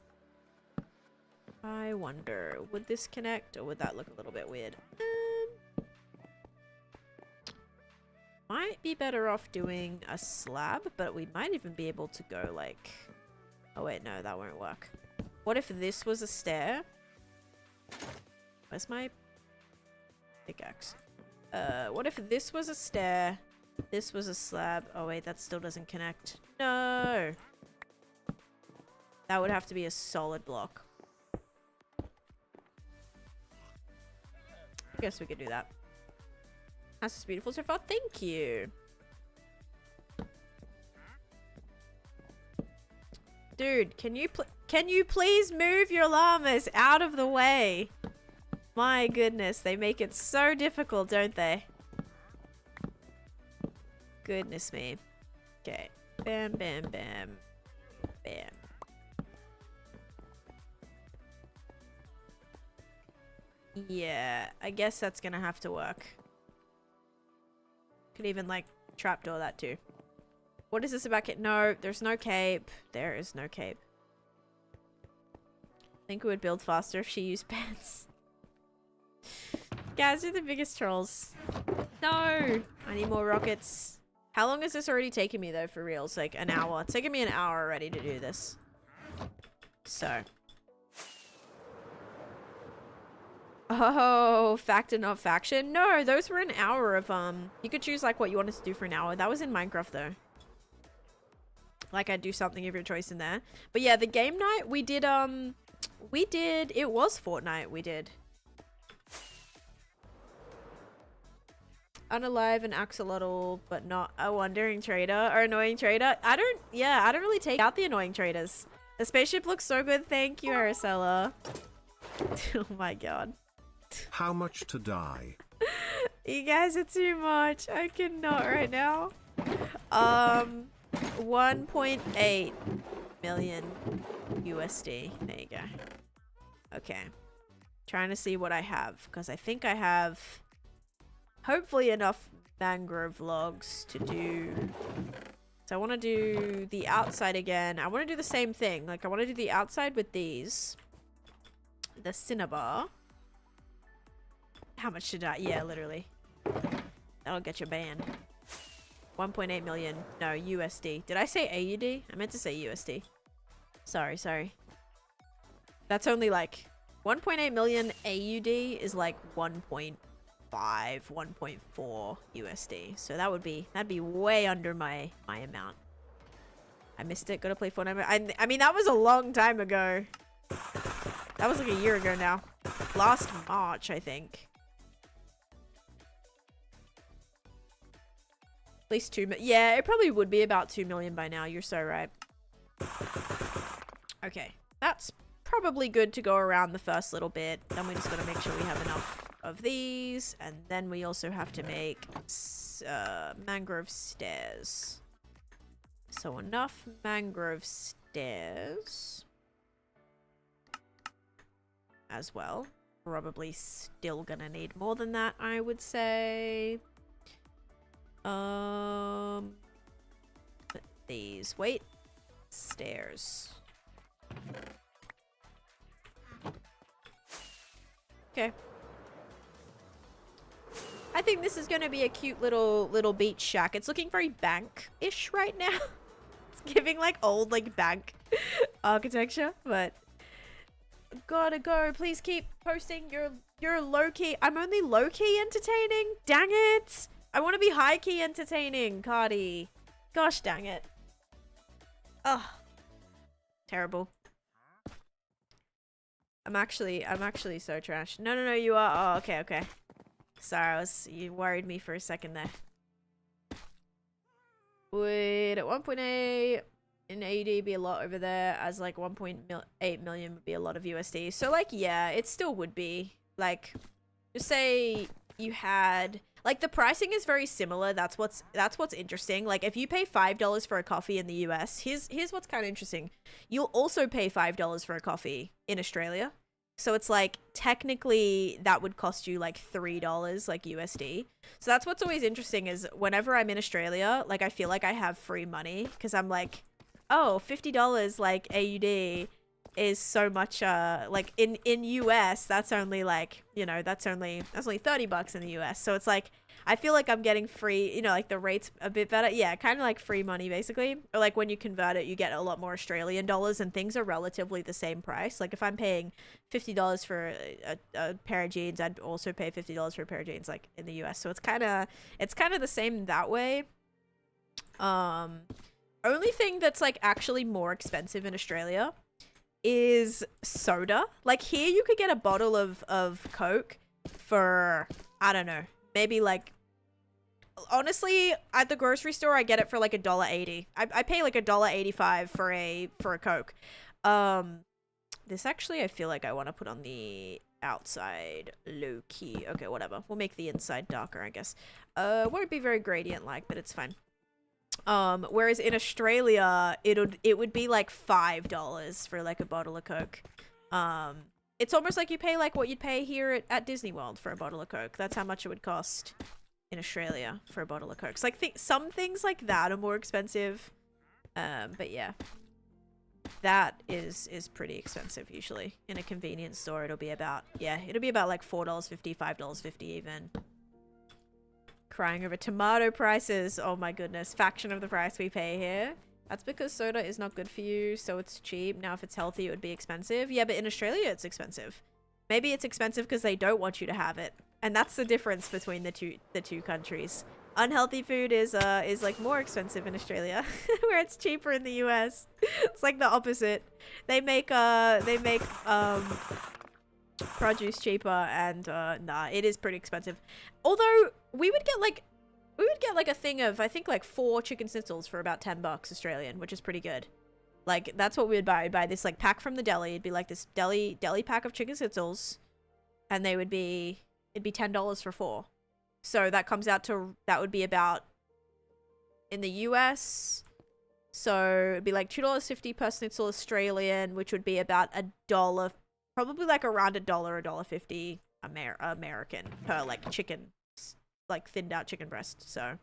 I wonder, would this connect or would that look a little bit weird? Might be better off doing a slab, but we might even be able to go like... Oh wait, no, that won't work. What if this was a stair? Where's my pickaxe? What if this was a stair? This was a slab. Oh wait, that still doesn't connect. No! That would have to be a solid block. I guess we could do that. That's just beautiful so far. Thank you. Dude, can you please move your llamas out of the way? My goodness, they make it so difficult, don't they? Goodness me. Okay. Bam. Yeah, I guess that's gonna have to work. Could even, like, trapdoor that too. What is this about cape? No, there's no cape. There is no cape. I think we would build faster if she used pants. Guys, you're the biggest trolls. No! I need more rockets. How long has this already taken me, though, for real? It's like an hour. It's taken me an hour already to do this. So. Oh, fact and not faction? No, those were an hour of, you could choose, like, what you wanted to do for an hour. That was in Minecraft, though. Like, I'd do something of your choice in there. But yeah, the game night, we did, it was Fortnite, we did. Unalive and axolotl, but not a wandering trader or annoying trader. I don't really take out the annoying traders. The spaceship looks so good. Thank you, Aracella. Oh my god. How much to die? You guys are too much. I cannot right now. 1.8. million USD. There you go. Okay. Trying to see what I have, because I think I have hopefully enough mangrove logs to do. So I want to do the outside again. I want to do the same thing. Like, I want to do the outside with these. The cinnabar. How much should I? Yeah, literally. That'll get you banned. 1.8 million. No, USD. Did I say AUD? I meant to say USD. Sorry. That's only like 1.8 million AUD is like 1.5, 1.4 USD. So that'd be way under my amount. I missed it. Gotta play Fortnite. I mean, that was a long time ago. That was like a year ago now. Last March, I think. At least 2 million. Yeah, it probably would be about 2 million by now. You're so right. Okay. That's probably good to go around the first little bit. Then we just gotta make sure we have enough of these. And then we also have to make mangrove stairs. So enough mangrove stairs. As well. Probably still gonna need more than that, I would say. These. Wait. Stairs. Okay. I think this is gonna be a cute little beach shack. It's looking very bank-ish right now. It's giving like old like bank architecture, but gotta go. Please keep posting. You're low-key. I'm only low-key entertaining. Dang it. I want to be high-key entertaining, Cardi. Gosh dang it. Ugh. Terrible. I'm actually so trash. No, you are. Oh, okay. Sorry, you worried me for a second there. Would at 1.8 in AUD be a lot over there, as like 1.8 million would be a lot of USD. So like, yeah, it still would be. Like, just say you had, like, the pricing is very similar. That's what's interesting. Like, if you pay $5 for a coffee in the US, here's what's kind of interesting. You'll also pay $5 for a coffee in Australia. So it's like, technically that would cost you like $3 like USD. So that's what's always interesting, is whenever I'm in Australia, like, I feel like I have free money, because I'm like, oh, $50 like AUD is so much, like in US, that's only like, you know, that's only $30 in the US. So it's like, I feel like I'm getting free, you know, like the rate's a bit better. Yeah, kind of like free money basically. Or like when you convert it, you get a lot more Australian dollars, and things are relatively the same price. Like if I'm paying $50 for a pair of jeans, I'd also pay $50 for a pair of jeans like in the US. So it's kind of the same that way. Only thing that's like actually more expensive in Australia is soda. Like here you could get a bottle of Coke for, I don't know, maybe like, honestly, at the grocery store I get it for like $1.80. I pay like $1.85 for a Coke. This actually I feel like I want to put on the outside low key. Okay, whatever. We'll make the inside darker, I guess. Won't be very gradient like, but it's fine. Whereas in Australia, it would be like $5 for like a bottle of Coke. It's almost like you pay like what you'd pay here at Disney World for a bottle of Coke. That's how much it would cost in Australia for a bottle of Coke. So like some things like that are more expensive. But yeah, that is pretty expensive usually. In a convenience store, it'll be about like $4.50, $5.50 even. Crying over tomato prices. Oh my goodness. Fraction of the price we pay here. That's because soda is not good for you, so it's cheap. Now if it's healthy, it would be expensive. Yeah, but in Australia, it's expensive. Maybe it's expensive because they don't want you to have it. And that's the difference between the two countries. Unhealthy food is like more expensive in Australia, where it's cheaper in the US. It's like the opposite. They make produce cheaper, and nah, it is pretty expensive. Although we would get like a thing of, I think, like 4 chicken schnitzels for about $10 Australian, which is pretty good. Like that's what we would buy. We'd buy this like pack from the deli. It'd be like this deli pack of chicken schnitzels, and it'd be $10 for 4. So that comes out to, that would be about, in the US, So it'd be like $2.50 per schnitzel Australian, which would be about $1, probably like around $1.50 American per like chicken, like thinned out chicken breast. So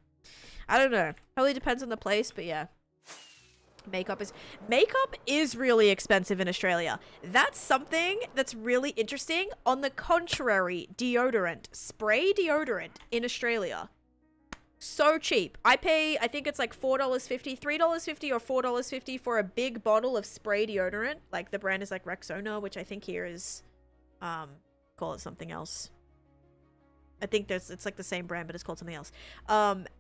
I don't know. Probably depends on the place, but yeah. Makeup is really expensive in Australia. That's something that's really interesting. On the contrary, spray deodorant in Australia, so cheap. I think it's like $4.50, $3.50 or $4.50 for a big bottle of spray deodorant. Like the brand is like Rexona, which I think here is, call it something else. I think it's like the same brand, but it's called something else.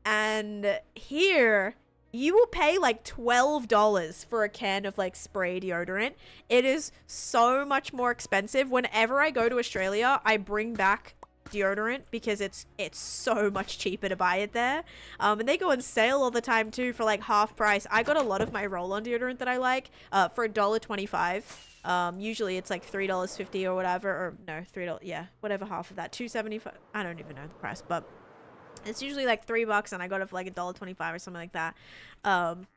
And here you will pay like $12 for a can of like spray deodorant. It is so much more expensive. Whenever I go to Australia, I bring back deodorant because it's so much cheaper to buy it there. And they go on sale all the time too for like half price. I got a lot of my roll-on deodorant that I like for $1.25. Usually it's like $3.50 or whatever, or no, $3, yeah, whatever, half of that, $2.75. I don't even know the price, but it's usually like $3 and I got it for like $1.25 or something like that,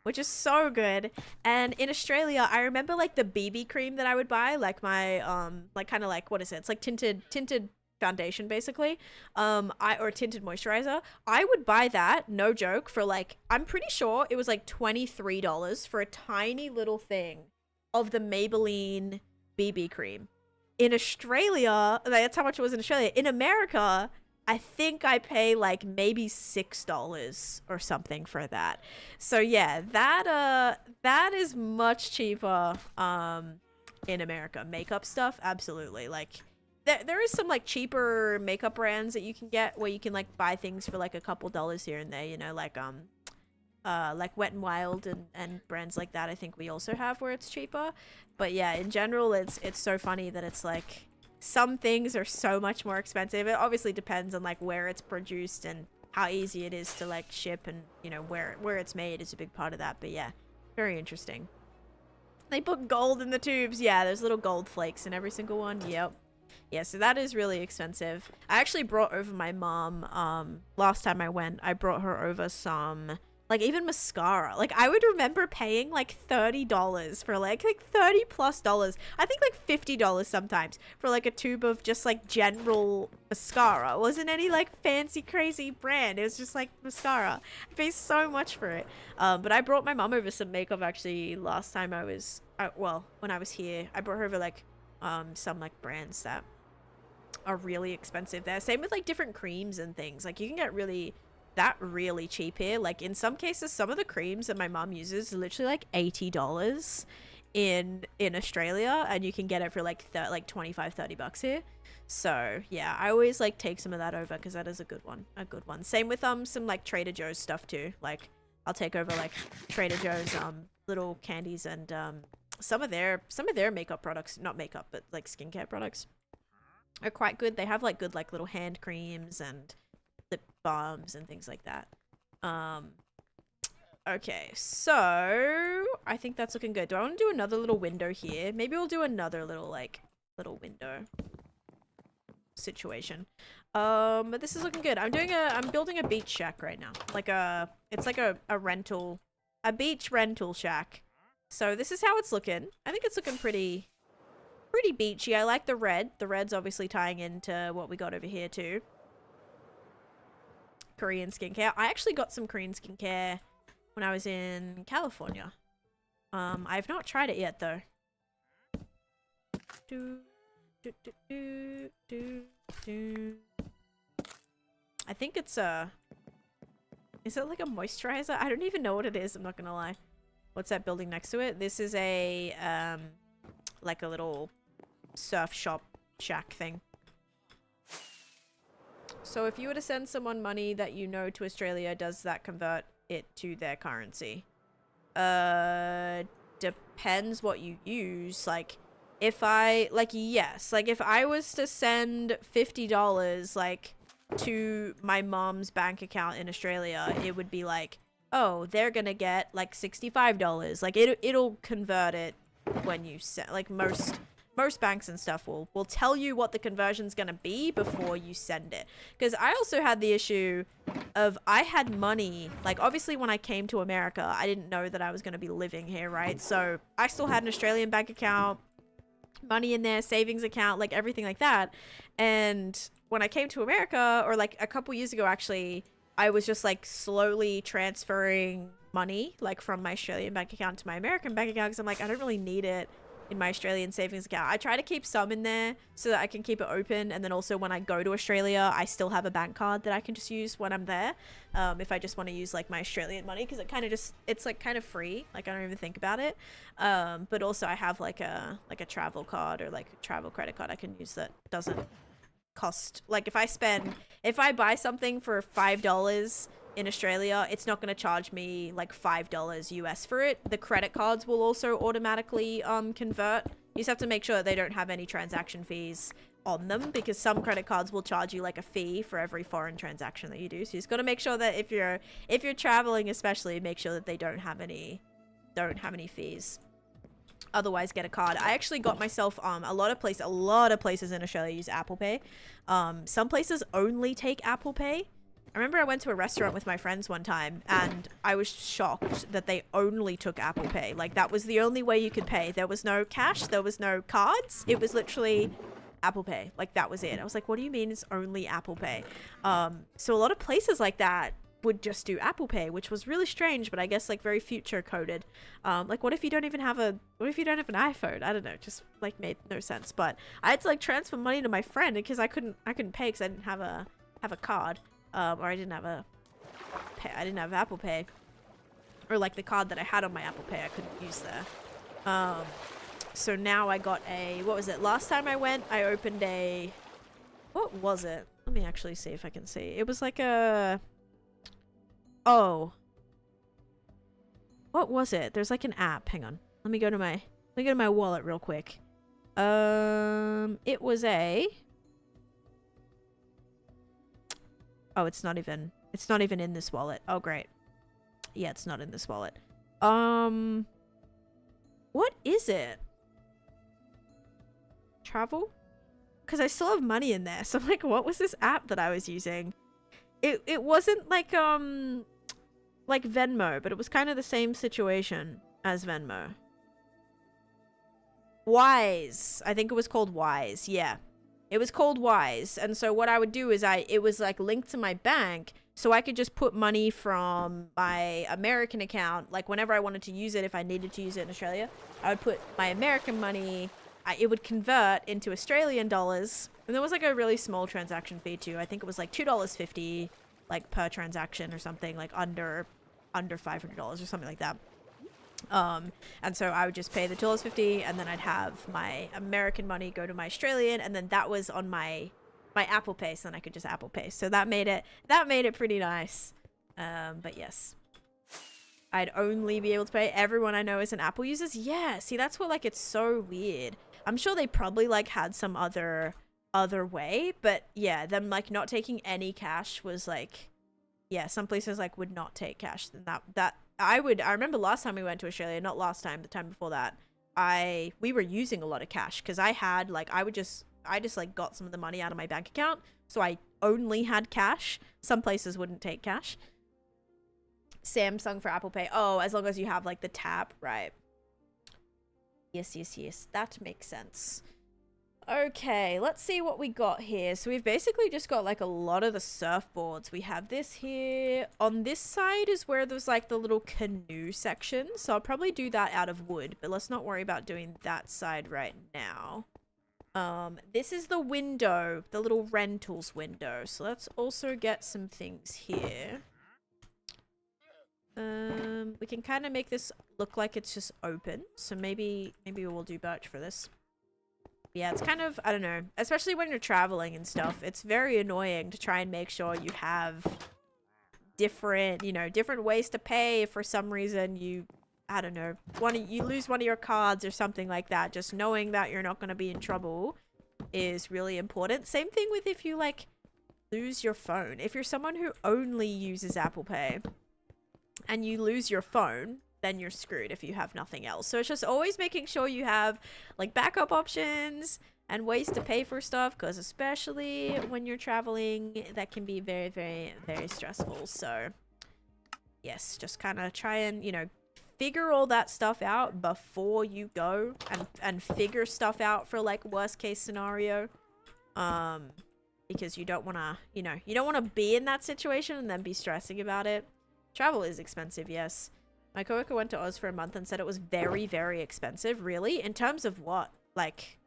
which is so good. And in Australia, I remember like the BB cream that I would buy, like my like kind of like, what is it? It's like tinted foundation basically, or tinted moisturizer. I would buy that, no joke, for like, I'm pretty sure it was like $23 for a tiny little thing of the Maybelline BB cream. In Australia, that's how much it was in Australia. In America, I think I pay like maybe $6 or something for that. So yeah, that is much cheaper in America. Makeup stuff, absolutely. Like there is some like cheaper makeup brands that you can get where you can like buy things for like a couple dollars here and there, you know, like Wet n Wild and brands like that. I think we also have where it's cheaper. But yeah, in general, it's so funny that it's like some things are so much more expensive. It obviously depends on like where it's produced and how easy it is to like ship, and you know where it's made is a big part of that. But yeah, very interesting. They put gold in the tubes. Yeah, there's little gold flakes in every single one. Yep. Yeah, so that is really expensive. I actually brought over my mom last time I went. I brought her over some, like, even mascara. Like, I would remember paying like $30 for like $30+. I think like $50 sometimes for like a tube of just like general mascara. It wasn't any like fancy crazy brand. It was just like mascara. I paid so much for it. But I brought my mom over some makeup actually last time I was, when I was here. I brought her over like some like brands that are really expensive there. Same with like different creams and things. Like you can get really cheap here. Like in some cases, some of the creams that my mom uses are literally like $80 in Australia, and you can get it for like $25-30 here. So yeah, I always like take some of that over because that is a good one. Same with some like Trader Joe's stuff too. Like I'll take over like Trader Joe's little candies and some of their makeup products, not makeup but like skincare products, are quite good. They have like good like little hand creams and lip balms and things like that. Okay, so I think that's looking good. Do I want to do another little window here? Maybe we'll do another little window situation. But this is looking good. I'm building a beach shack right now. It's like a beach rental shack. So this is how it's looking. I think it's looking pretty beachy. I like the red. The red's obviously tying into what we got over here too. Korean skincare. I actually got some Korean skincare when I was in California. I've not tried it yet though. I think it's is it like a moisturizer? I don't even know what it is, I'm not gonna lie. What's that building next to it? This is a like a little surf shop shack thing. So if you were to send someone money that you know to Australia, does that convert it to their currency? Depends what you use. Like if I if I was to send $50 like to my mom's bank account in Australia, it would be like, oh, they're gonna get like $65. Like it'll convert it when you send, like most most banks and stuff will tell you what the conversion's going to be before you send it. Because I also had the issue of I had money, like obviously when I came to America, I didn't know that I was going to be living here, right? So I still had an Australian bank account, money in there, savings account, like everything like that. And when I came to America, or like a couple years ago actually, I was just like slowly transferring money like from my Australian bank account to my American bank account, because I'm like, I don't really need it in my Australian savings account. I try to keep some in there so that I can keep it open, and then also when I go to Australia, I still have a bank card that I can just use when I'm there, if I just want to use like my Australian money, because it kind of just, it's like kind of free, like I don't even think about it. But also I have like a travel card or like a travel credit card I can use that doesn't cost, like if I buy something for $5 in Australia, it's not going to charge me like $5 US for it. The credit cards will also automatically convert. You just have to make sure that they don't have any transaction fees on them, because some credit cards will charge you like a fee for every foreign transaction that you do. So you just got to make sure that if you're traveling, especially, make sure that they don't have any fees. Otherwise, get a card. I actually got myself a lot of places in Australia use Apple Pay. Some places only take Apple Pay. I remember I went to a restaurant with my friends one time, and I was shocked that they only took Apple Pay. Like, that was the only way you could pay. There was no cash, there was no cards. It was literally Apple Pay. Like, that was it. I was like, what do you mean it's only Apple Pay? So a lot of places like that would just do Apple Pay, which was really strange, but I guess like very future coded. Like, what if you don't have an iPhone? I don't know, just like made no sense. But I had to like transfer money to my friend because I couldn't pay because I didn't have a card. Or I didn't have Apple Pay, or like the card that I had on my Apple Pay I couldn't use there. So now I got what was it? Last time I went, I opened what was it? Let me actually see if I can see. It was like what was it? There's like an app. Hang on. Let me go to my wallet real quick. It was oh, it's not even in this wallet. Oh, great. Yeah, it's not in this wallet. What is it? Travel? Because I still have money in there. So I'm like, what was this app that I was using? It wasn't like Venmo, but it was kind of the same situation as Venmo. Wise. I think it was called Wise. Yeah. It was called Wise. And so what I would do is it was like linked to my bank, so I could just put money from my American account, like whenever I wanted to use it, if I needed to use it in Australia, I would put my American money, it would convert into Australian dollars, and there was like a really small transaction fee too. I think it was like $2.50 like per transaction or something, like under $500 or something like that. And so I would just pay the $2.50, and then I'd have my American money go to my Australian, and then that was on my Apple Pay, so then I could just Apple Pay. So that made it pretty nice. But yes, I'd only be able to pay. Everyone I know is an Apple users. Yeah, see, that's what, like, it's so weird. I'm sure they probably like had some other way, but yeah, them like not taking any cash was like, yeah, some places like would not take cash. Then that I remember last time we went to Australia, not last time, the time before that, we were using a lot of cash, because I just like got some of the money out of my bank account, so I only had cash. Some places wouldn't take cash. Samsung for Apple Pay. Oh, as long as you have like the tap, right? Yes, that makes sense. Okay, let's see what we got here. So we've basically just got like a lot of the surfboards. We have this here. On this side is where there's like the little canoe section. So I'll probably do that out of wood, but let's not worry about doing that side right now. This is the window, the little rentals window. So let's also get some things here. We can kind of make this look like it's just open. So maybe we'll do birch for this. Yeah, it's kind of, I don't know, especially when you're traveling and stuff, it's very annoying to try and make sure you have different ways to pay. If for some reason you lose one of your cards or something like that, just knowing that you're not going to be in trouble is really important. Same thing with if you like lose your phone. If you're someone who only uses Apple Pay and you lose your phone, then you're screwed if you have nothing else. So it's just always making sure you have like backup options and ways to pay for stuff, because especially when you're traveling, that can be very, very, very stressful. So yes, just kind of try and, you know, figure all that stuff out before you go, and figure stuff out for like worst case scenario. Because you don't want to, you know, you don't want to be in that situation and then be stressing about it. Travel is expensive, yes. My coworker went to Oz for a month and said it was very, very expensive. Really? In terms of what? Like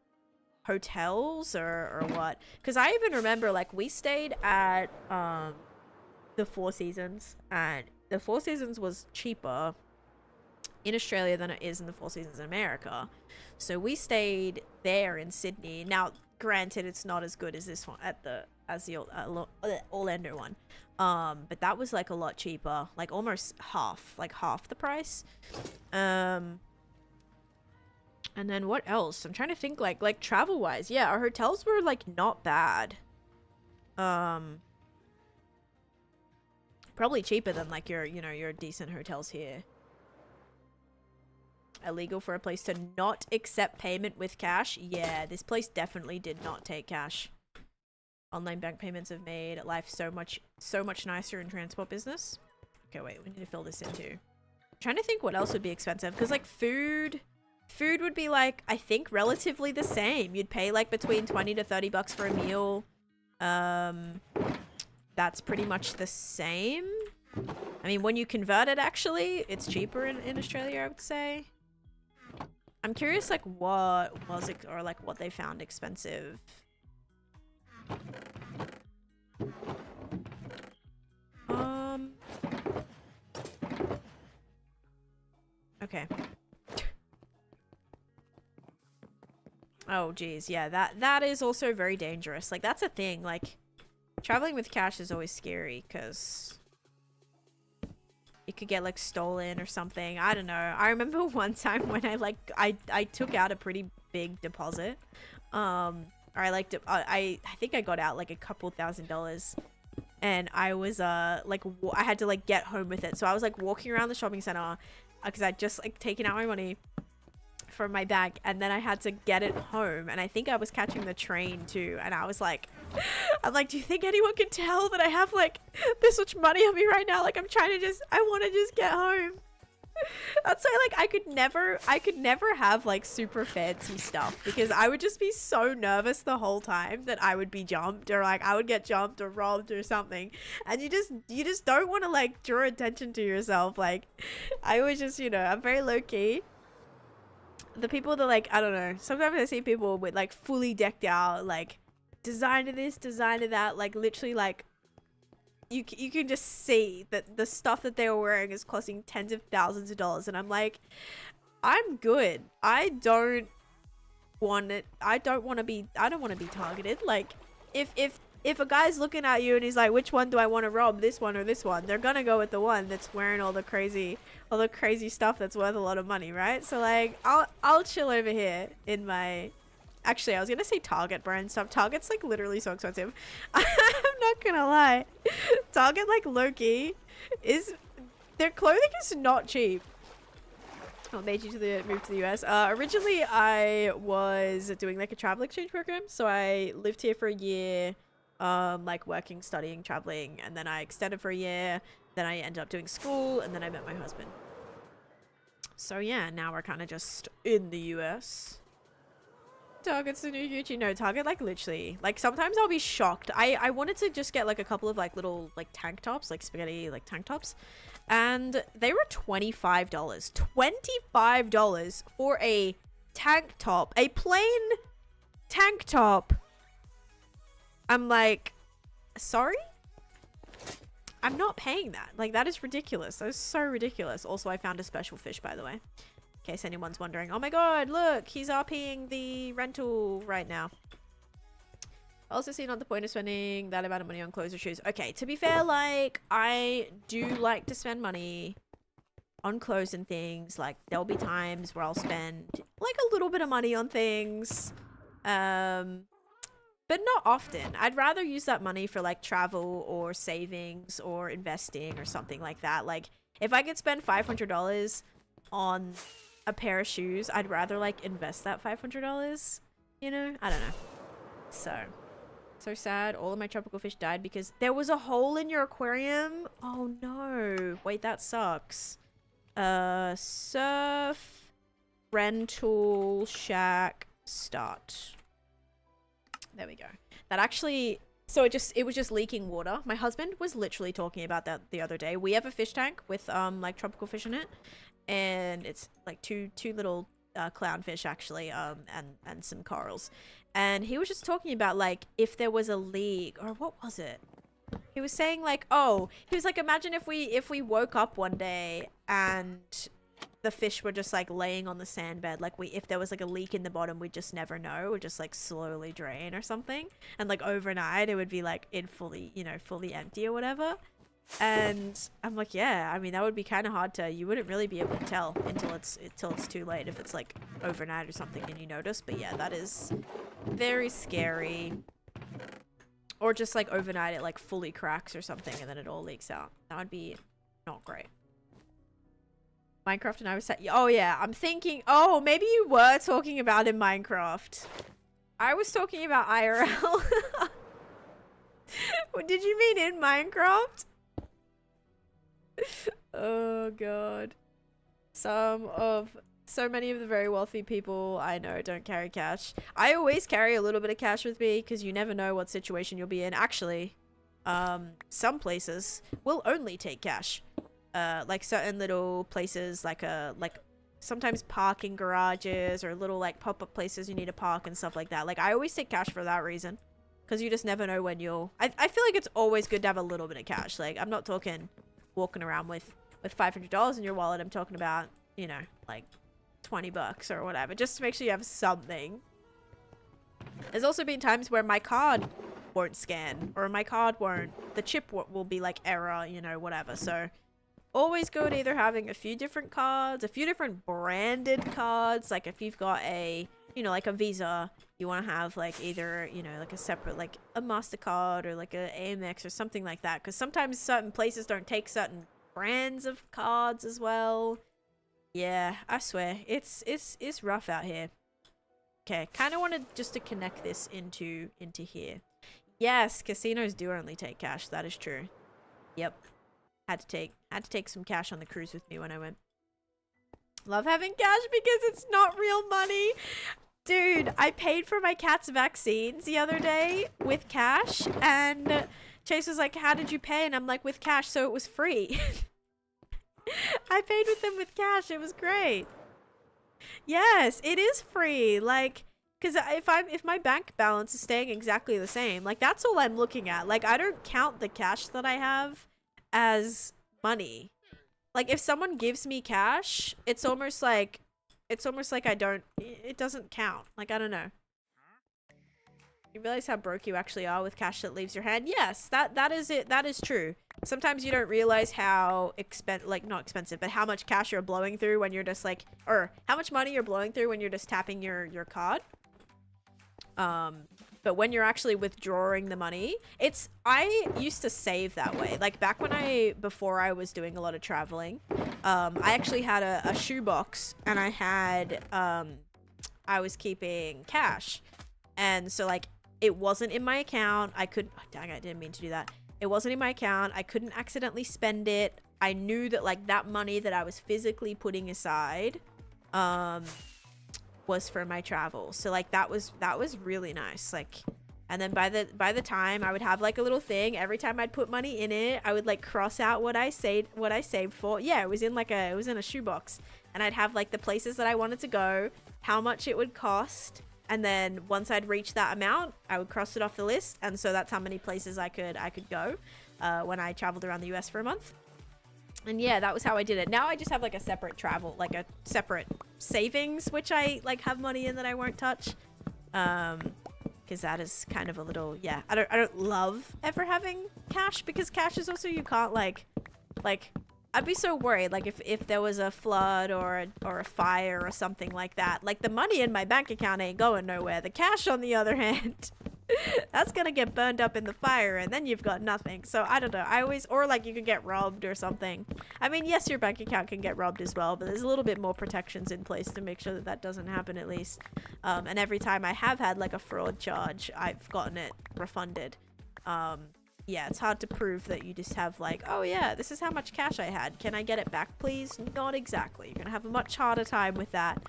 hotels or what? Because I even remember, like, we stayed at the Four Seasons, and the Four Seasons was cheaper in Australia than it is in the Four Seasons in America. So we stayed there in Sydney. Now, granted, it's not as good as this one as the Orlando one. But that was like a lot cheaper, like almost half the price. And then what else? I'm trying to think, like travel wise. Yeah, our hotels were like not bad. Probably cheaper than like your decent hotels here. Illegal for a place to not accept payment with cash. Yeah, this place definitely did not take cash. Online bank payments have made life so much nicer in transport business. Okay, wait, we need to fill this in too. I'm trying to think what else would be expensive, because like food would be like, I think, relatively the same. You'd pay like between 20 to 30 bucks for a meal. That's pretty much the same. I mean, when you convert it, actually, it's cheaper in Australia, I would say. I'm curious, like, what was it, or like what they found expensive. Okay. Oh, geez. Yeah, that is also very dangerous. Like, that's a thing. Like, traveling with cash is always scary, because it could get like stolen or something. I don't know. I remember one time when I took out a pretty big deposit. I think I got out like a couple $1,000, and I was I had to like get home with it. So I was like walking around the shopping center because I'd just like taken out my money from my bag, and then I had to get it home, and I think I was catching the train too, and I was like, I'm like, do you think anyone can tell that I have like this much money on me right now? Like, I want to just get home. That's why, like, I could never have like super fancy stuff, because I would just be so nervous the whole time that I would be jumped, or like I would get jumped or robbed or something, and you just don't want to like draw attention to yourself. Like, I was just, you know, I'm very low key. The people that, like, I don't know, sometimes I see people with like fully decked out, like designer this, designer that, like literally like you can just see that the stuff that they were wearing is costing tens of thousands of dollars, and I'm like, I'm good. I don't want to be targeted. Like, if a guy's looking at you and he's like, which one do I want to rob, this one or this one, they're gonna go with the one that's wearing all the crazy stuff that's worth a lot of money, right? So like, I'll chill over here in my, actually I was gonna say Target brand stuff. Target's like literally so expensive. I'm not gonna lie. Target, like, low-key their clothing is not cheap. What made you move to the US? Originally I was doing like a travel exchange program, so I lived here for a year, like working, studying, traveling, and then I extended for a year. Then I ended up doing school, and then I met my husband. So yeah, now we're kind of just in the US. Target's the new Gucci. No, Target, like, literally, like, sometimes I'll be shocked. I wanted to just get like a couple of like little like tank tops, like spaghetti like tank tops, and they were $25. $25 for a tank top, a plain tank top. I'm like, sorry? I'm not paying that. Like, that is ridiculous. That is so ridiculous. Also, I found a special fish, by the way, in case anyone's wondering. Oh my god, look, he's RPing the rental right now. Also see not the point of spending that amount of money on clothes or shoes. Okay, to be fair, like, I do like to spend money on clothes and things. Like, there'll be times where I'll spend like a little bit of money on things, but not often. I'd rather use that money for like travel or savings or investing or something like that. Like, if I could spend $500 on a pair of shoes, I'd rather like invest that $500, you know? I don't know. So sad. All of my tropical fish died because there was a hole in your aquarium. Oh no. Wait, that sucks. Surf, rental, shack, start. There we go. That actually, so it was just leaking water. My husband was literally talking about that the other day. We have a fish tank with like tropical fish in it, and it's like two little clownfish actually, and some corals. And he was just talking about like if there was a leak, or what was it? He was saying like, oh, he was like, imagine if we woke up one day and the fish were just like laying on the sand bed, like if there was like a leak in the bottom, we'd just never know, it would just like slowly drain or something, and like overnight it would be like in fully empty or whatever. And I'm like, yeah, I mean that would be kind of hard to, you wouldn't really be able to tell until it's too late if it's like overnight or something and you notice. But yeah, that is very scary. Or just like overnight it like fully cracks or something and then it all leaks out. That would be not great. Minecraft and I was set. Oh yeah, I'm thinking, oh, maybe you were talking about in Minecraft. I was talking about IRL. Did you mean in Minecraft? Oh god. So many of the very wealthy people I know don't carry cash. I always carry a little bit of cash with me because you never know what situation you'll be in. Actually, some places will only take cash. Like certain little places, like sometimes parking garages or little like pop-up places you need to park and stuff like that. Like I always take cash for that reason, because you just never know when you'll. I feel like it's always good to have a little bit of cash. Like I'm not talking walking around with $500 in your wallet. I'm talking about, you know, like $20 or whatever, just to make sure you have something. There's also been times where my card won't scan, or my card won't. The chip will be like error, you know, whatever. So. Always good either having a few different cards, a few different branded cards. Like if you've got a, you know, like a Visa, you want to have like either, you know, like a separate, like a MasterCard or like a Amex or something like that. Because sometimes certain places don't take certain brands of cards as well. Yeah, I swear, it's rough out here. Okay, kind of wanted just to connect this into here. Yes, casinos do only take cash. That is true. Yep. Had to take some cash on the cruise with me when I went. Love having cash because it's not real money. Dude, I paid for my cat's vaccines the other day with cash, and Chase was like, how did you pay? And I'm like, with cash, so it was free. I paid with them with cash. It was great. Yes, it is free. Like, because if my bank balance is staying exactly the same, like that's all I'm looking at. Like I don't count the cash that I have as money. Like if someone gives me cash, it's almost like I don't, it doesn't count. Like I don't know. You realize how broke you actually are with cash that leaves your hand? Yes, that is it. That is true. Sometimes you don't realize how not expensive, but how much cash you're blowing through when you're just like, or how much money you're blowing through when you're just tapping your card. But when you're actually withdrawing the money, I used to save that way. Like back before I was doing a lot of traveling, I actually had a shoebox, and I was keeping cash. And so like, it wasn't in my account. Dang, I didn't mean to do that. It wasn't in my account. I couldn't accidentally spend it. I knew that like that money that I was physically putting aside, was for my travel. So like that was really nice. Like, and then by the time I would have like a little thing, every time I'd put money in it, I would like cross out what I saved for. Yeah, it was in a shoebox, and I'd have like the places that I wanted to go, how much it would cost, and then once I'd reach that amount, I would cross it off the list. And so that's how many places I could go when I traveled around the US for a month. And yeah, that was how I did it. Now I just have like a separate a separate savings, which I like have money in that I won't touch. Because that is kind of a little, yeah, I don't love ever having cash, because cash is also, you can't like I'd be so worried like if there was a flood or a fire or something like that. Like the money in my bank account ain't going nowhere. The cash on the other hand, That's gonna get burned up in the fire and then you've got nothing. So I don't know. I always, or like you could get robbed or something. I mean, yes, your bank account can get robbed as well, but there's a little bit more protections in place to make sure that that doesn't happen at least. And every time I have had like a fraud charge, I've gotten it refunded. Yeah, it's hard to prove that you just have like, oh yeah, this is how much cash I had. Can I get it back, please? Not exactly. You're gonna have a much harder time with that.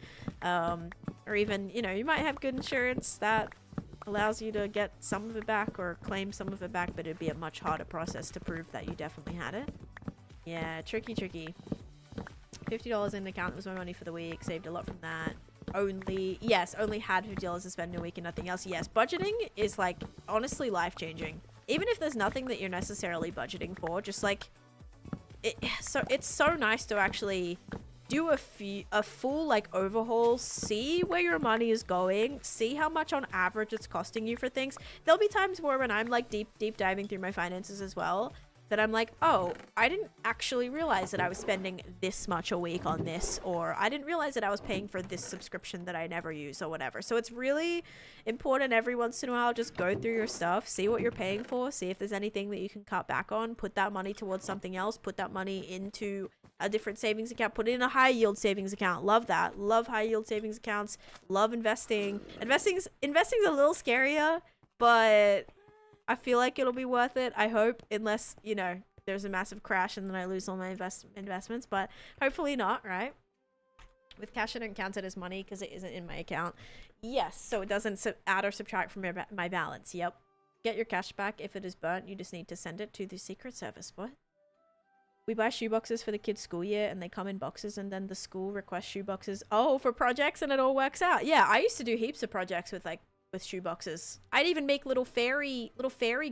Or even, you know, you might have good insurance that allows you to get some of it back or claim some of it back, but it'd be a much harder process to prove that you definitely had it. Yeah, tricky. $50 in the account was my money for the week. Saved a lot from that. Only had $50 to spend in a week and nothing else. Yes, budgeting is like honestly life-changing. Even if there's nothing that you're necessarily budgeting for, just like it's so nice to actually do a full like overhaul, see where your money is going, see how much on average it's costing you for things. There'll be times where when I'm like deep diving through my finances as well, that I'm like, oh, I didn't actually realize that I was spending this much a week on this, or I didn't realize that I was paying for this subscription that I never use or whatever. So it's really important every once in a while, just go through your stuff, see what you're paying for, see if there's anything that you can cut back on, put that money towards something else, put that money into a different savings account, put it in a high yield savings account. Love that. Love high yield savings accounts. Love investing. Investing's a little scarier, but I feel like it'll be worth it. I hope, unless, you know, there's a massive crash and then I lose all my investments, but hopefully not, right? With cash, I don't count it as money because it isn't in my account. Yes, so it doesn't add or subtract from my balance. Yep. Get your cash back. If it is burnt, you just need to send it to the Secret Service. What? We buy shoeboxes for the kids' school year and they come in boxes, and then the school requests shoeboxes. Oh, for projects, and it all works out. Yeah, I used to do heaps of projects with shoeboxes. I'd even make little fairy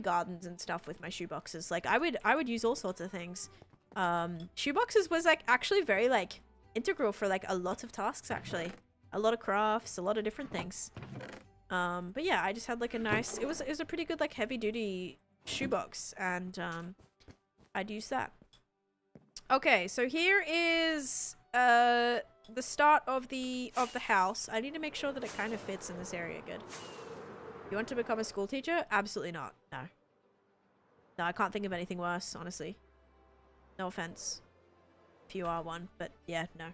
gardens and stuff with my shoeboxes. Like I would use all sorts of things. Shoeboxes was like actually very like integral for like a lot of tasks, actually. A lot of crafts, a lot of different things. But yeah, I just had like a nice, it was a pretty good like heavy duty shoebox, and I'd use that. Okay, so here is the start of the house. I need to make sure that it kind of fits in this area good. You want to become a school teacher? Absolutely not. No. No, I can't think of anything worse, honestly. No offense if you are one, but yeah, no.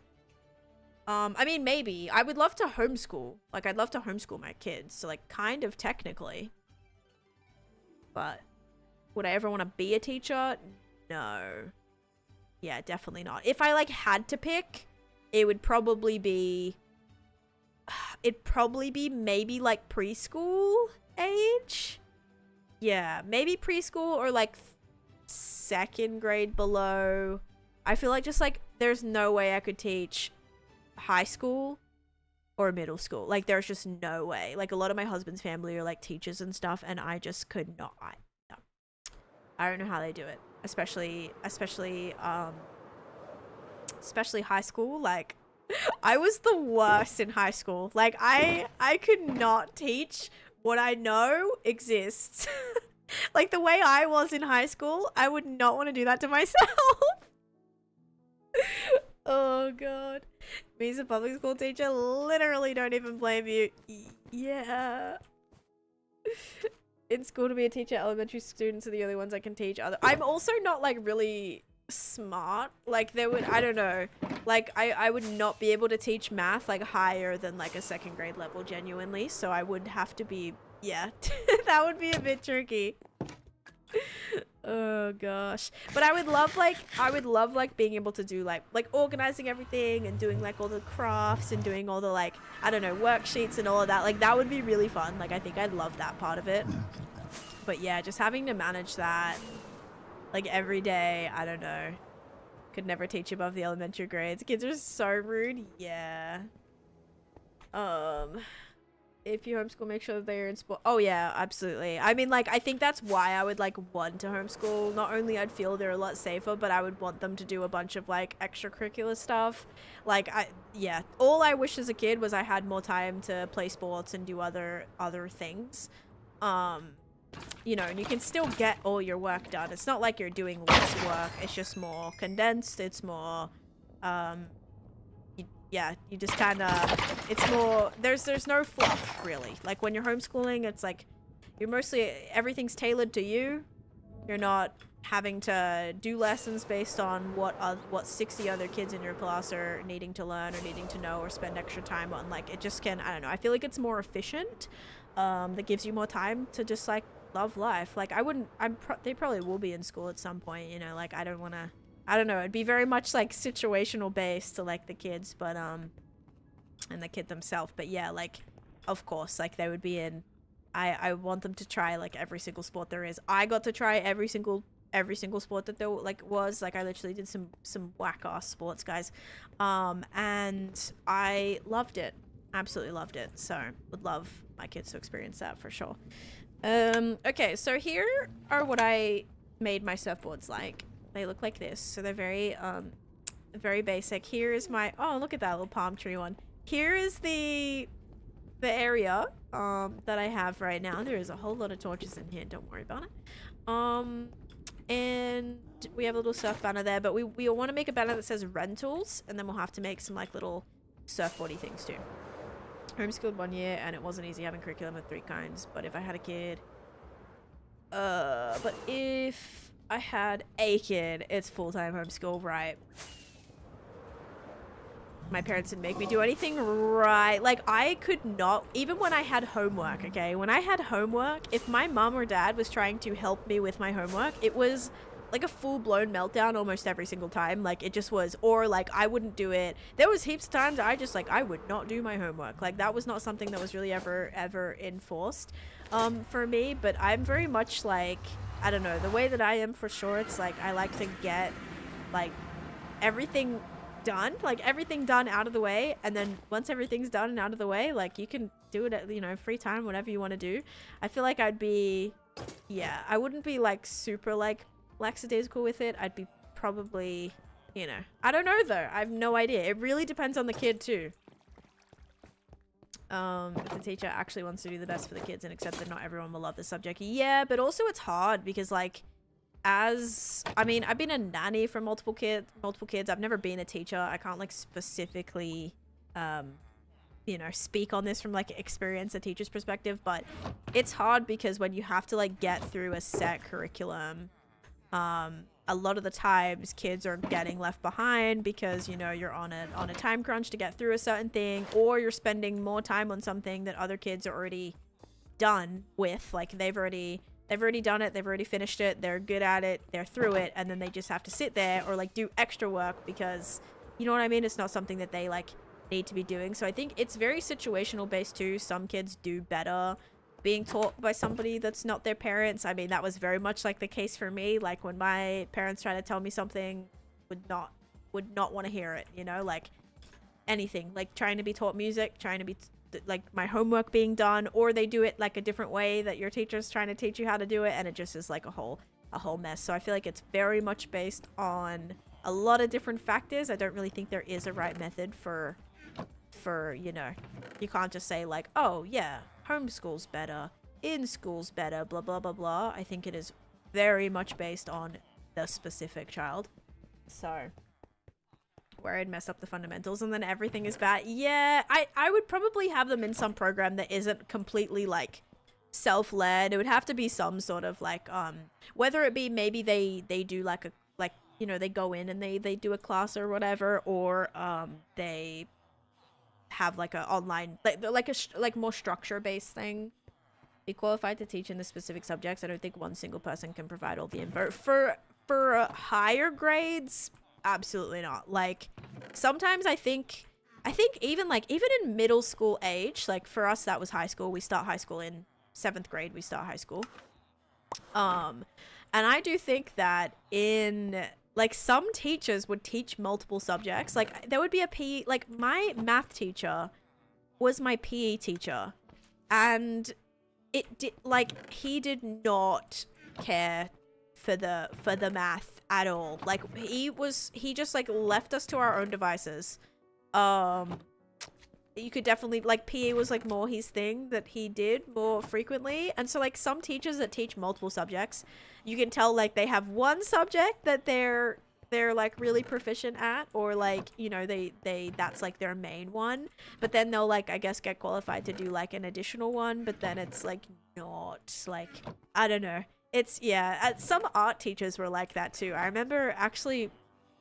I mean, maybe. I would love to homeschool. Like, I'd love to homeschool my kids. So, like, kind of technically. But would I ever want to be a teacher? No. Yeah, definitely not. If I, like, had to pick, it would probably be... It'd probably be maybe, like, preschool age? Yeah, maybe preschool or, like, second grade below. I feel like just, like, there's no way I could teach high school or middle school. Like, there's just no way. Like, a lot of my husband's family are, like, teachers and stuff, and I just could not. No. I don't know how they do it. Especially high school. Like, I was the worst in high school. Like, I could not teach what I know exists. Like, the way I was in high school, I would not want to do that to myself. Oh god. Me as a public school teacher, literally don't even blame you. Yeah. In school to be a teacher, elementary students are the only ones I can teach. I'm also not like really smart. Like, there would, I don't know, like I would not be able to teach math like higher than like a second grade level, genuinely. So I would have to be, yeah, that would be a bit tricky. Oh gosh. But I would love like being able to do like organizing everything and doing like all the crafts and doing all the like, I don't know, worksheets and all of that. Like, that would be really fun. Like, I think I'd love that part of it. But yeah, just having to manage that like every day, I don't know. Could never teach above the elementary grades. Kids are so rude. Yeah. If you homeschool, make sure that they're in sport. Oh yeah, absolutely. I mean, like, I think that's why I would like want to homeschool. Not only I'd feel they're a lot safer, but I would want them to do a bunch of like extracurricular stuff. Like, yeah, all I wish as a kid was I had more time to play sports and do other things. You know, and you can still get all your work done. It's not like you're doing less work. It's just more condensed. It's more, yeah, you just kind of, it's more, there's no fluff, really. Like, when you're homeschooling, it's like, you're mostly, everything's tailored to you. You're not having to do lessons based on what 60 other kids in your class are needing to learn or needing to know or spend extra time on. Like, it just can, I don't know, I feel like it's more efficient. That gives you more time to just like love life. Like, they probably will be in school at some point, you know, like I don't know, it'd be very much like situational based to like the kids, but and the kid themselves. But yeah, like, of course, like they would be in, I want them to try like every single sport there is. I got to try every single sport that there was. Like, I literally did some whack ass sports, guys, and I loved it, absolutely loved it. So would love my kids to experience that for sure. Okay, so here are what I made my surfboards like. They look like this, so they're very basic. Here is my, oh, look at that little palm tree one. Here is the area that I have right now. There is a whole lot of torches in here, don't worry about it. And we have a little surf banner there, but we want to make a banner that says rentals, and then we'll have to make some like little surfboardy things too. Homeschooled 1 year, and it wasn't easy having curriculum of 3 kinds, but if I had a kid, it's full-time homeschool, right? My parents didn't make me do anything, right? Like, I could not, even when I had homework, okay? When I had homework, if my mom or dad was trying to help me with my homework, it was like a full-blown meltdown almost every single time. Like, it just was, or like I wouldn't do it. There was heaps of times I would not do my homework. Like, that was not something that was really ever enforced for me. But I'm very much like, I don't know, the way that I am for sure, it's like I like to get like everything done, like everything done out of the way, and then once everything's done and out of the way, like you can do it at, you know, free time, whatever you want to do. I feel like I'd be, yeah, I wouldn't be like super like lackadaisical with it. I'd be probably, you know, I don't know though, I have no idea. It really depends on the kid too. If the teacher actually wants to do the best for the kids and accept that not everyone will love the subject, yeah, but also it's hard because like, I mean, I've been a nanny for multiple kids. I've never been a teacher. I can't like specifically, you know, speak on this from like experience, a teacher's perspective, but it's hard because when you have to like get through a set curriculum, a lot of the times kids are getting left behind because, you know, you're on a time crunch to get through a certain thing, or you're spending more time on something that other kids are already done with. Like they've already done it, they've already finished it, they're good at it, they're through it, and then they just have to sit there or like do extra work because, you know what I mean, it's not something that they like need to be doing. So I think it's very situational based too. Some kids do better being taught by somebody that's not their parents. I mean, that was very much like the case for me. Like when my parents tried to tell me something, would not want to hear it, you know, like anything, like trying to be taught music, trying to be like my homework being done, or they do it like a different way that your teacher's trying to teach you how to do it, and it just is like a whole mess. So I feel like it's very much based on a lot of different factors. I don't really think there is a right method for, you know, you can't just say like, oh yeah, homeschool's better, in school's better, blah blah blah blah. I think it is very much based on the specific child. So where I'd mess up the fundamentals and then everything is bad. Yeah, I would probably have them in some program that isn't completely like self-led. It would have to be some sort of like whether it be maybe they do like a, like, you know, they go in and they do a class or whatever, or they have like a online like more structure based thing. Be qualified to teach in the specific subjects. I don't think one single person can provide all the info for higher grades. Absolutely not. Like sometimes I think even in middle school age, like for us that was high school. We start high school in 7th grade. We start high school. And I do think that in like some teachers would teach multiple subjects. Like there would be a PE, like my math teacher was my PE teacher, and it did, like he did not care for the math at all. Like he just like left us to our own devices. You could definitely, like, PE was like more his thing that he did more frequently. And so like some teachers that teach multiple subjects, you can tell like they have one subject that they're they're like really proficient at, or like, you know, that's like their main one, but then they'll like, I guess, get qualified to do like an additional one, but then it's like not like, I don't know. It's, yeah, some art teachers were like that too. I remember actually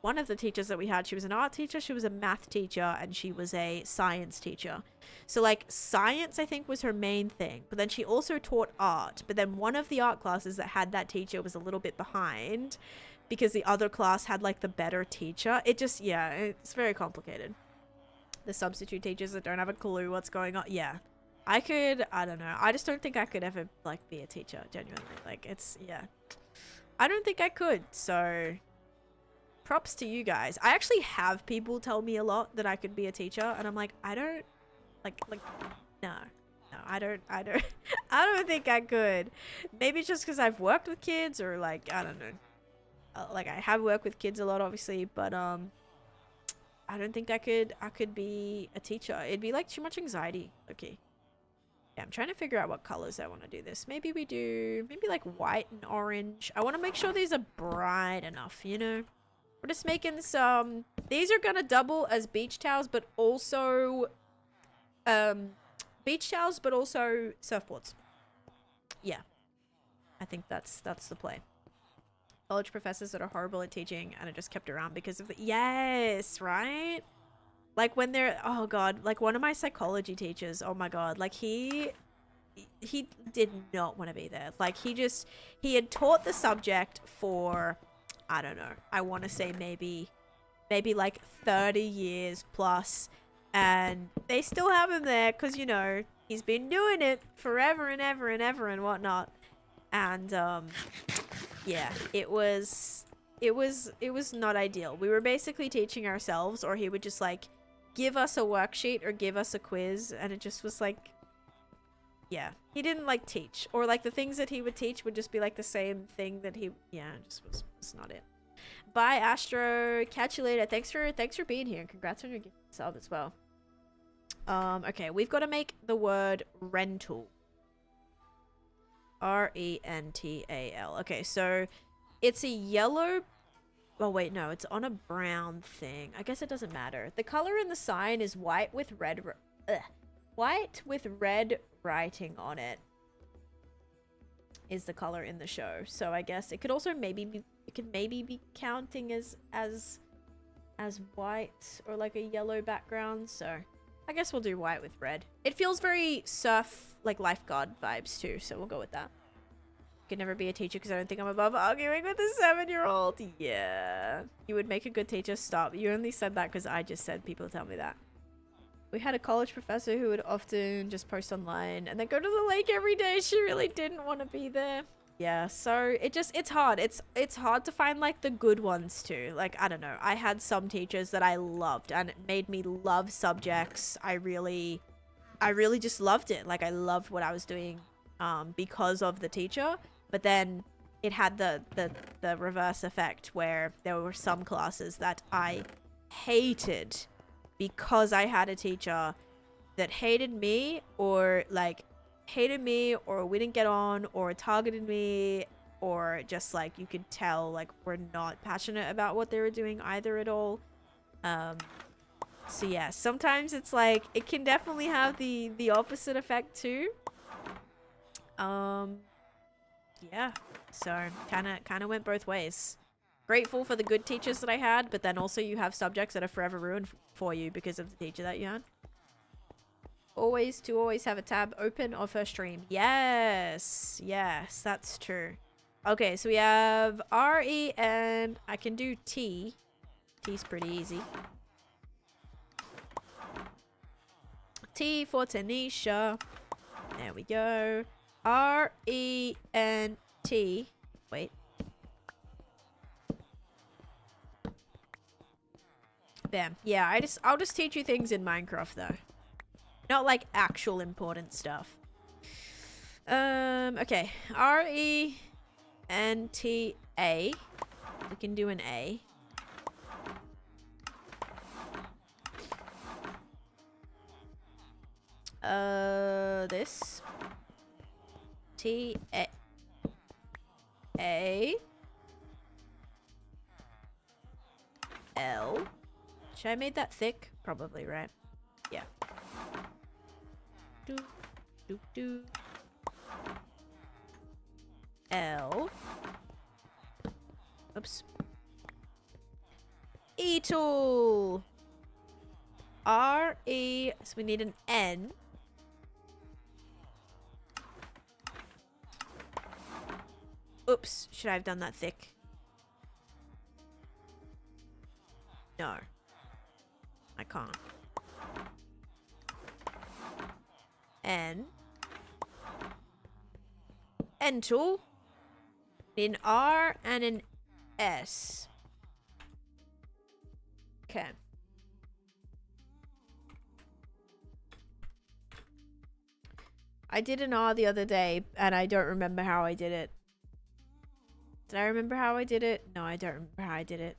one of the teachers that we had, she was an art teacher, she was a math teacher, and she was a science teacher. So like science, I think, was her main thing, but then she also taught art. But then one of the art classes that had that teacher was a little bit behind because the other class had like the better teacher. It just, yeah, it's very complicated. The substitute teachers that don't have a clue what's going on. Yeah, I don't know. I just don't think I could ever like be a teacher, genuinely. Like, it's, yeah, I don't think I could. So props to you guys. I actually have people tell me a lot that I could be a teacher, and I'm like, I don't like no, I don't I don't think I could. Maybe it's just because I've worked with kids, or like, I don't know, like I have worked with kids a lot, obviously, but I don't think I could be a teacher. It'd be like too much anxiety. Okay, yeah, I'm trying to figure out what colors I want to do this. Maybe we do maybe like white and orange. I want to make sure these are bright enough, you know. We're just making some, these are gonna double as beach towels, but also surfboards. Yeah, I think that's the play. College professors that are horrible at teaching and are just kept around because of the, yes, right? Like when they're, oh god, like one of my psychology teachers, oh my god, like he did not want to be there. Like he had taught the subject for, I don't know, I want to say maybe like 30 years plus, and they still have him there because, you know, he's been doing it forever and ever and ever and whatnot. And yeah, it was not ideal. We were basically teaching ourselves, or he would just like give us a worksheet or give us a quiz, and it just was like, yeah, he didn't like teach, or like the things that he would teach would just be like the same thing that he, yeah, it just was not it. Bye, Astro. Catch you later. Thanks for being here, and congrats on your gift sub as well. Okay, we've got to make the word rental. R-E-N-T-A-L. Okay, so it's a yellow, oh wait, no, it's on a brown thing. I guess it doesn't matter. The color in the sign is white with red writing on it. Is the color in the show. So I guess it could also maybe be counting as white, or like a yellow background. So I guess we'll do white with red. It feels very surf, like lifeguard vibes too, so we'll go with that. Could never be a teacher because I don't think I'm above arguing with a 7-year-old. Yeah, you would make a good teacher. Stop. You only said that because I just said people tell me that. We had a college professor who would often just post online and then go to the lake every day. She really didn't want to be there. Yeah, so it's hard. It's hard to find like the good ones too. Like, I don't know. I had some teachers that I loved and it made me love subjects. I really just loved it. Like, I loved what I was doing because of the teacher. But then it had the reverse effect where there were some classes that I hated because I had a teacher that hated me, or we didn't get on, or targeted me, or just like you could tell like we're not passionate about what they were doing either at all. So yeah, sometimes it's like it can definitely have the opposite effect too. Yeah, so kind of went both ways. Grateful for the good teachers that I had, but then also you have subjects that are forever ruined for you because of the teacher that you had. Always have a tab open of her stream. Yes, that's true. Okay, so we have R-E, and I can do T. T's pretty easy. T for Taneesha. There we go. R-E-N-T. Wait. Bam. Yeah, I'll just teach you things in Minecraft though. Not like actual important stuff. Okay. R-E-N-T-A. We can do an A. This. T-A. L. Should I made that thick? Probably, right? Yeah. Do, do, do. L. Oops. E tool. R, E. So we need an N. Oops. Should I have done that thick? No. I can't. N. N tool. An R and an S. Okay. I did an R the other day and I don't remember how I did it. Did I remember how I did it? No, I don't remember how I did it.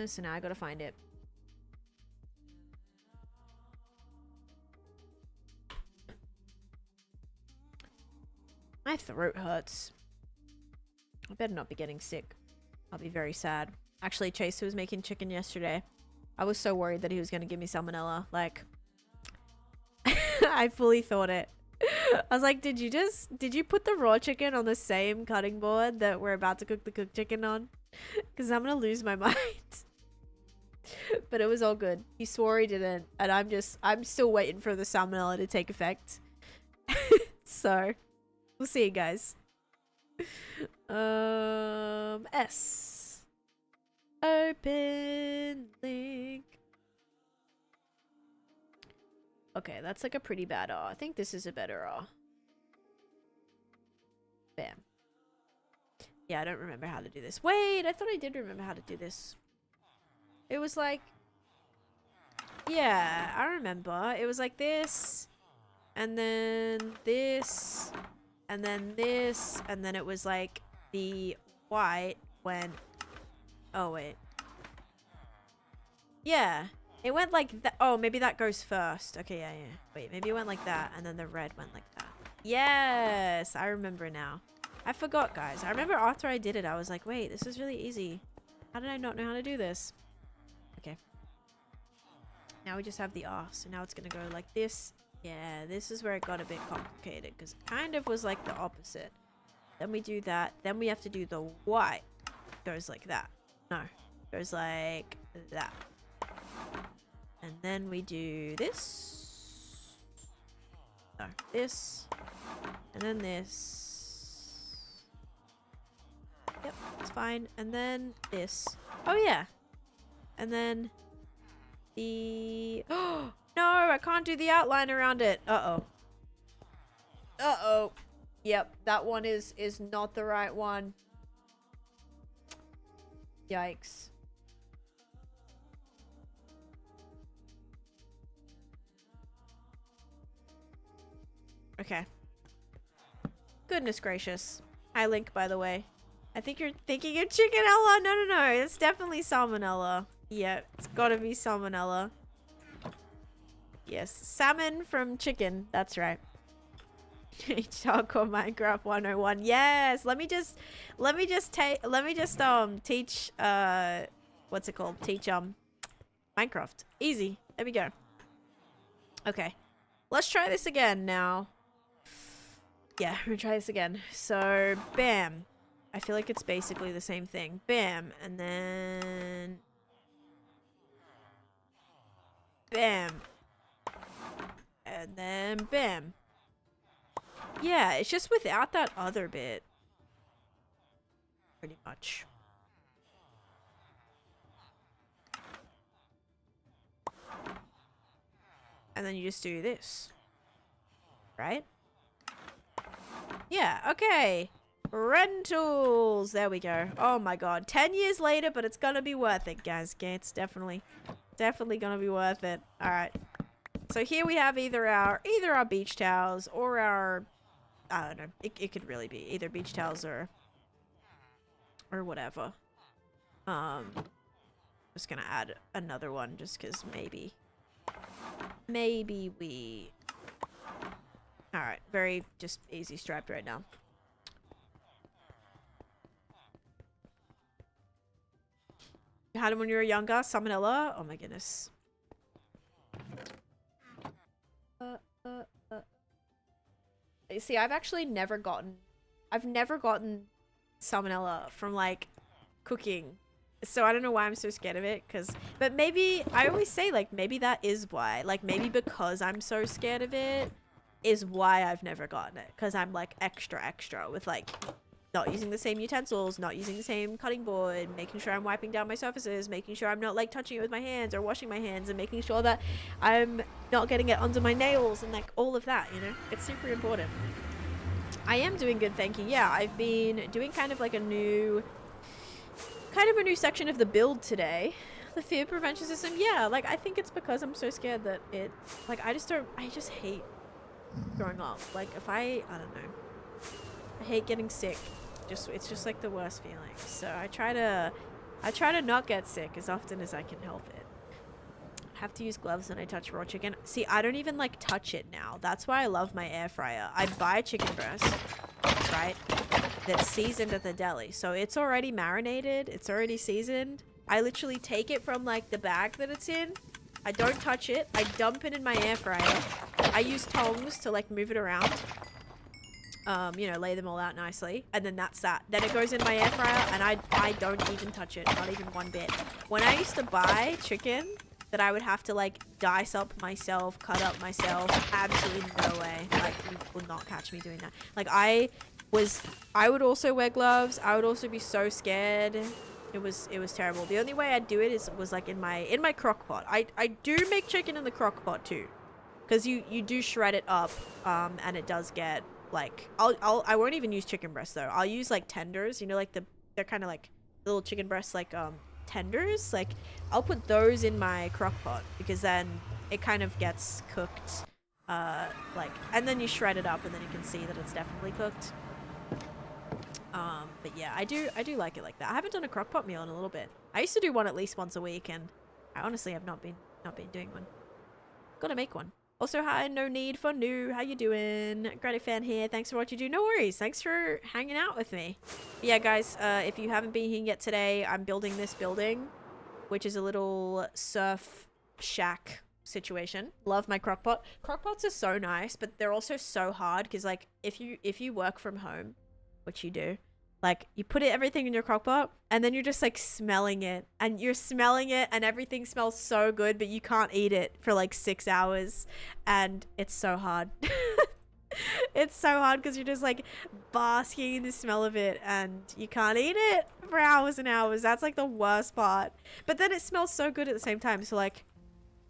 So now I gotta find it. My throat hurts. I better not be getting sick. I'll be very sad. Actually, Chase was making chicken yesterday. I was so worried that he was going to give me salmonella. Like, I fully thought it. I was like, did you put the raw chicken on the same cutting board that we're about to cook the cooked chicken on? Because I'm going to lose my mind. But it was all good. He swore he didn't. And I'm still waiting for the salmonella to take effect. So, we'll see you guys. S. Open link. Okay, that's like a pretty bad R. I think this is a better R. Bam. Yeah, I don't remember how to do this. Wait, I thought I did remember how to do this. It was like... Yeah, I remember. It was like this. And then this. And then this. And then it was like the white when... Oh, wait. Yeah. It went like that. Oh, maybe that goes first. Okay, yeah. Wait, maybe it went like that. And then the red went like that. Yes, I remember now. I forgot, guys. I remember after I did it, I was like, wait, this is really easy. How did I not know how to do this? Okay. Now we just have the R. So now it's going to go like this. Yeah, this is where it got a bit complicated. Because it kind of was like the opposite. Then we do that. Then we have to do the white. Goes like that. No. Goes like that. And then we do this. No, this. And then this. Yep, it's fine. And then this. Oh, yeah. And then the... Oh, no, I can't do the outline around it. Uh-oh. Uh-oh. Yep, that one is not the right one. Yikes. Okay. Goodness gracious. Hi, Link, by the way. I think you're thinking of chickenella. No, no, no. It's definitely salmonella. Yeah, it's gotta be salmonella. Yes. Salmon from chicken. That's right. Hardcore Minecraft 101. Yes. Let me just teach what's it called? Teach Minecraft. Easy. There we go. Okay. Let's try this again now. Yeah, we're gonna try this again. So, bam. I feel like it's basically the same thing. Bam. And then... Bam. And then bam. Yeah, it's just without that other bit. Pretty much. And then you just do this. Right? Yeah, okay. Rentals. There we go. Oh my god. 10 years later, but it's gonna be worth it, guys. Okay, it's definitely gonna be worth it. Alright. So here we have either our beach towels or our... I don't know. It could really be either beach towels or whatever. Just gonna add another one just because maybe we... Alright, very just easy striped right now. You had them when you were younger? Salmonella? Oh my goodness. See, I've actually never gotten salmonella from like cooking. So I don't know why I'm so scared of it, but maybe I always say like maybe that is why. Like maybe because I'm so scared of it is why I've never gotten it, because I'm like extra with like not using the same utensils, not using the same cutting board, making sure I'm wiping down my surfaces, making sure I'm not like touching it with my hands or washing my hands, and making sure that I'm not getting it under my nails and like all of that, you know? It's super important. I am doing good, thank you. Yeah, I've been doing kind of a new section of the build today. The fear prevention system. Yeah, like I think it's because I'm so scared that it, like I just hate growing up. Like if I don't know. I hate getting sick. It's just like the worst feeling. So I try to not get sick as often as I can help it. I have to use gloves when I touch raw chicken. See, I don't even like touch it now. That's why I love my air fryer. I buy chicken breast, right? That's seasoned at the deli. So it's already marinated. It's already seasoned. I literally take it from like the bag that it's in. I don't touch it. I dump it in my air fryer. I use tongs to like move it around. You know, lay them all out nicely, and then that's that. Then it goes in my air fryer, and I don't even touch it, not even one bit. When I used to buy chicken that I would have to like dice up myself, cut up myself, absolutely no way. Like you would not catch me doing that. Like I would also wear gloves. I would also be so scared. It was terrible. The only way I'd do it was like in my crock pot. I do make chicken in the crock pot too, because you do shred it up, and it does get like I won't even use chicken breasts though. I'll use like tenders, you know, like they're kind of like little chicken breasts, like tenders. Like I'll put those in my crock pot because then it kind of gets cooked, like, and then you shred it up and then you can see that it's definitely cooked. But yeah, I do like it like that. I haven't done a crock pot meal in a little bit. I used to do one at least once a week, and I honestly have not been doing one. Gotta make one. Also, hi, no need for new. How you doing? Great fan here. Thanks for what you do. No worries. Thanks for hanging out with me. But yeah, guys, if you haven't been here yet today, I'm building this building, which is a little surf shack situation. Love my crockpot. Crockpots are so nice, but they're also so hard because, like, if you work from home, which you do, like, you put everything in your crockpot and then you're just like smelling it, and everything smells so good, but you can't eat it for like 6 hours, and it's so hard. It's so hard because you're just like basking in the smell of it and you can't eat it for hours and hours. That's like the worst part. But then it smells so good at the same time. So like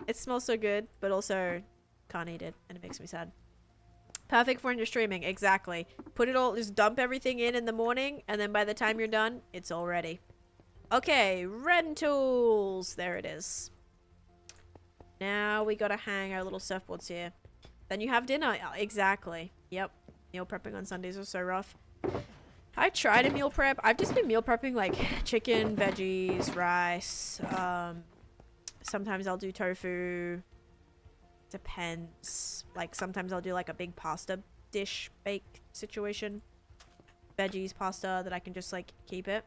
it smells so good, but also can't eat it, and it makes me sad. Perfect for when you're streaming. Exactly. Put it all, just dump everything in the morning, and then by the time you're done, it's all ready. Okay, rentals. There it is. Now we gotta hang our little surfboards here. Then you have dinner. Exactly. Yep. Meal prepping on Sundays are so rough. I tried to meal prep. I've just been meal prepping like chicken, veggies, rice. Sometimes I'll do tofu. Depends. Like sometimes I'll do like a big pasta dish bake situation. Veggies, pasta that I can just like keep it.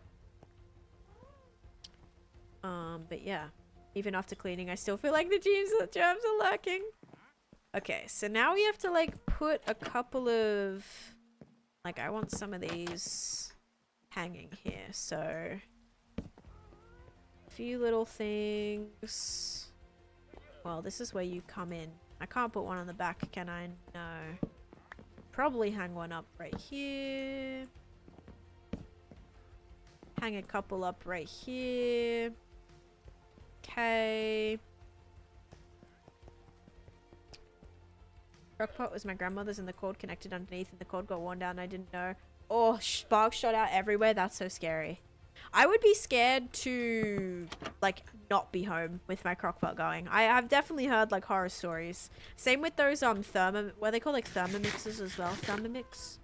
But yeah. Even after cleaning, I still feel like the germs are lurking. Okay, so now we have to like put a couple of, like, I want some of these hanging here, so a few little things. Well, this is where you come in. I can't put one on the back, can I? No. Probably hang one up right here. Hang a couple up right here. Okay. Crockpot was my grandmother's, and the cord connected underneath, and the cord got worn down. I didn't know. Oh, sparks shot out everywhere. That's so scary. I would be scared to like not be home with my crockpot going. I've definitely heard like horror stories. Same with those what they call like thermomixes as well. Thermomix.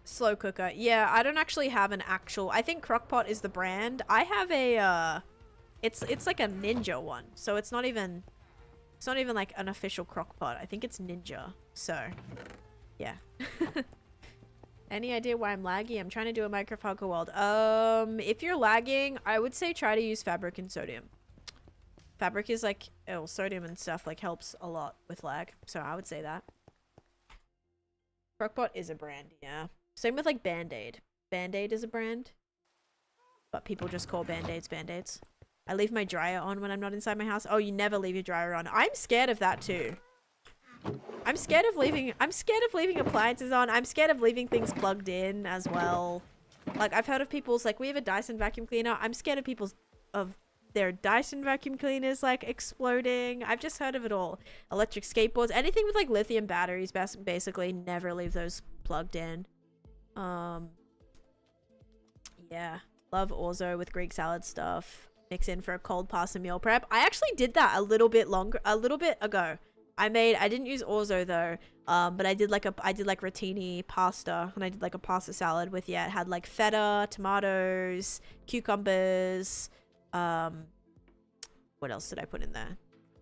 Slow cooker. Yeah, I don't actually have an actual. I think Crockpot is the brand. I have a it's like a Ninja one, so it's not even like an official Crockpot. I think it's Ninja. So, yeah. Any idea why I'm laggy? I'm trying to do a Minecraft Hardcore World. If you're lagging, I would say try to use fabric and sodium. Fabric is like, oh, sodium and stuff like helps a lot with lag. So I would say that. Crockpot is a brand, yeah. Same with like Band-Aid. Band-Aid is a brand. But people just call Band-Aids Band-Aids. I leave my dryer on when I'm not inside my house. Oh, you never leave your dryer on. I'm scared of that too. I'm scared of leaving appliances on. I'm scared of leaving things plugged in as well. Like I've heard of people's like we have a Dyson vacuum cleaner. I'm scared of their Dyson vacuum cleaners like exploding. I've just heard of it all. Electric skateboards, anything with like lithium batteries, basically never leave those plugged in. Yeah, love orzo with Greek salad stuff. Mix in for a cold pasta meal prep. I actually did that a little bit ago. I didn't use orzo though, but I did like rotini pasta, and I did like a pasta salad with, yeah, it had like feta, tomatoes, cucumbers. What else did I put in there?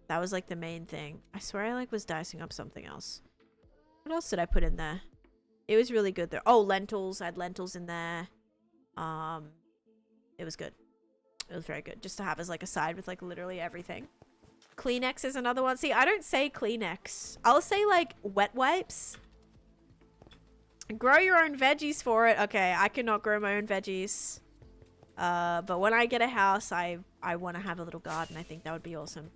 That was like the main thing. I swear I like was dicing up something else. What else did I put in there? It was really good though. Oh, lentils. I had lentils in there. It was good. It was very good. Just to have as like a side with like literally everything. Kleenex is another one. See, I don't say Kleenex. I'll say like wet wipes. Grow your own veggies for it. Okay, I cannot grow my own veggies. But when I get a house, I want to have a little garden. I think that would be awesome.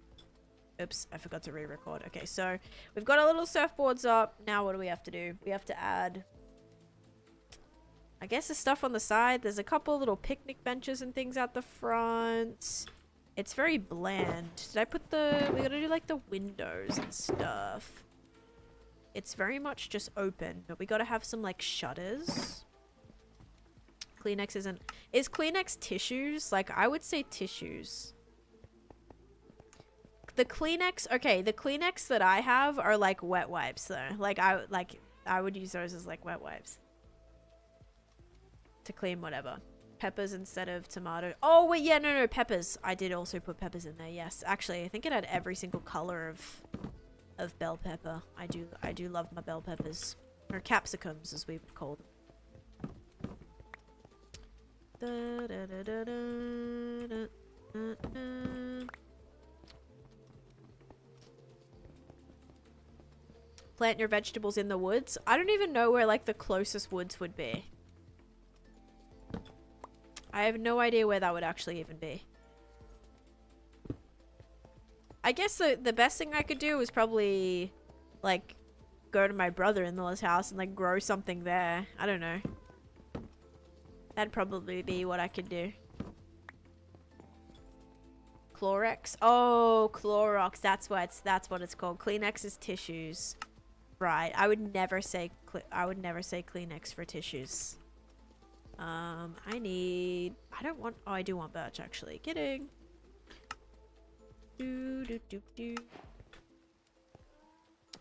Oops, I forgot to re-record. Okay, so we've got our little surfboards up. Now what do we have to do? We have to add, I guess, the stuff on the side. There's a couple little picnic benches and things out the front. It's very bland. Did I put we gotta do like the windows and stuff. It's very much just open, but we gotta have some like shutters. Kleenex isn't... Is Kleenex tissues? Like, I would say tissues. The Kleenex... Okay, the Kleenex that I have are like wet wipes though. Like, I would use those as like wet wipes. To clean whatever. Peppers instead of tomato. Oh, wait, yeah, no, peppers. I did also put peppers in there, yes. Actually, I think it had every single color of bell pepper. I do love my bell peppers. Or capsicums, as we would call them. Plant your vegetables in the woods. I don't even know where like the closest woods would be. I have no idea where that would actually even be. I guess the best thing I could do is probably like go to my brother-in-law's house and like grow something there. I don't know. That'd probably be what I could do. Clorox. Oh, Clorox. That's what it's called. Kleenex is tissues. Right. I would never say Kleenex for tissues. I do want birch actually. Kidding. Been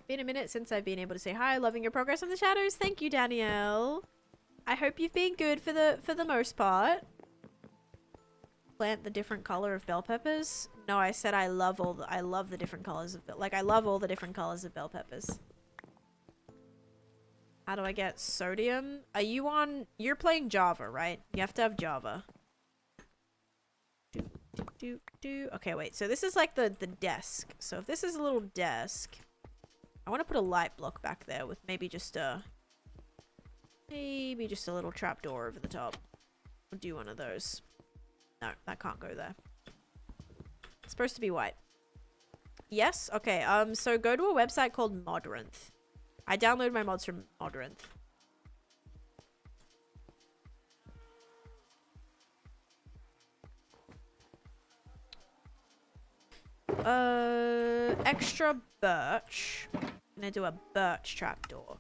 a minute since I've been able to say hi. Loving your progress on the shadows. Thank you, Danielle. I hope you've been good for the most part. Plant the different color of bell peppers. No, I said I love the different colors of I love all the different colors of bell peppers. How do I get sodium? You're playing Java, right? You have to have Java. Okay, wait. So this is like the desk. So if this is a little desk, I want to put a light block back there with maybe just a little trapdoor over the top. We'll do one of those. No, that can't go there. It's supposed to be white. Yes? Okay, so go to a website called Modrinth. I download my mods from Modrinth. Extra birch. I'm gonna do a birch trapdoor.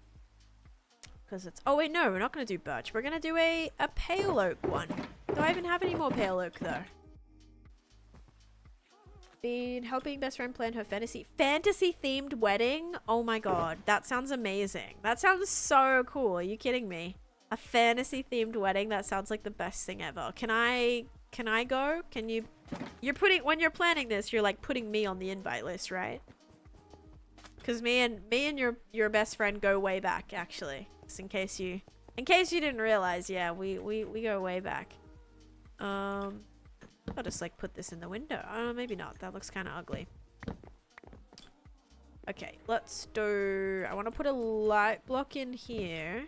Because it's... Oh, wait, no, we're not gonna do birch. We're gonna do a pale oak one. Do I even have any more pale oak, though? Been helping best friend plan her fantasy themed wedding. Oh my god, that sounds amazing. That sounds so cool. Are you kidding me? A fantasy themed wedding. That sounds like the best thing ever. Can I go? Can you? When you're planning this, you're like putting me on the invite list, right? Because me and your best friend go way back, actually. Just in case you In case you didn't realize, yeah, we go way back. I'll just like put this in the window. Maybe not. That looks kind of ugly. Okay, let's do... I want to put a light block in here.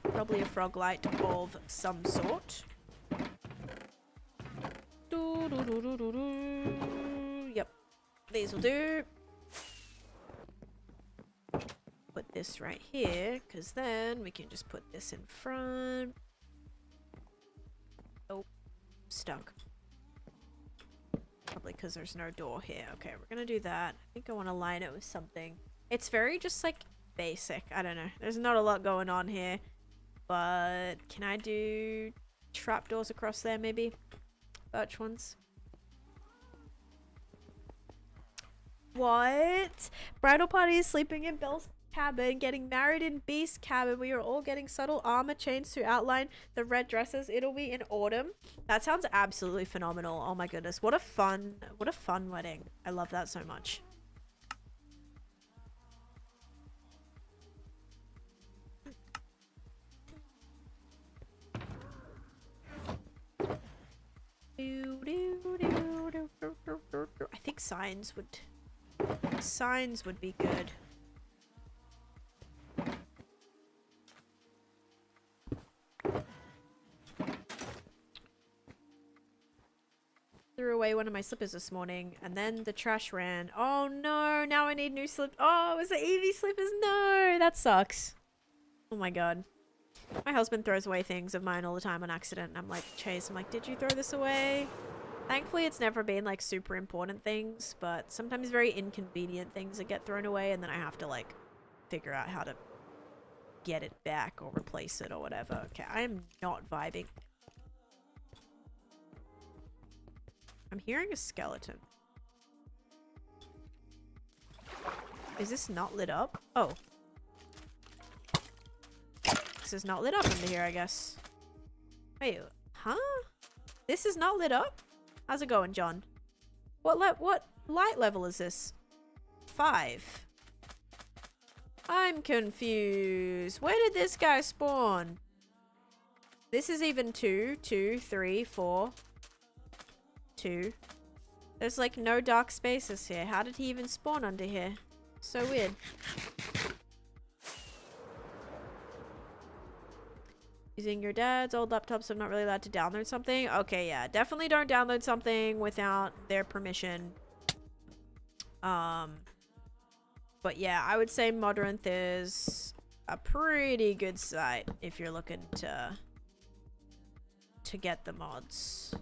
Probably a frog light of some sort. Yep, these will do. Put this right here, because then we can just put this in front. Oh, stuck. Probably because there's no door here. Okay, we're gonna do that. I think I want to line it with something. It's very just like basic. I don't know. There's not a lot going on here. But can I do trapdoors across there maybe? Birch ones. What? Bridal party is sleeping in Belle's cabin, getting married in Beast's cabin. We are all getting subtle armor chains to outline the red dresses. It'll be in autumn. That sounds absolutely phenomenal. Oh my goodness. What a fun wedding. I love that so much. I think signs would be good. Threw away one of my slippers this morning and then the trash ran. Oh no, now I need new slippers. Oh, it was the Evie slippers. No, that sucks. Oh my god. My husband throws away things of mine all the time on accident. And I'm like, Chase, did you throw this away? Thankfully, it's never been like super important things, but sometimes very inconvenient things that get thrown away and then I have to like figure out how to get it back or replace it or whatever. Okay, I am not vibing. I'm hearing a skeleton. Is this not lit up? Oh. This is not lit up under here, I guess. Wait, huh? This is not lit up? How's it going, John? What light level is this? 5. I'm confused. Where did this guy spawn? This is even 2, 2, 3, 4, 2. There's like no dark spaces here. How did he even spawn under here? So weird. Using your dad's old laptops, I'm not really allowed to download something. Okay, yeah. Definitely don't download something without their permission. But yeah, I would say Modrinth is a pretty good site if you're looking to get the mods.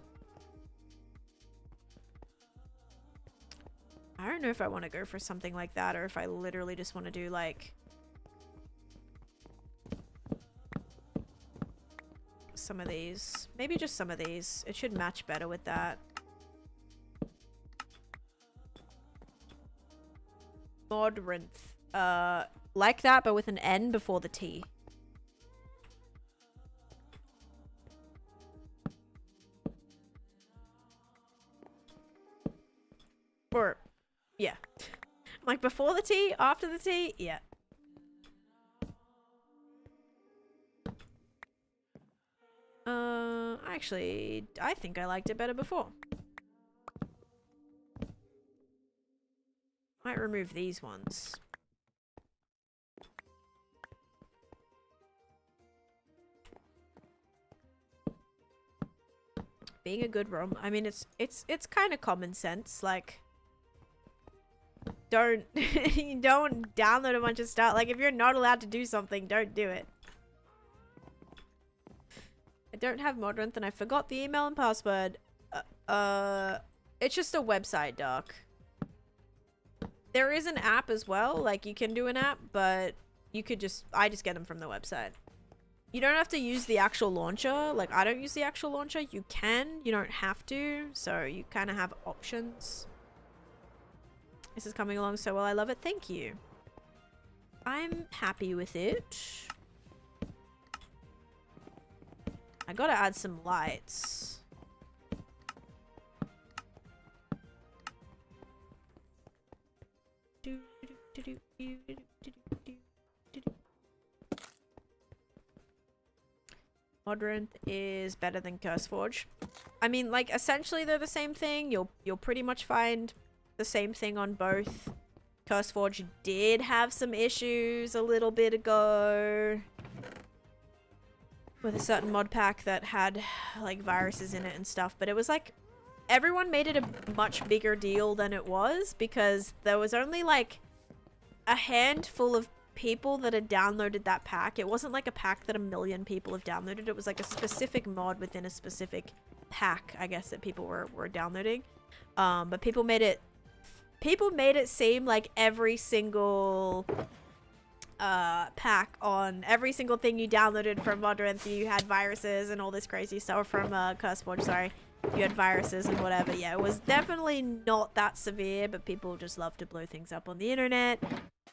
I don't know if I want to go for something like that or if I literally just want to do like some of these. Maybe just some of these. It should match better with that. Modrinth. Like that, but with an N before the T. Or, yeah. Like before the T, after the T, yeah. Actually, I think I liked it better before. Might remove these ones. Being a good ROM, I mean, it's kind of common sense. Like, don't download a bunch of stuff. Like, if you're not allowed to do something, don't do it. I don't have Modrinth and I forgot the email and password. It's just a website, doc. There is an app as well. Like, you can do an app, but you could I just get them from the website. You don't have to use the actual launcher. Like, I don't use the actual launcher. You can. You don't have to. So, you kind of have options. This is coming along so well. I love it. Thank you. I'm happy with it. I gotta add some lights. Modrinth is better than Curseforge. I mean, like, essentially they're the same thing. You'll pretty much find the same thing on both. Curseforge did have some issues a little bit ago with a certain mod pack that had, like, viruses in it and stuff. But it was, like, everyone made it a much bigger deal than it was because there was only, like, a handful of people that had downloaded that pack. It wasn't like a pack that a million people have downloaded. It was like a specific mod within a specific pack, I guess, that people were downloading. But people made it seem like every single pack on every single thing you downloaded from Modrinth, you had viruses and all this crazy stuff from Curseforge, sorry. You had viruses and whatever. Yeah, it was definitely not that severe, but people just love to blow things up on the internet.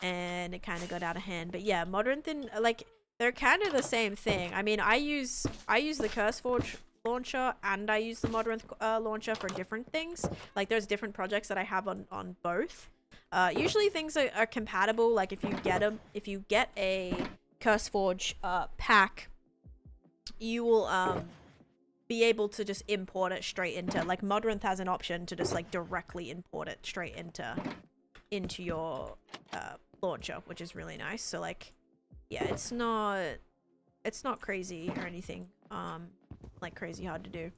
And it kind of got out of hand. But yeah, Modrinth and, like, they're kind of the same thing. I mean, I use the Curseforge launcher and I use the Modrinth launcher for different things. Like, there's different projects that I have on both. Usually things are compatible. Like, if you get a Curseforge pack, you will be able to just import it straight into, like, Modrinth has an option to just, like, directly import it straight into your launcher, which is really nice. So, like, yeah, it's not crazy or anything like crazy hard to do.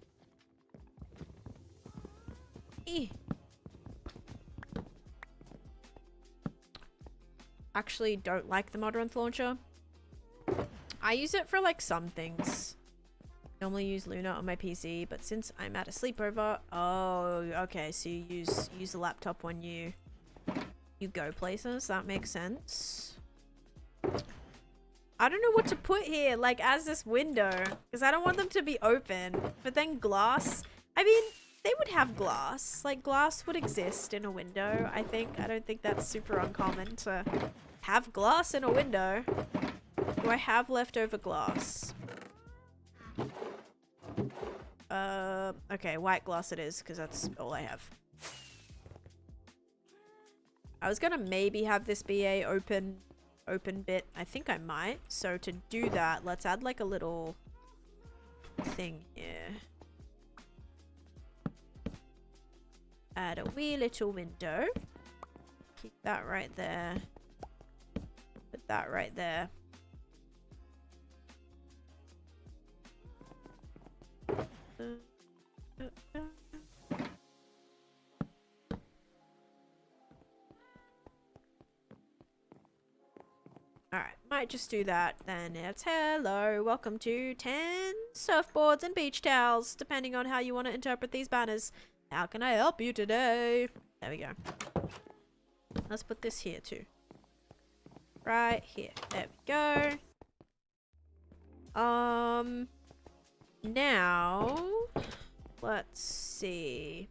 Actually don't like the Modrinth launcher. I use it for, like, some things. Normally use Luna on my PC, but since I'm at a sleepover, oh, okay, so you use the laptop when you go places. That makes sense. I don't know what to put here, like, as this window, because I don't want them to be open. But then glass, I mean, they would have glass. Like, glass would exist in a window, I think. I don't think that's super uncommon to have glass in a window. Do I have leftover glass? Okay, white glass it is, because that's all I have. I was gonna maybe have this be a open bit. I think I might. So to do that, let's add, like, a little thing here. Add a wee little window. Keep that right there. Put that right there. Alright, might just do that then. It's hello, welcome to 10 surfboards and beach towels, depending on how you want to interpret these banners. How can I help you today? There we go. Let's put this here too. Right here. There we go. Now, let's see.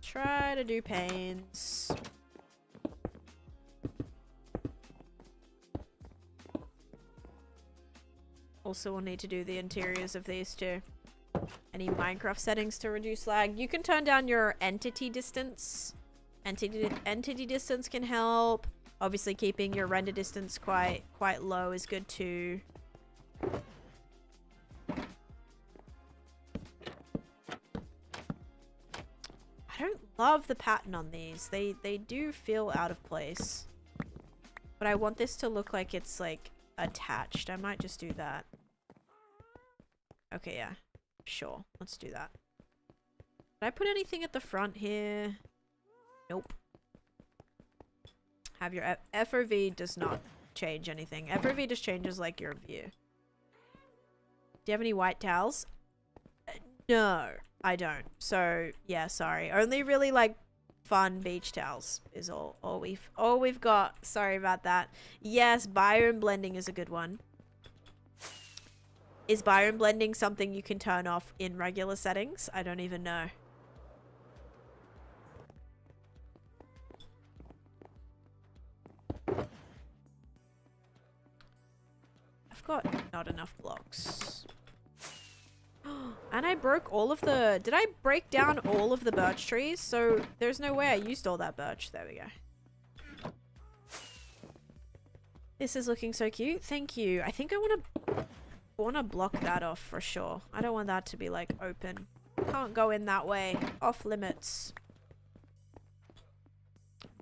Try to do panes. Also, we'll need to do the interiors of these too. Any Minecraft settings to reduce lag? You can turn down your entity distance. Entity distance can help. Obviously, keeping your render distance quite low is good too. I don't love the pattern on these. They do feel out of place. But I want this to look like it's, like, attached. I might just do that. Okay, yeah. Sure. Let's do that. Did I put anything at the front here? Nope. Have your FOV does not change anything. FOV just changes, like, your view. Do you have any white towels? No, I don't. So, yeah, sorry. Only really, like, fun beach towels is all we've got. Sorry about that. Yes, biome blending is a good one. Is biome blending something you can turn off in regular settings? I don't even know. I've got not enough blocks. And I broke all of the... Did I break down all of the birch trees? So there's no way I used all that birch. There we go. This is looking so cute. Thank you. I think I want to block that off for sure. I don't want that to be like open. Can't go in that way. Off limits.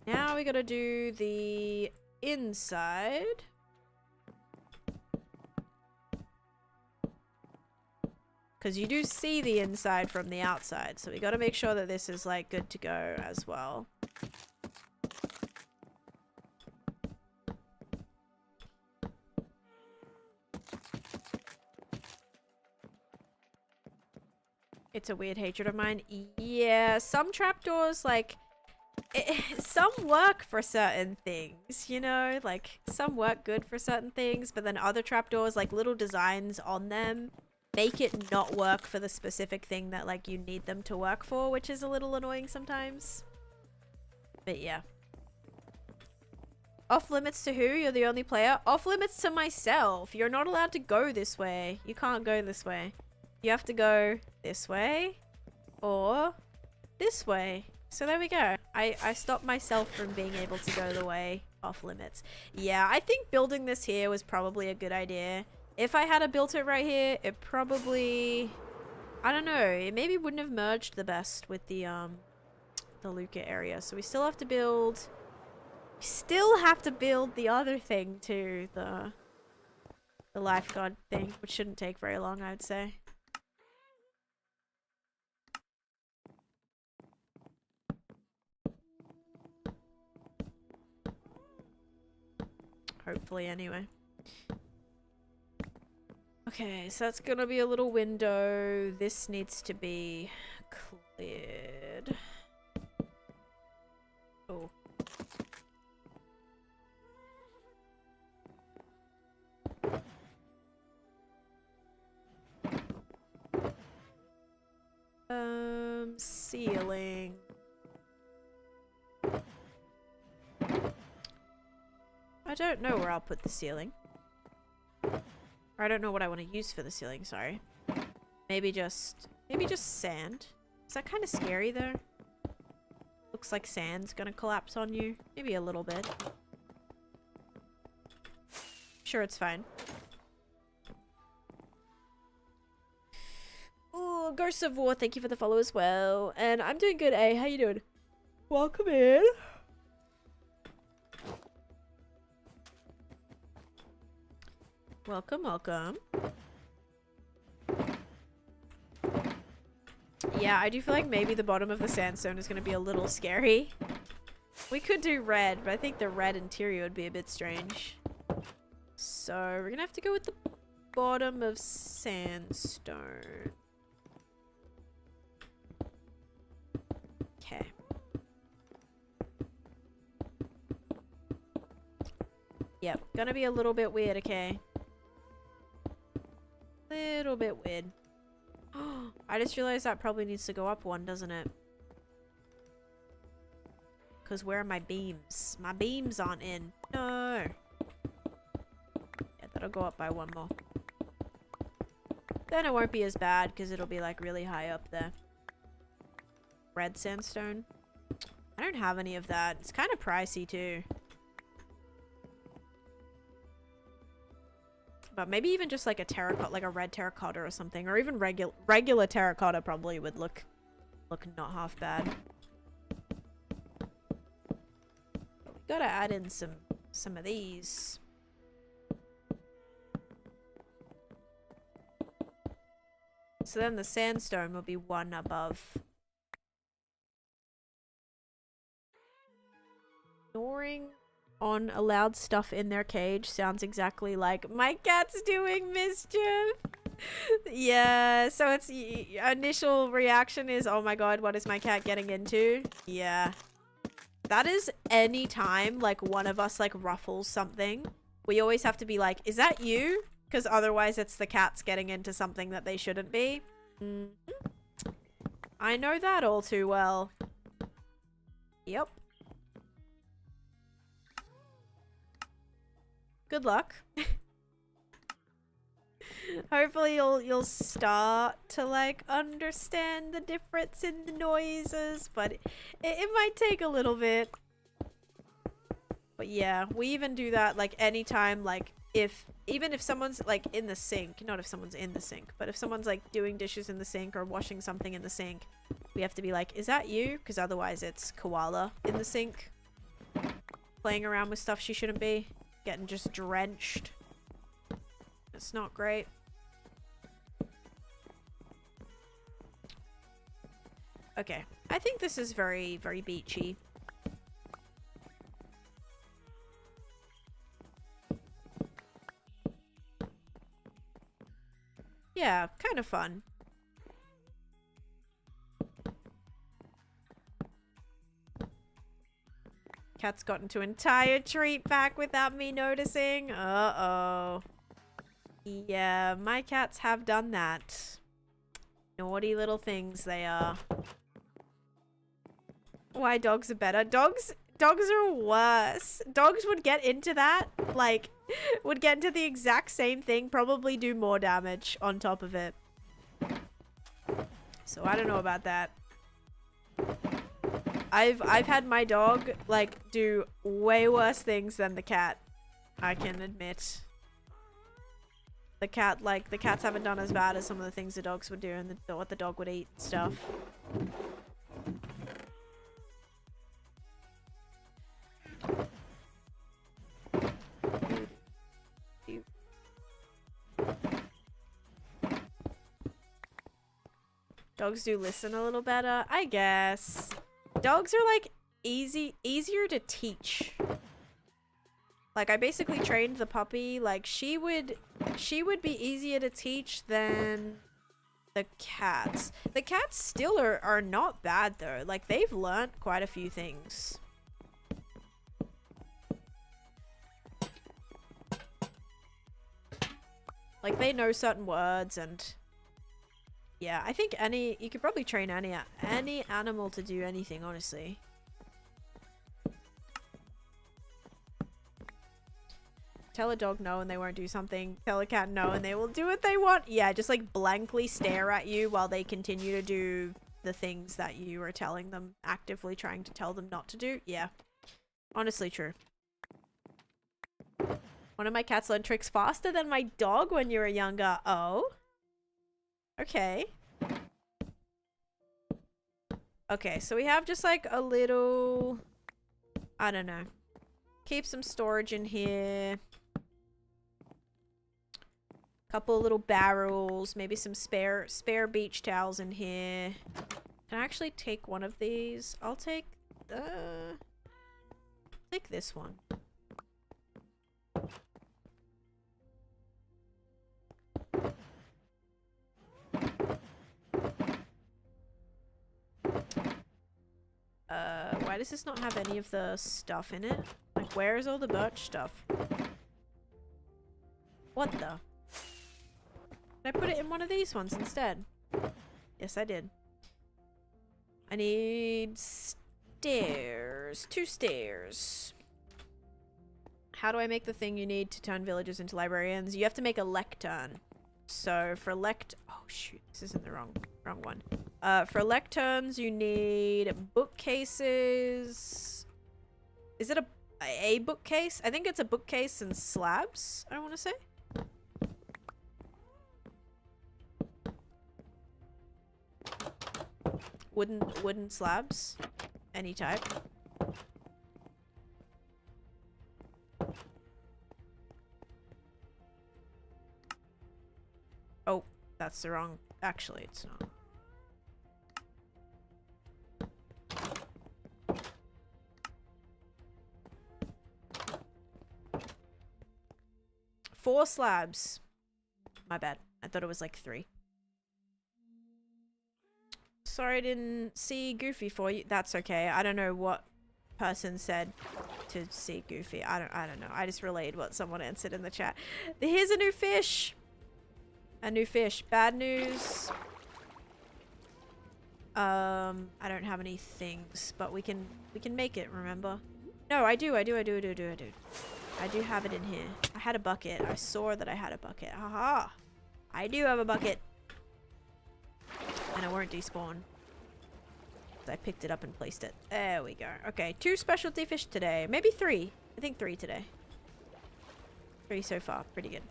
Now we gotta do the inside. Because you do see the inside from the outside. So we gotta make sure that this is like good to go as well. It's a weird hatred of mine. Yeah, some trapdoors, like, some work for certain things, you know? Like, some work good for certain things, but then other trapdoors, like, little designs on them make it not work for the specific thing that, like, you need them to work for, which is a little annoying sometimes. But yeah. Off limits to who? You're the only player? Off limits to myself. You're not allowed to go this way. You can't go this way. You have to go this way or this way. So there we go. I stopped myself from being able to go the way off limits. Yeah, I think building this here was probably a good idea. If I had built it right here, it probably, I don't know, it maybe wouldn't have merged the best with the Luca area. So we still have to build, the other thing too, the lifeguard thing, which shouldn't take very long, I would say. Hopefully, anyway. Okay, so that's gonna be a little window. This needs to be cleared. Oh. Ceiling. I don't know where I'll put the ceiling. Or I don't know what I want to use for the ceiling, sorry. Maybe just sand. Is that kind of scary though? Looks like sand's gonna collapse on you. Maybe a little bit. Sure, it's fine. Oh, Ghosts of War, thank you for the follow as well. And I'm doing good, eh? How you doing? Welcome in. Welcome, welcome. Yeah, I do feel like maybe the bottom of the sandstone is going to be a little scary. We could do red, but I think the red interior would be a bit strange. So we're going to have to go with the bottom of sandstone. Okay. Yep, gonna be a little bit weird, okay? Little bit weird. Oh, I just realized that probably needs to go up one, doesn't it? Because where are my beams? My beams aren't in. No. Yeah, that'll go up by one more. Then it won't be as bad because it'll be like really high up there. Red sandstone. I don't have any of that. It's kind of pricey too. But maybe even just like a terracotta, like a red terracotta or something, or even regular terracotta probably would look not half bad. But we gotta add in some of these. So then the sandstone will be one above. Ignoring on allowed stuff in their cage sounds exactly like my cat's doing mischief. Yeah, so it's initial reaction is, oh my god, what is my cat getting into? Yeah, that is any time like one of us like ruffles something, we always have to be like, is that you? Because otherwise it's the cat's getting into something that they shouldn't be. I know that all too well. Yep. Good luck. Hopefully you'll start to like understand the difference in the noises, but it might take a little bit. But yeah, we even do that like anytime, like even if someone's like in the sink, not if someone's in the sink, but if someone's like doing dishes in the sink or washing something in the sink, we have to be like, is that you? Because otherwise it's Koala in the sink playing around with stuff she shouldn't be, getting just drenched. It's not great. Okay, I think this is very, very beachy. Yeah, kind of fun. Cat's gotten to entire treat pack without me noticing. Uh-oh. Yeah, my cats have done that. Naughty little things they are. Why dogs are better? Dogs are worse. Dogs would get into that, like, would get into the exact same thing, probably do more damage on top of it. So I don't know about that. I've had my dog, like, do way worse things than the cat, I can admit. The cats haven't done as bad as some of the things the dogs would do and what the dog would eat and stuff. Dogs do listen a little better, I guess. Dogs are like easier to teach. Like I basically trained the puppy, like she would be easier to teach than the cats. The cats still are not bad though. Like they've learned quite a few things. Like they know certain words and yeah, I think you could probably train any animal to do anything, honestly. Tell a dog no and they won't do something. Tell a cat no and they will do what they want. Yeah, just like blankly stare at you while they continue to do the things that you are telling them, actively trying to tell them not to do. Yeah, honestly true. One of my cats learned tricks faster than my dog when you were younger. Oh. Okay. Okay, so we have just like a little, I don't know. Keep some storage in here. Couple of little barrels, maybe some spare beach towels in here. Can I actually take one of these? I'll take this one. Why does this not have any of the stuff in it? Like, where is all the birch stuff? What the? Did I put it in one of these ones instead? Yes, I did. I need stairs. 2 stairs. How do I make the thing you need to turn villagers into librarians? You have to make a lectern. So for oh shoot, this isn't the wrong one. For lecterns, you need bookcases. Is it a bookcase? I think it's a bookcase and slabs, I want to say. Wooden slabs. Any type. Oh, that's the wrong... Actually, it's not. Four slabs. My bad. I thought it was like 3. Sorry I didn't see Goofy for you. That's okay. I don't know what person said to see Goofy. I don't know. I just relayed what someone answered in the chat. Here's a new fish. A new fish. Bad news. I don't have any things, but we can make it, remember? No, I do. I do have it in here. I had a bucket. I saw that I had a bucket. Haha. I do have a bucket. And I won't despawn. I picked it up and placed it. There we go. Okay, 2 specialty fish today. Maybe 3. I think 3 today. 3 so far. Pretty good.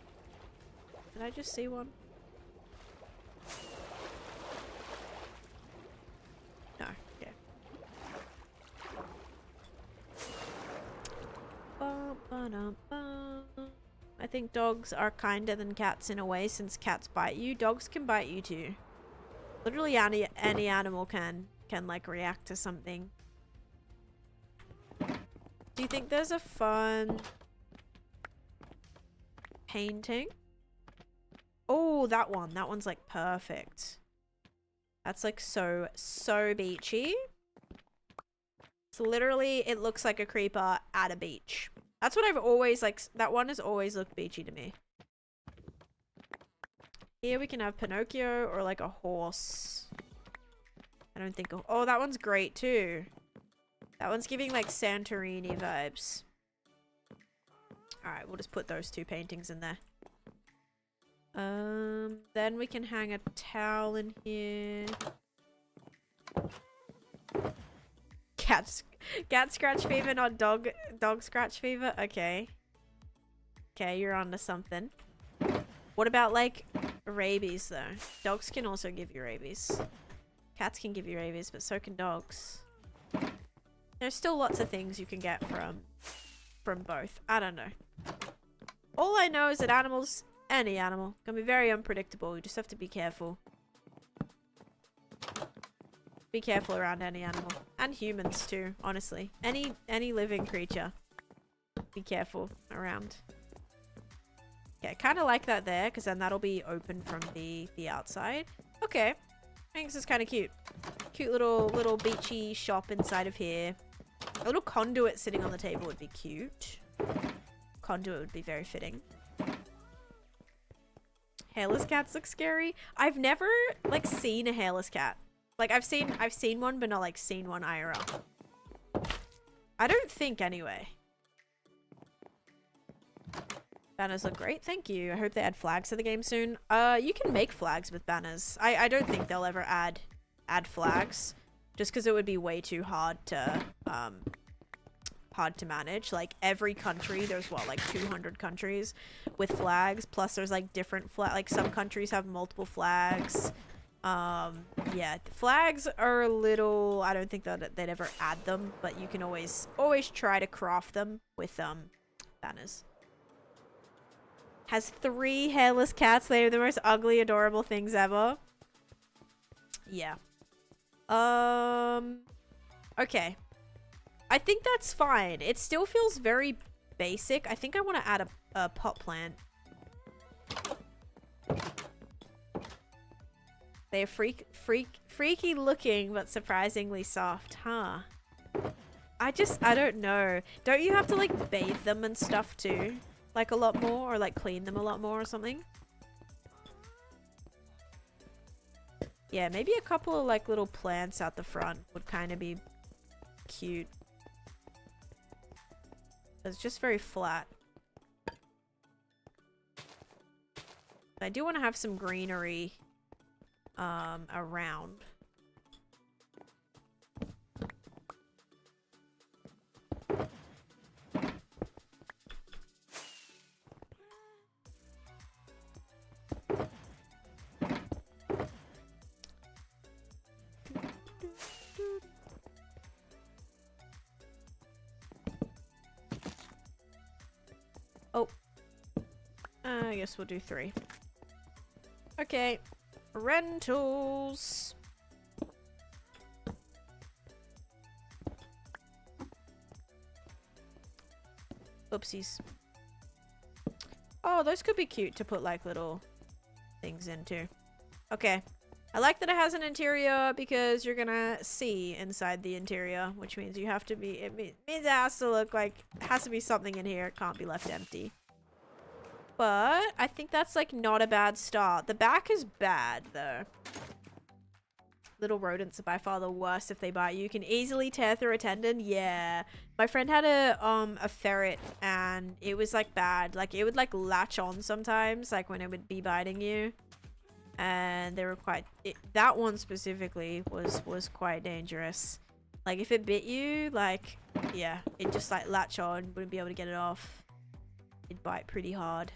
Did I just see one? No. Okay. I think dogs are kinder than cats in a way, since cats bite you. Dogs can bite you too. Literally any animal can like react to something. Do you think there's a fun painting? Oh, that one. That one's like perfect. That's like so beachy. So literally it looks like a creeper at a beach. That's what I've always like. That one has always looked beachy to me. Here we can have Pinocchio or like a horse. I don't think. Oh, that one's great too. That one's giving like Santorini vibes. Alright, we'll just put those 2 paintings in there. Then we can hang a towel in here. Cat scratch fever, not dog scratch fever? Okay. Okay, you're onto something. What about like rabies though? Dogs can also give you rabies. Cats can give you rabies, but so can dogs. There's still lots of things you can get from both. I don't know. All I know is that animals, any animal, can be very unpredictable. You just have to be careful. Be careful around any animal. And humans too, honestly. Any living creature. Be careful around. Yeah, kind of like that there, because then that'll be open from the outside. Okay. I think this is kind of cute. Cute little beachy shop inside of here. A little conduit sitting on the table would be cute. Conduit would be very fitting. Hairless cats look scary. I've never like seen a hairless cat. Like I've seen one, but not like seen one IRL. I don't think anyway. Banners look great, thank you. I hope they add flags to the game soon. You can make flags with banners. I don't think they'll ever add flags, just because it would be way too hard to manage. Like every country, there's what, like 200 countries with flags, plus there's like different like some countries have multiple flags. Yeah, flags are a little, I don't think that they'd ever add them, but you can always try to craft them with banners. Has 3 hairless cats. They are the most ugly, adorable things ever. Yeah. Okay. I think that's fine. It still feels very basic. I think I want to add a pot plant. They're freaky looking, but surprisingly soft, huh? I don't know. Don't you have to like bathe them and stuff too? Like a lot more, or like clean them a lot more or something? Yeah, maybe a couple of like little plants out the front would kind of be cute. It's just very flat. I do want to have some greenery around. Oh. I guess we'll do 3. Okay. Rentals. Oopsies. Oh, those could be cute to put like little things into. Okay. I like that it has an interior because you're gonna see inside the interior, which means you have to be, it means it has to look like, it has to be something in here. It can't be left empty. But I think that's like not a bad start. The back is bad though. Little rodents are by far the worst if they bite you. You can easily tear through a tendon. Yeah. My friend had a ferret and it was like bad. Like it would like latch on sometimes, like when it would be biting you. And they were quite, that one specifically was quite dangerous. Like if it bit you, like, yeah, it just like latch on, wouldn't be able to get it off. It'd bite pretty hard.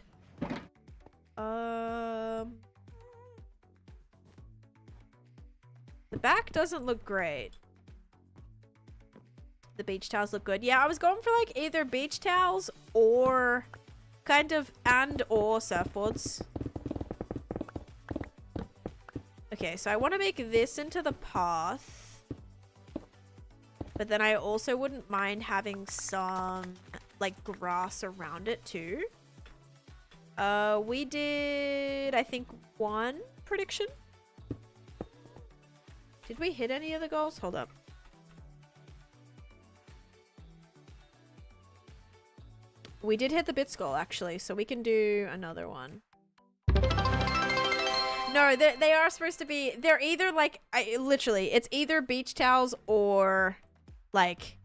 The back doesn't look great. The beach towels look good. Yeah, I was going for like either beach towels or kind of or surfboards. Okay, so I want to make this into the path. But then I also wouldn't mind having some like grass around it too. We did, I think, one prediction. Did we hit any of the goals? Hold up. We did hit the bits goal, actually, so we can do another one. No, they are supposed to be... They're either, like... literally, it's either beach towels or, like,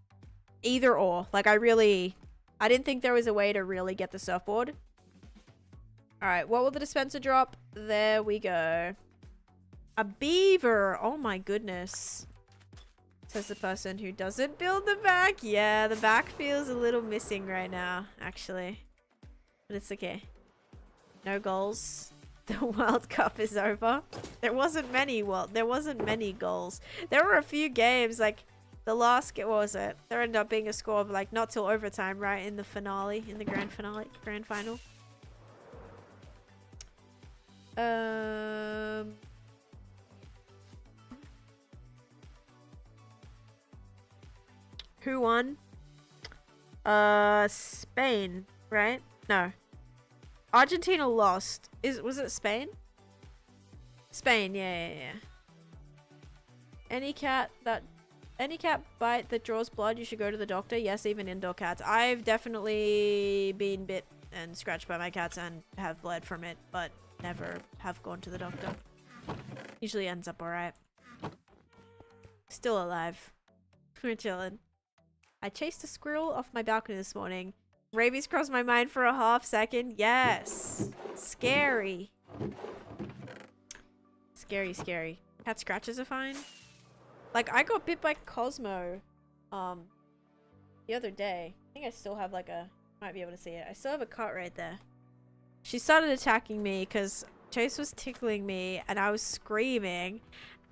either or. Like, I didn't think there was a way to really get the surfboard. Alright, what will the dispenser drop? There we go. A beaver! Oh my goodness. Says the person who doesn't build the back. Yeah, the back feels a little missing right now, actually. But it's okay. No goals. The World Cup is over. There wasn't many goals. There were a few games, like the last what was it? There ended up being a score of like not till overtime, right? In the finale, in the grand final. Who won? Spain, right? No. Argentina lost. Was it Spain? Spain, yeah. Any cat bite that draws blood, you should go to the doctor. Yes, even indoor cats. I've definitely been bit and scratched by my cats and have bled from it, but never have gone to the doctor. Usually ends up alright. Still alive. We're chilling. I chased a squirrel off my balcony this morning. Rabies crossed my mind for a half second. Yes. Scary. Scary. Cat scratches are fine. Like, I got bit by Cosmo the other day. I think I still have like might be able to see it. I still have a cut right there. She started attacking me because Chase was tickling me and I was screaming.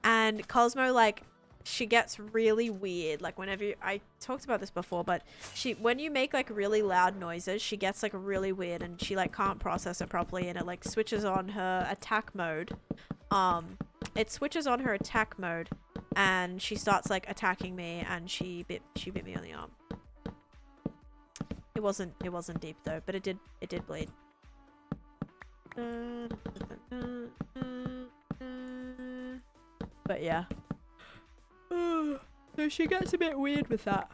And Cosmo, like, she gets really weird. Like, whenever I talked about this before, but when you make like really loud noises, she gets like really weird and she like can't process it properly, and it like switches on her attack mode. It switches on her attack mode and she starts like attacking me, and she bit me on the arm. It wasn't deep though, but it did bleed. But yeah. So she gets a bit weird with that.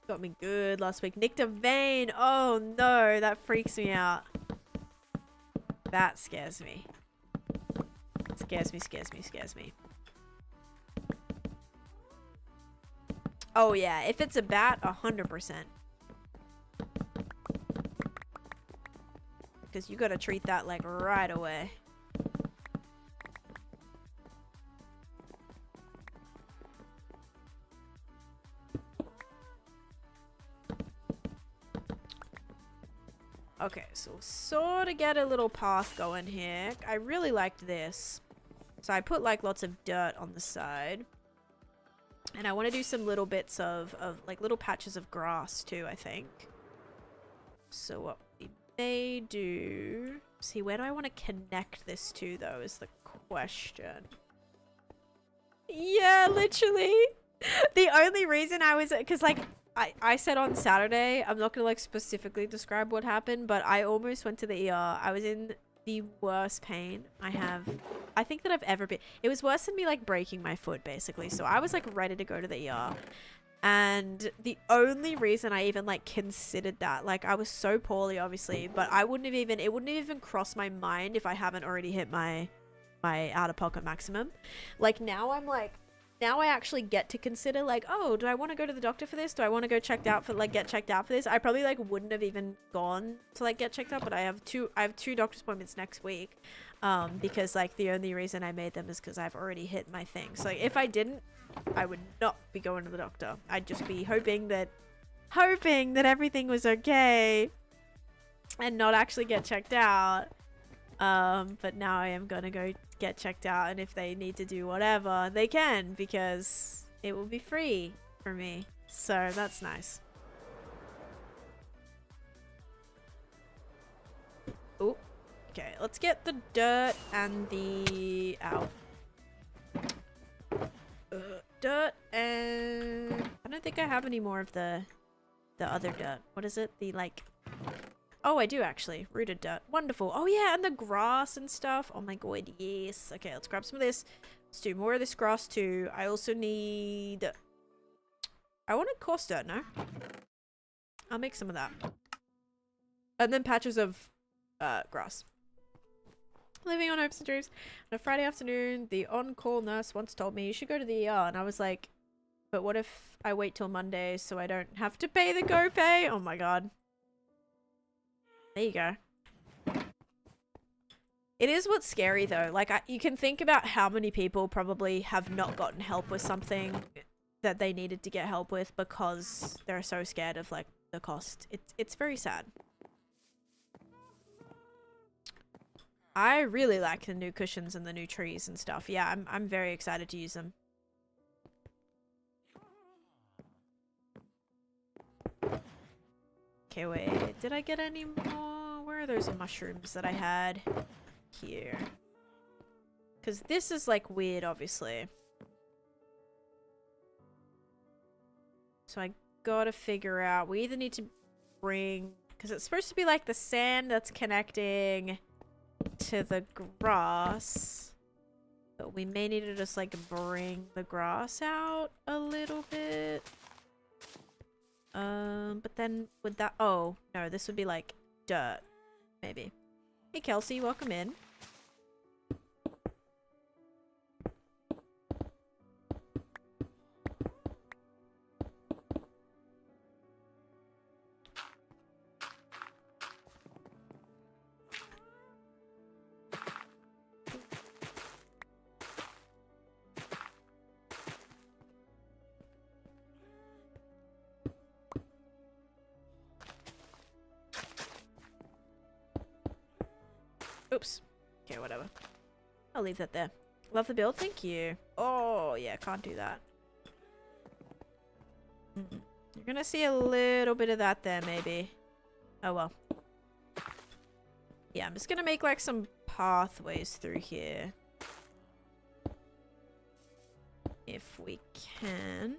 Got me good last week. Nicked a vein. Oh no, that freaks me out. That scares me. Scares me. Oh yeah, if it's a bat, 100%. Because you gotta treat that like right away. Okay, so we'll sort of get a little path going here. I really liked this. So I put like lots of dirt on the side. And I want to do some little bits of like little patches of grass too, I think. So what we may do... See, where do I want to connect this to though is the question. Yeah, literally. The only reason I was... Because like... I said on Saturday, I'm not gonna like specifically describe what happened, but I almost went to the ER. I was in the worst pain I think that I've ever been. It was worse than me like breaking my foot basically. So I was like ready to go to the ER. And the only reason I even like considered that, like I was so poorly obviously, but it wouldn't have even crossed my mind if I haven't already hit my out of pocket maximum. Like now I actually get to consider like, oh, do I want to go to the doctor for this? Do I want to go get checked out for this? I probably like wouldn't have even gone to like get checked out, but I have two doctor's appointments next week. Because like the only reason I made them is because I've already hit my thing. So if I didn't, I would not be going to the doctor. I'd just be hoping that everything was okay and not actually get checked out. But now I am gonna go get checked out, and if they need to do whatever, they can, because it will be free for me. So that's nice. Oh, okay, let's get the dirt and the dirt, and I don't think I have any more of the other dirt. What is it? The like, oh, I do actually. Rooted dirt. Wonderful. Oh yeah, and the grass and stuff. Oh my god, yes. Okay, let's grab some of this. Let's do more of this grass too. I also need, I want a coarse dirt, no? I'll make some of that. And then patches of grass. Living on hopes and dreams. On a Friday afternoon, the on-call nurse once told me you should go to the ER, and I was like, but what if I wait till Monday so I don't have to pay the GoPay? Oh my god. There you go. It is what's scary though. Like, you can think about how many people probably have not gotten help with something that they needed to get help with because they're so scared of like the cost. It's very sad. I really like the new cushions and the new trees and stuff. Yeah, I'm very excited to use them. Okay, wait. Did I get any more? Where are those mushrooms that I had? Here. Because this is like weird, obviously. So I gotta figure out. We either need to bring... Because it's supposed to be like the sand that's connecting to the grass. But we may need to just like bring the grass out a little bit. But then would that... Oh, no, this would be like dirt. Maybe. Hey, Kelsey, welcome in. Oops. Okay, whatever. I'll leave that there. Love the build, thank you. Oh, yeah, can't do that. You're gonna see a little bit of that there, maybe. Oh, well. Yeah, I'm just gonna make, like, some pathways through here. If we can.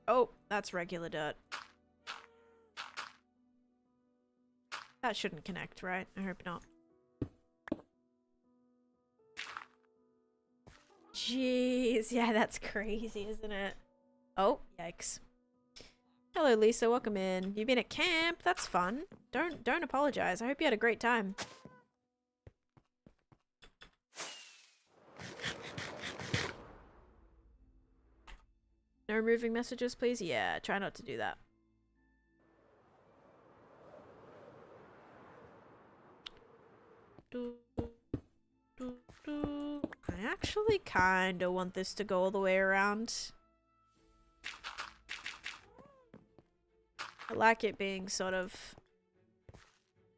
Oh, that's regular dirt. That shouldn't connect, right? I hope not. Jeez, yeah, that's crazy, isn't it? Oh, yikes. Hello, Lisa. Welcome in. You've been at camp? That's fun. Don't apologize. I hope you had a great time. No removing messages, please? Yeah, try not to do that. I actually kind of want this to go all the way around. I like it being sort of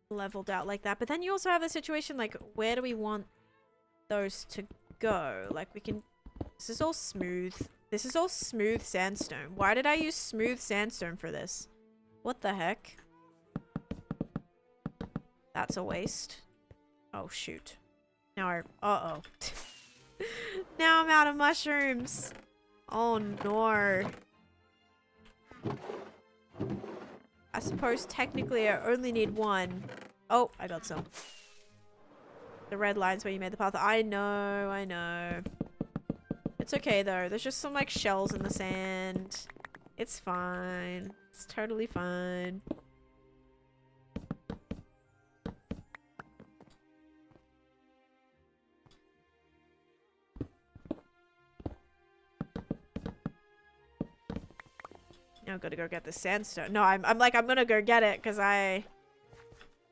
leveled out like that. But then you also have the situation, like, where do we want those to go? Like, we can... This is all smooth. This is all smooth sandstone. Why did I use smooth sandstone for this? What the heck? That's a waste. Oh, shoot. Now I... Uh-oh. Now I'm out of mushrooms. Oh, no. I suppose technically I only need one. Oh, I got some. The red line's where you made the path. I know, I know. It's okay, though. There's just some, like, shells in the sand. It's fine. It's totally fine. Now I've got to go get the sandstone. No, I'm gonna go get it because I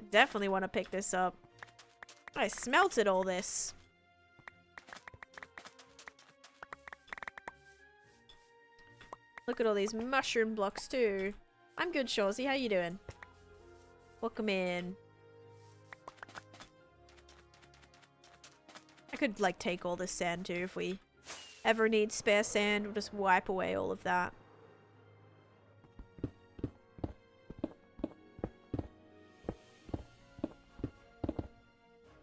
definitely want to pick this up. I smelted all this. Look at all these mushroom blocks too. I'm good, Shawsy. How you doing? Welcome in. I could like take all this sand too if we ever need spare sand. We'll just wipe away all of that.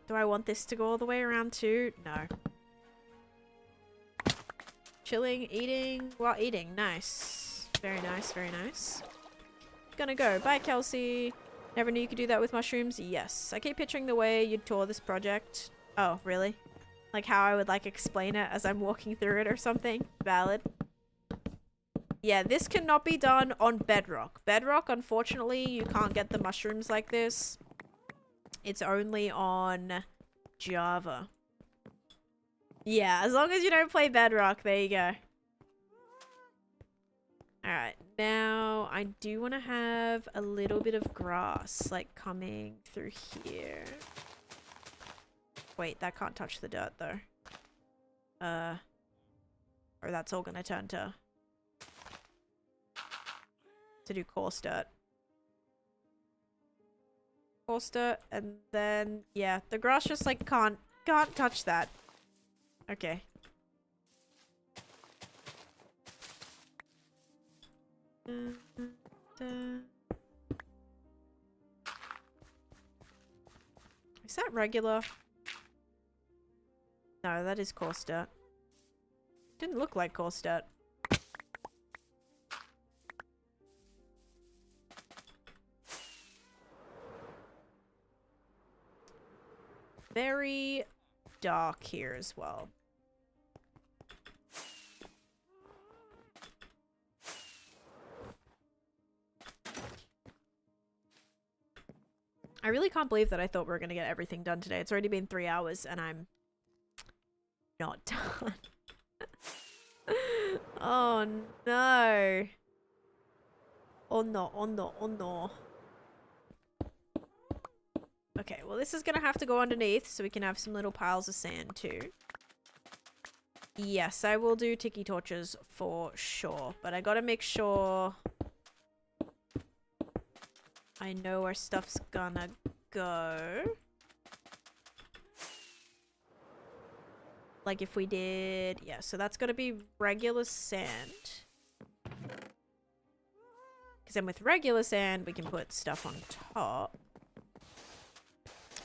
Do I want this to go all the way around too? No. Chilling, eating, while eating. Nice. Very nice, very nice. Gonna go. Bye, Kelsey. Never knew you could do that with mushrooms. Yes. I keep picturing the way you'd tour this project. Oh, really? Like how I would like explain it as I'm walking through it or something. Valid. Yeah, this cannot be done on Bedrock. Bedrock, unfortunately, you can't get the mushrooms like this. It's only on Java. Yeah, as long as you don't play Bedrock, there you go. Alright, now I do want to have a little bit of grass, like, coming through here. Wait, that can't touch the dirt, though. Or that's all gonna turn to do coarse dirt. Coarse dirt, and then, yeah, the grass just, like, can't touch that. Okay. Is that regular? No, that is coarse dirt. Didn't look like coarse dirt. Very dark here as well. I really can't believe that I thought we were going to get everything done today. It's already been 3 hours and I'm not done. Oh no. Oh no, oh no, oh no. Okay, well this is going to have to go underneath so we can have some little piles of sand too. Yes, I will do tiki torches for sure, but I got to make sure I know where stuff's gonna go. Like if we did... Yeah, so that's gotta be regular sand. Because then with regular sand, we can put stuff on top.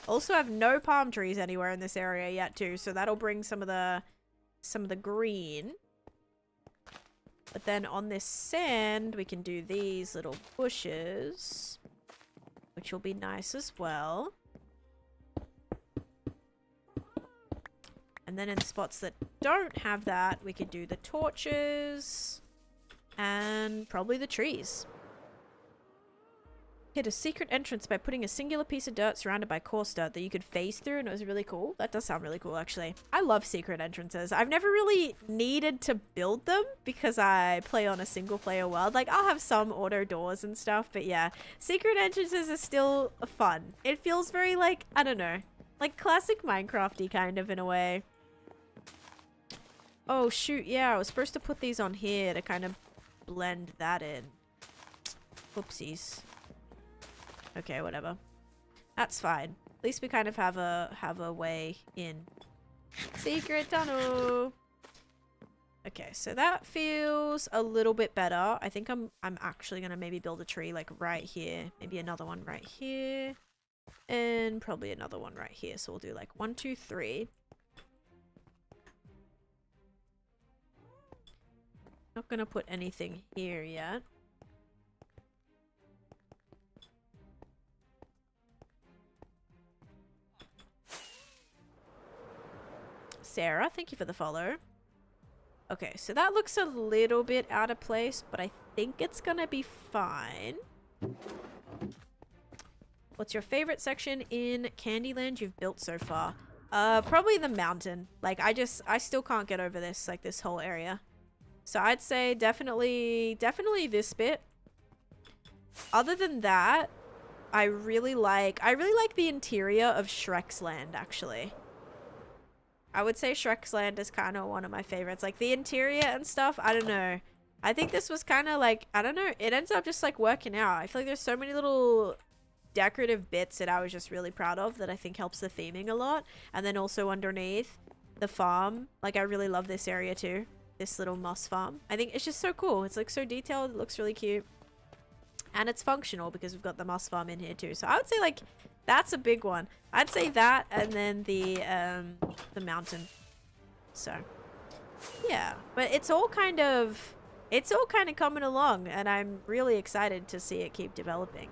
Also have no palm trees anywhere in this area yet too, so that'll bring some of the green. But then on this sand, we can do these little bushes, which will be nice as well. And then in spots that don't have that, we could do the torches and probably the trees. Hit a secret entrance by putting a singular piece of dirt surrounded by coarse dirt that you could phase through, and it was really cool. That does sound really cool, actually. I love secret entrances. I've never really needed to build them because I play on a single player world. Like, I'll have some auto doors and stuff, but yeah. Secret entrances are still fun. It feels very, like, I don't know, like classic Minecraft-y kind of in a way. Oh, shoot, yeah, I was supposed to put these on here to kind of blend that in. Whoopsies. Okay, whatever. That's fine. At least we kind of have a way in. Secret tunnel. Okay, so that feels a little bit better. I think I'm actually gonna maybe build a tree like right here. Maybe another one right here. And probably another one right here. So we'll do like 1, 2, 3. Not gonna put anything here yet. Sarah, thank you for the follow. Okay, so that looks a little bit out of place, but I think it's gonna be fine. What's your favorite section in Candyland you've built so far? Probably the mountain. Like, I still can't get over this, like, this whole area. So I'd say definitely this bit. Other than that, I really like the interior of Shrek's land, actually. I would say Shrek's land is kind of one of my favorites. Like the interior and stuff, I don't know. I think this was kind of like, I don't know, it ends up just like working out. I feel like there's so many little decorative bits that I was just really proud of that I think helps the theming a lot. And then also underneath the farm, like I really love this area too. This little moss farm. I think it's just so cool. It's like so detailed. It looks really cute. And it's functional because we've got the moss farm in here too. So I would say like that's a big one. I'd say that and then the mountain. So yeah, but it's all kind of coming along and I'm really excited to see it keep developing.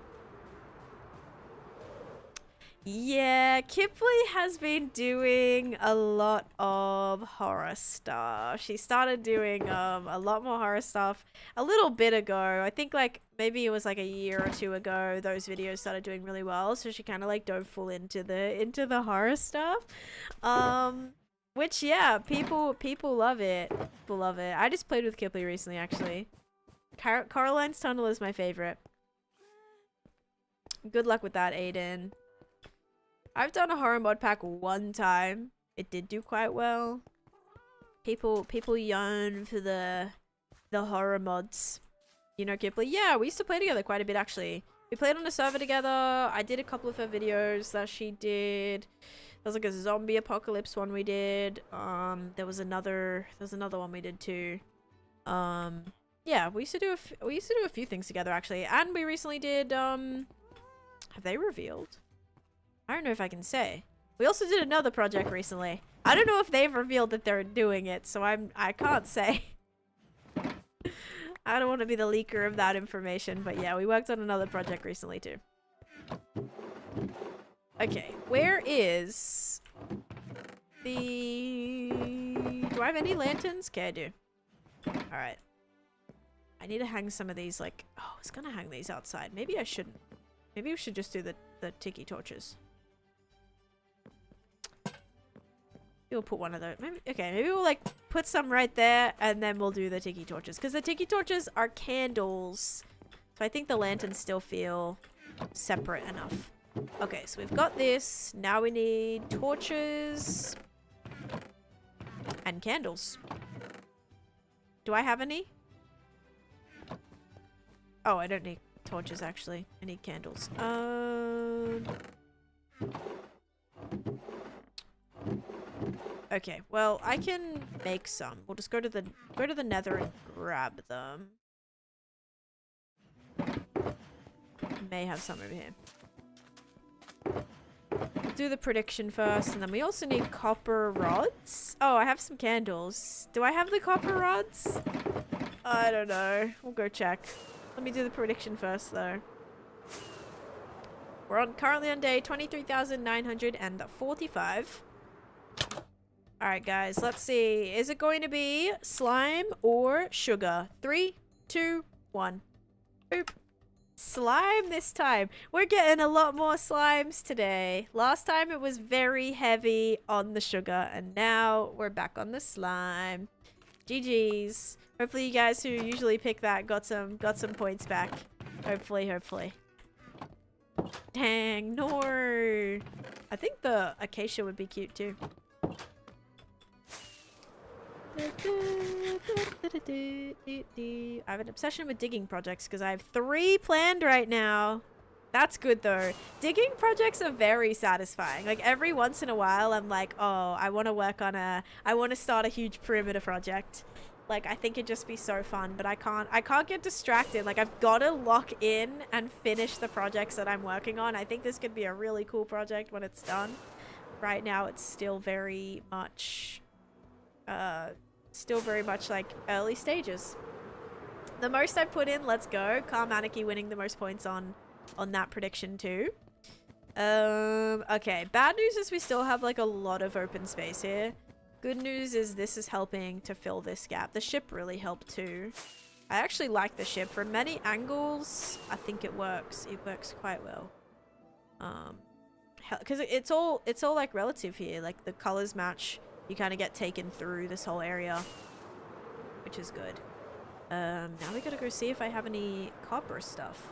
Yeah, Kipley has been doing a lot of horror stuff. She started doing a lot more horror stuff a little bit ago. I think like maybe it was like a year or two ago those videos started doing really well, so she kind of like dove full into the horror stuff. Which yeah, people love it. People love it. I just played with Kipley recently actually. Caroline's Tunnel is my favorite. Good luck with that, Aiden. I've done a horror mod pack one time. It did do quite well. People yearn for the horror mods. You know, Kipley? Yeah, we used to play together quite a bit actually. We played on a server together. I did a couple of her videos that she did. There was like a zombie apocalypse one we did. There was another one we did too. Yeah, we used to do a few things together actually. And we recently did have they revealed? I don't know if I can say. We also did another project recently. I don't know if they've revealed that they're doing it, so I can't say. I don't want to be the leaker of that information, but yeah, we worked on another project recently too. Okay, where is the... Do I have any lanterns? Okay, I do. Alright. I need to hang some of these like... Oh, I was gonna hang these outside. Maybe I shouldn't. Maybe we should just do the tiki torches. We'll put one of those. Maybe, okay, maybe we'll like put some right there and then we'll do the tiki torches. Because the tiki torches are candles. So I think the lanterns still feel separate enough. Okay, so we've got this. Now we need torches. And candles. Do I have any? Oh, I don't need torches actually. I need candles. Okay, well, I can make some. We'll just go to the nether and grab them. May have some over here. We'll do the prediction first, and then we also need copper rods. Oh, I have some candles. Do I have the copper rods? I don't know. We'll go check. Let me do the prediction first, though. We're currently on day 23,945. Alright guys, let's see. Is it going to be slime or sugar? 3, 2, 1. Boop. Slime this time. We're getting a lot more slimes today. Last time it was very heavy on the sugar, and now we're back on the slime. GG's. Hopefully you guys who usually pick that got some points back. Hopefully. Dang, no. I think the acacia would be cute too. I have an obsession with digging projects because I have 3 planned right now. That's good though. Digging projects are very satisfying. Like every once in a while I'm like, oh, I want to start a huge perimeter project. Like I think it'd just be so fun, but I can't get distracted. Like I've got to lock in and finish the projects that I'm working on. I think this could be a really cool project when it's done. Right now it's still very much like early stages. The most I put in, let's go. Calm Anarchy winning the most points on that prediction too. Okay, bad news is we still have like a lot of open space here. Good news is this is helping to fill this gap. The ship really helped too. I actually like the ship. From many angles, I think it works. It works quite well. Because it's all like relative here. Like the colors match. You kind of get taken through this whole area, which is good. Now we gotta go see if I have any copper stuff.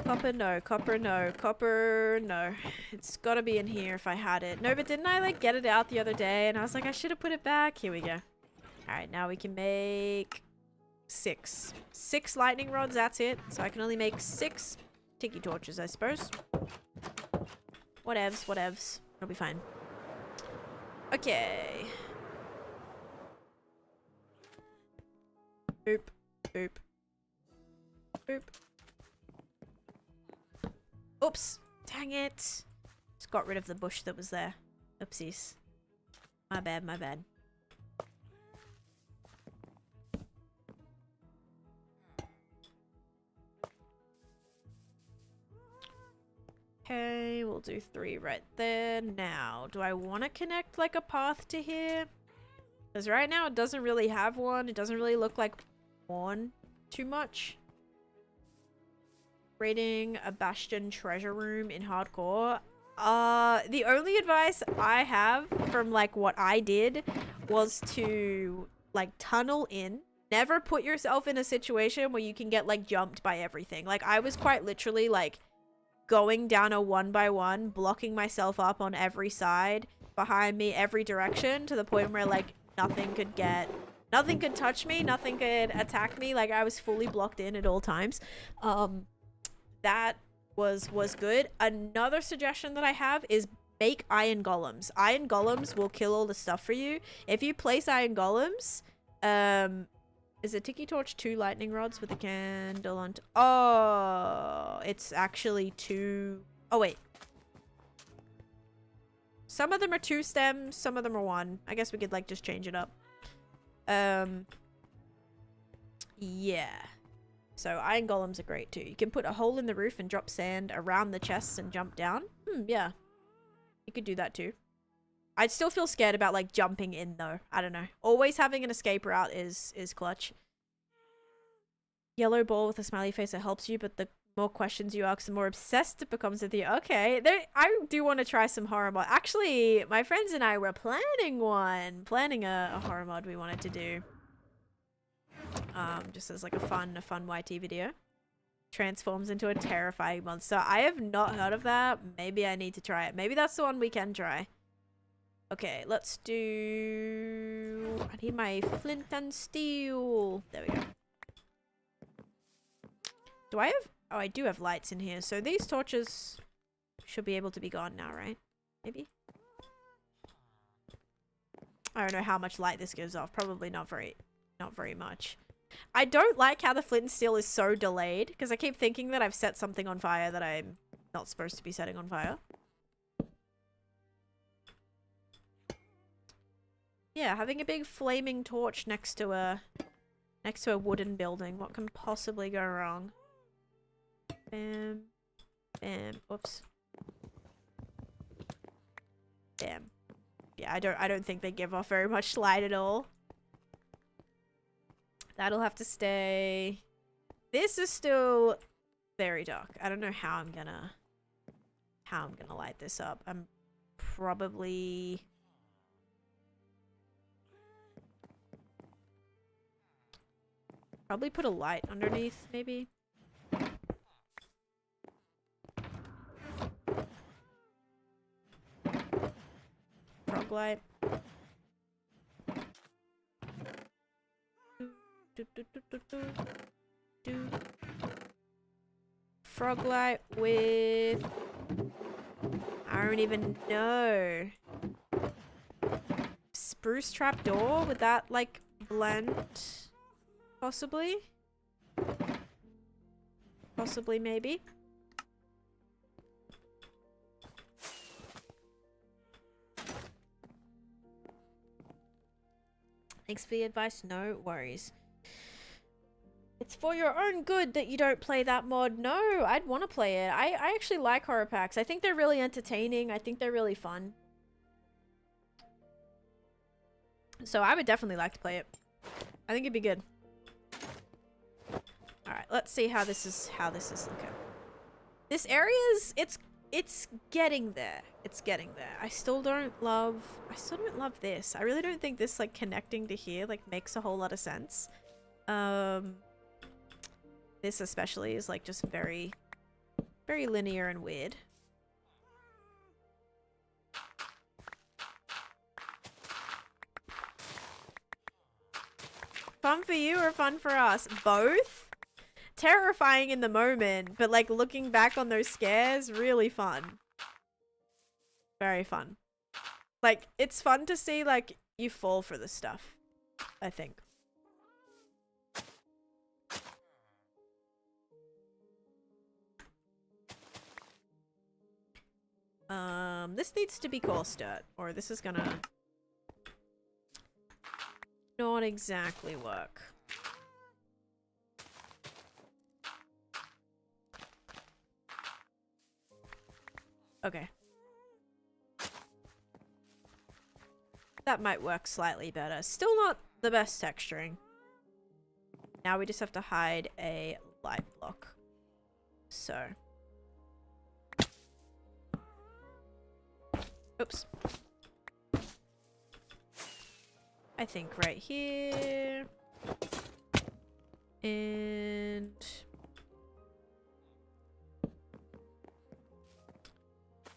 Copper, no. Copper, no. Copper, no. It's gotta be in here if I had it. No, but didn't I, like, get it out the other day? And I was like, I should have put it back. Here we go. Alright, now we can make 6. 6 lightning rods, that's it. So I can only make 6 tiki torches, I suppose. Whatevs, whatevs. It'll be fine. Okay. Boop. Boop. Boop. Oops. Dang it. Just got rid of the bush that was there. Oopsies. My bad, my bad. Okay, we'll do 3 right there. Now, do I want to connect like a path to here? Because right now it doesn't really have one. It doesn't really look like one too much. Raiding a bastion treasure room in hardcore. The only advice I have from like what I did was to like tunnel in. Never put yourself in a situation where you can get like jumped by everything. Like I was quite literally like going down a 1x1, blocking myself up on every side, behind me, every direction, to the point where like nothing could touch me, nothing could attack me. Like I was fully blocked in at all times. That was good. Another suggestion that I have is make iron golems. Iron golems will kill all the stuff for you. If you place iron golems, is a tiki torch 2 lightning rods with a candle on oh, it's actually 2. Oh, wait. Some of them are 2 stems, some of them are 1. I guess we could, like, just change it up. Yeah. So, iron golems are great, too. You can put a hole in the roof and drop sand around the chests and jump down. Yeah. You could do that, too. I'd still feel scared about, like, jumping in, though. I don't know. Always having an escape route is clutch. Yellow ball with a smiley face that helps you, but the more questions you ask, the more obsessed it becomes with you. Okay, I do want to try some horror mod. Actually, my friends and I were planning a horror mod we wanted to do. Just as, like, a fun YT video. Transforms into a terrifying monster. I have not heard of that. Maybe I need to try it. Maybe that's the one we can try. Okay, let's do... I need my flint and steel. There we go. Do I have... Oh, I do have lights in here. So these torches should be able to be gone now, right? Maybe? I don't know how much light this gives off. Probably not very much. I don't like how the flint and steel is so delayed, because I keep thinking that I've set something on fire that I'm not supposed to be setting on fire. Yeah, having a big flaming torch next to a wooden building. What can possibly go wrong? Bam. Bam. Whoops. Bam. Yeah, I don't think they give off very much light at all. That'll have to stay. This is still very dark. I don't know how I'm gonna light this up. I'm probably put a light underneath, maybe. Frog light. Frog light with... I don't even know. Spruce trapdoor? Would that, like, blend? Possibly? Possibly, maybe. Thanks for the advice. No worries. It's for your own good that you don't play that mod. No, I'd want to play it. I actually like horror packs. I think they're really entertaining. I think they're really fun. So I would definitely like to play it. I think it'd be good. Alright, let's see how this is looking. This area is, it's it's getting there. It's getting there. I still don't love this. I really don't think this like connecting to here like makes a whole lot of sense. This especially is like just very, very linear and weird. Fun for you or fun for us? Both? Terrifying in the moment, but like looking back on those scares, really fun. Very fun. Like, it's fun to see like you fall for this stuff, I think. This needs to be coarse dirt, or this is gonna not exactly work. Okay. That might work slightly better. Still not the best texturing. Now we just have to hide a light block. So. Oops. I think right here. And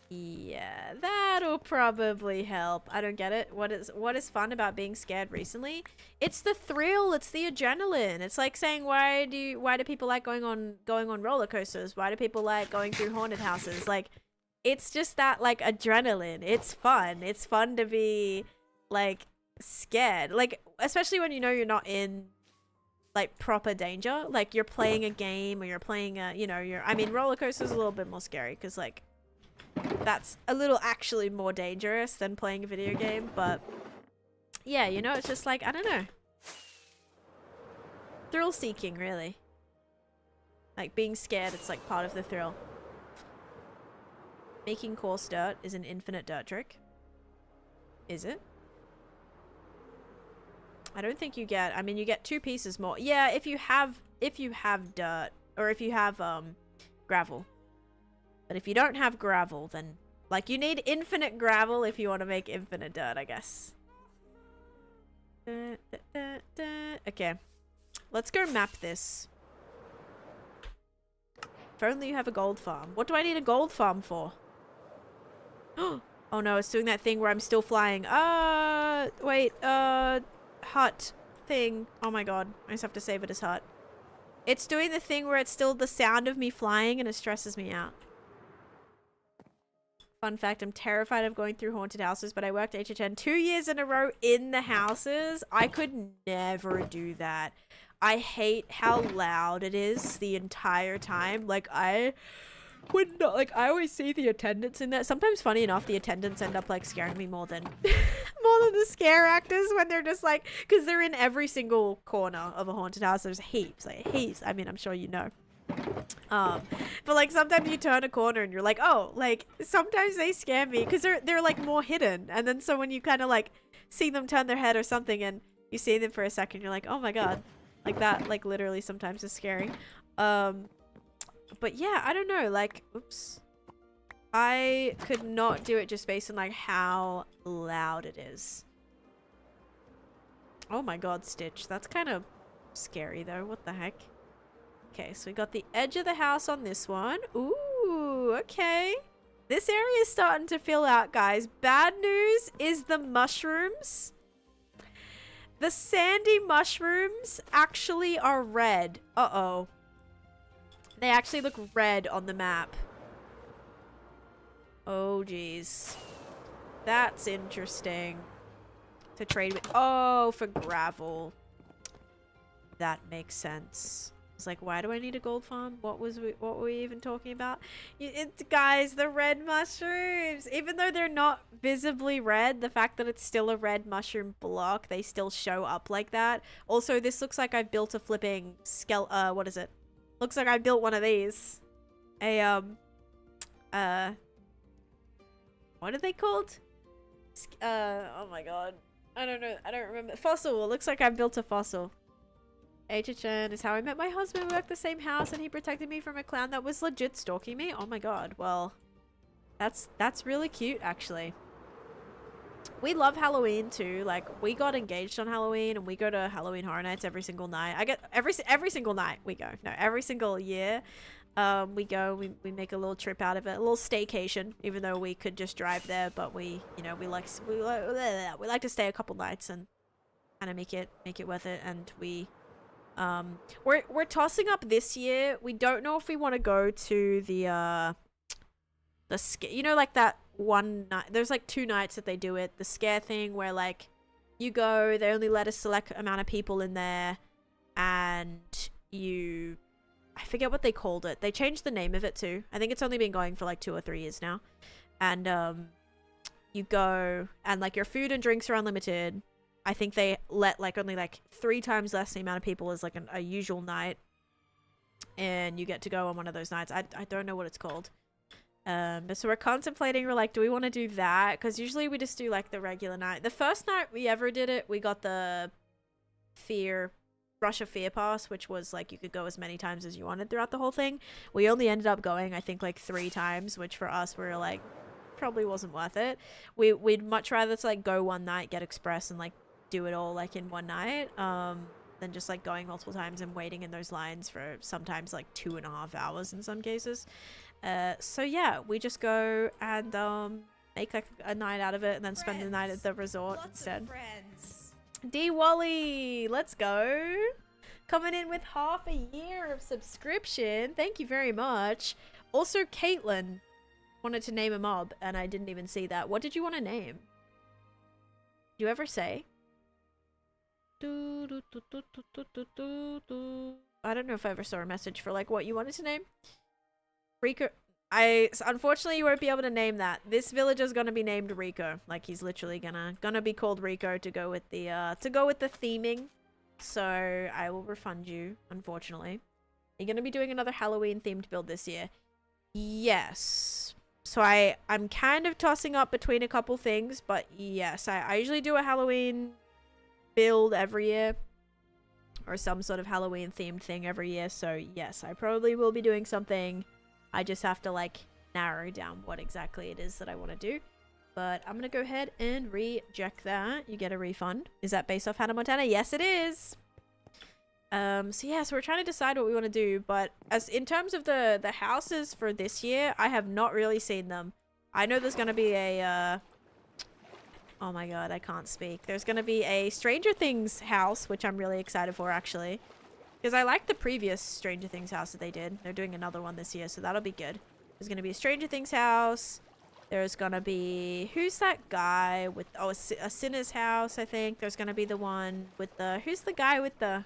yeah, that'll probably help. I don't get it. What is fun about being scared recently? It's the thrill, it's the adrenaline. It's like saying why do people like going on roller coasters? Why do people like going through haunted houses? Like, it's just that like adrenaline. It's fun. It's fun to be like scared. Like, especially when you know you're not in like proper danger. Like you're playing a game or you're playing a, you know, I mean, roller coasters a little bit more scary because like that's a little actually more dangerous than playing a video game. But yeah, you know, it's just like, I don't know. Thrill seeking, really. Like being scared, it's like part of the thrill. Making coarse dirt is an infinite dirt trick. Is it? I don't think you get, I mean, you get 2 pieces more. Yeah, if you have dirt, or if you have gravel. But if you don't have gravel, then like you need infinite gravel if you want to make infinite dirt, I guess. Okay. Let's go map this. If only you have a gold farm. What do I need a gold farm for? Oh no, it's doing that thing where I'm still flying. Wait, hut thing. Oh my god, I just have to save it as hut. It's doing the thing where it's still the sound of me flying and it stresses me out. Fun fact, I'm terrified of going through haunted houses, but I worked HHN 2 years in a row in the houses. I could never do that. I hate how loud it is the entire time. Like, I would not, like, I always see the attendants in there. Sometimes, funny enough, the attendants end up, like, scaring me more than, more than the scare actors when they're just, like, because they're in every single corner of a haunted house. There's heaps, like, heaps. I mean, I'm sure you know. But, like, sometimes you turn a corner and you're like, oh, like, sometimes they scare me because they're, like, more hidden. And then so when you kind of, like, see them turn their head or something and you see them for a second, you're like, oh my god. Like, that, like, literally sometimes is scary. But yeah, I don't know, like, oops. I could not do it just based on, like, how loud it is. Oh my god, Stitch. That's kind of scary, though. What the heck? Okay, so we got the edge of the house on this one. Ooh, okay. This area is starting to fill out, guys. Bad news is the mushrooms. The sandy mushrooms actually are red. Uh-oh. They actually look red on the map. Oh, geez. That's interesting. To trade with... Oh, for gravel. That makes sense. It's like, why do I need a gold farm? What were we even talking about? Guys, the red mushrooms. Even though they're not visibly red, the fact that it's still a red mushroom block, they still show up like that. Also, this looks like I've built a flipping what is it? Looks like I built one of these. What are they called? Oh my god. I don't know. I don't remember. Fossil. It looks like I built a fossil. HHN is how I met my husband. We worked the same house and he protected me from a clown that was legit stalking me. Oh my god. Well, That's really cute, actually. We love Halloween too. Like, we got engaged on Halloween, and we go to Halloween Horror Nights every single night. I get every single night we go. No, every single year. We go, we make a little trip out of it, a little staycation, even though we could just drive there, but we like to stay a couple nights and kind of make it worth it. And we're tossing up this year. We don't know if we want to go to the like that one night. There's like 2 nights that they do it, the scare thing, where like you go, they only let a select amount of people in there, and I forget what they called it. They changed the name of it too. I think it's only been going for like 2 or 3 years now. And you go, and like your food and drinks are unlimited. I think they let like only like 3 times less the amount of people as like a usual night, and you get to go on one of those nights. I don't know what it's called. But so we're contemplating, we're like, do we want to do that? Because usually we just do like the regular night. The first night we ever did it, we got the Rush of Fear pass, which was like you could go as many times as you wanted throughout the whole thing. We only ended up going, I think, like 3 times, which for us, we were like, probably wasn't worth it. We'd much rather to like go one night, get express, and like do it all like in one night, than just like going multiple times and waiting in those lines for sometimes like 2.5 hours in some cases. So yeah, we just go and make like a night out of it, and then spend the night at the resort instead. D Wally, let's go. Coming in with half a year of subscription. Thank you very much. Also, Caitlin wanted to name a mob, and I didn't even see that. What did you want to name? Did you ever say? I don't know if I ever saw a message for like what you wanted to name. Rico. Unfortunately, you won't be able to name that. This villager's gonna be named Rico. Like, he's literally gonna be called Rico to go with the theming. So I will refund you, unfortunately. You're gonna be doing another Halloween themed build this year. Yes. So I'm kind of tossing up between a couple things, but yes, I usually do a Halloween build every year, or some sort of Halloween themed thing every year. So yes, I probably will be doing something. I just have to like narrow down what exactly it is that I want to do. But I'm gonna go ahead and reject that. You get a refund. Is that based off Hannah Montana? Yes, it is. So yeah, so we're trying to decide what we want to do, but as in terms of the houses for this year, I have not really seen them. I know there's gonna be a oh my god, I can't speak. There's gonna be a Stranger Things house, which I'm really excited for, actually. Because I like the previous Stranger Things house that they did. They're doing another one this year, so that'll be good. There's gonna be a Stranger Things house. There's gonna be... Who's that guy with... Oh, a Sinner's house, I think. There's gonna be the one with the... Who's the guy with the...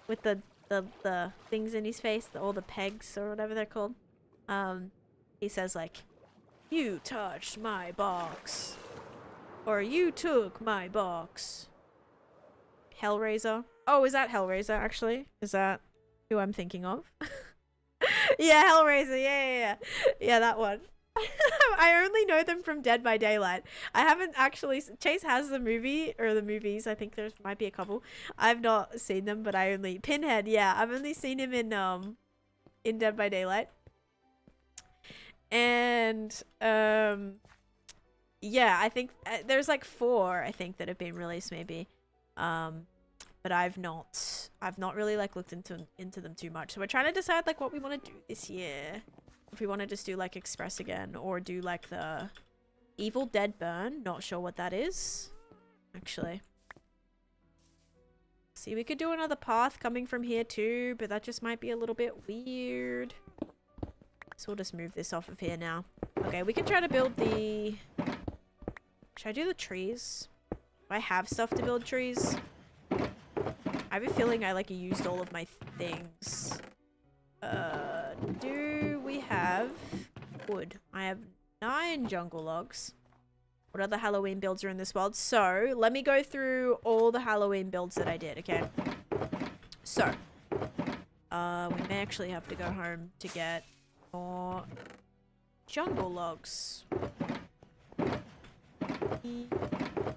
With the things in his face? All the pegs, or whatever they're called. He says, like... You touched my box. Or you took my box. Hellraiser. Oh, is that Hellraiser, actually? Is that who I'm thinking of? Yeah, Hellraiser. Yeah. Yeah, that one. I only know them from Dead by Daylight. I haven't actually... Chase has the movie, or the movies. I think there might be a couple. I've not seen them, but I only... Pinhead, yeah. I've only seen him in Dead by Daylight. And, yeah, I think... there's like 4, I think, that have been released, maybe. But I've not really like looked into them too much. So we're trying to decide like what we want to do this year. If we want to just do like Express again, or do like the Evil Dead Burn. Not sure what that is, actually. See, we could do another path coming from here too, but that just might be a little bit weird. So we'll just move this off of here now. Okay, we can try to build the... Should I do the trees? Do I have stuff to build trees? I have a feeling I like used all of my things. Do we have wood? I have 9 jungle logs. What other Halloween builds are in this world? So let me go through all the Halloween builds that I did, okay? So we may actually have to go home to get more jungle logs.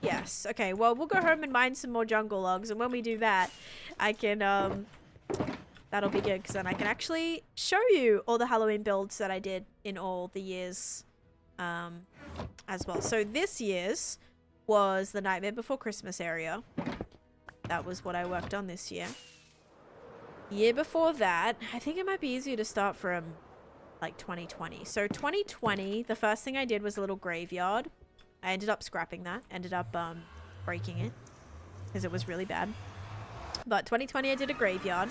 Yes, okay, well, we'll go home and mine some more jungle logs, and when we do that, I can, that'll be good, because then I can actually show you all the Halloween builds that I did in all the years as well. So this year's was the Nightmare Before Christmas area. That was what I worked on this year. Year before that, I think it might be easier to start from like 2020. So 2020, the first thing I did was a little graveyard. I ended up scrapping that, ended up breaking it because it was really bad. But 2020, I did a graveyard.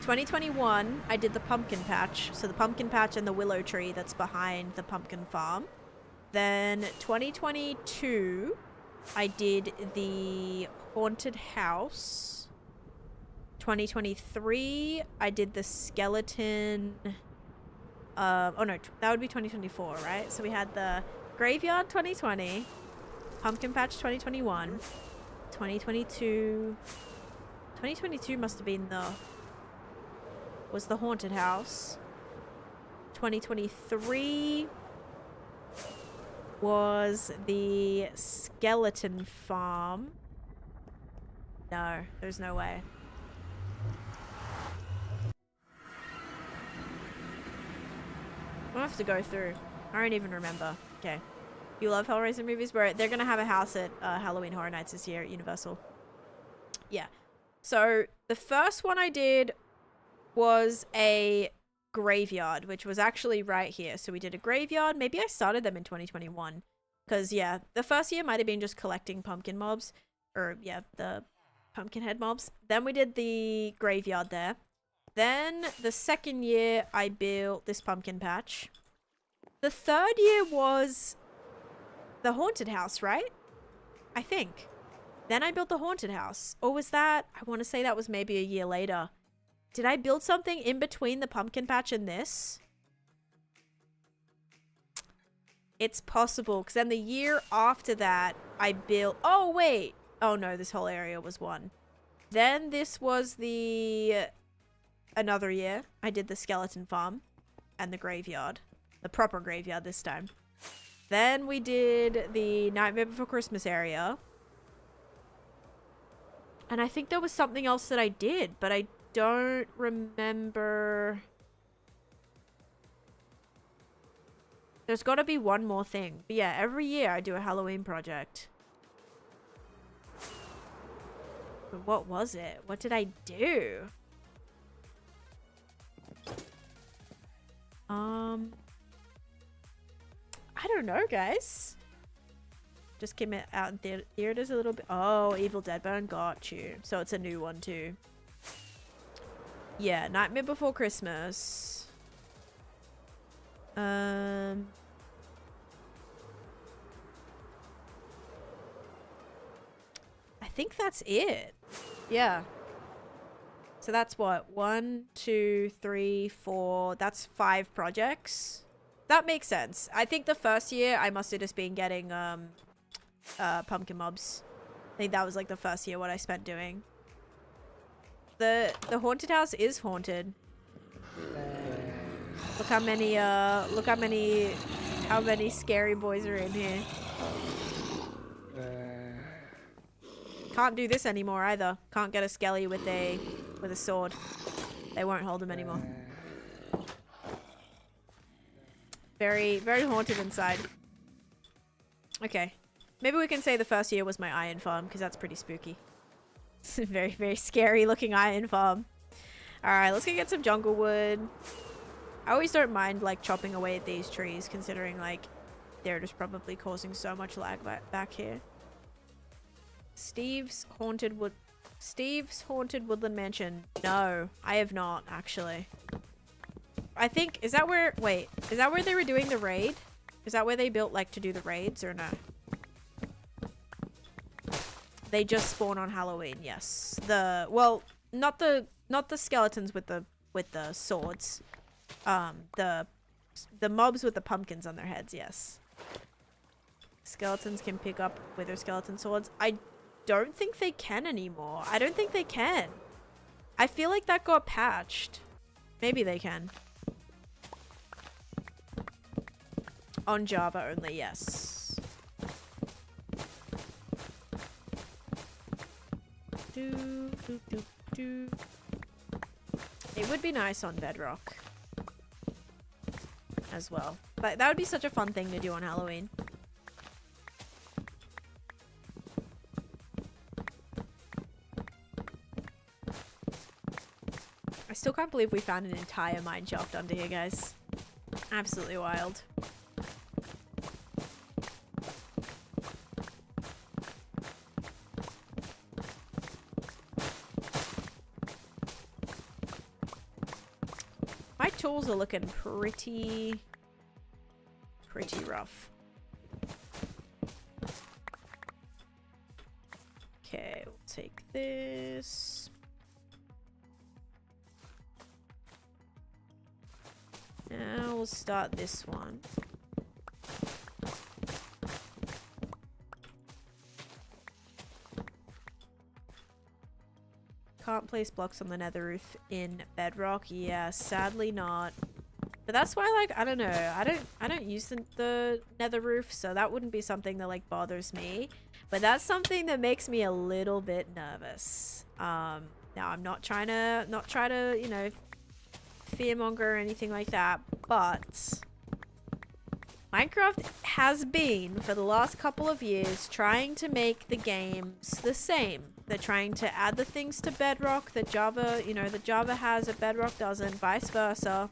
2021, I did the pumpkin patch. So the pumpkin patch and the willow tree that's behind the pumpkin farm. Then 2022, I did the haunted house. 2023, I did the skeleton. Oh no, that would be 2024, right? So we had the graveyard 2020, pumpkin patch 2021, 2022. 2022 must have been was the haunted house. 2023 was the skeleton farm. No, there's no way. I'll have to go through. I don't even remember. Okay. You love Hellraiser movies? They're going to have a house at Halloween Horror Nights this year at Universal. Yeah. So the first one I did was a graveyard, which was actually right here. So we did a graveyard. Maybe I started them in 2021. Because, yeah, the first year might have been just collecting pumpkin mobs. Or, yeah, the pumpkin head mobs. Then we did the graveyard there. Then the second year, I built this pumpkin patch. The third year was the haunted house, right? I think. Then I built the haunted house. Or was that... I want to say that was maybe a year later. Did I build something in between the pumpkin patch and this? It's possible. Because then the year after that, I built... Oh, wait. Oh, no. This whole area was one. Then this was the... Another year. I did the skeleton farm. And the graveyard. The proper graveyard this time. Then we did the Nightmare Before Christmas area. And I think there was something else that I did, but I don't remember. There's got to be one more thing. But yeah, every year I do a Halloween project. But what was it? What did I do? I don't know, guys. Just came out in theaters a little bit. Oh, Evil Dead Burn, got you. So it's a new one too. Yeah, Nightmare Before Christmas. I think that's it. Yeah. So that's what? 1, 2, 3, 4. That's 5 projects. That makes sense. I think the first year I must have just been getting pumpkin mobs. I think that was like the first year what I spent doing. The haunted house is haunted. Look how many scary boys are in here. Can't do this anymore either. Can't get a skelly with a sword. They won't hold him anymore. Very, very haunted inside. Okay. Maybe we can say the first year was my iron farm, because that's pretty spooky. It's a very, very scary looking iron farm. Alright, let's go get some jungle wood. I always don't mind, like, chopping away at these trees, considering, like, they're just probably causing so much lag back here. Steve's Haunted Woodland Mansion. No, I have not, actually. I think, is that where they were doing the raid? Is that where they built, like, to do the raids, or no? They just spawn on Halloween, yes. Well, not the skeletons with the swords. The mobs with the pumpkins on their heads, yes. Skeletons can pick up wither skeleton swords. I don't think they can anymore. I don't think they can. I feel like that got patched. Maybe they can. On Java only, yes. It would be nice on Bedrock as well. That would be such a fun thing to do on Halloween. I still can't believe we found an entire mine shaft under here, guys. Absolutely wild. My tools are looking pretty rough. Okay, we'll take this. Now we'll start this one. Can't place blocks on the nether roof in bedrock. Yeah, sadly not. But that's why, like, I don't know. I don't use the nether roof, so that wouldn't be something that like bothers me. But that's something that makes me a little bit nervous. Now I'm not trying to, you know, fearmonger or anything like that, but Minecraft has been for the last couple of years trying to make the games the same. They're trying to add the things to bedrock that Java, you know, that Java has that bedrock doesn't, vice versa.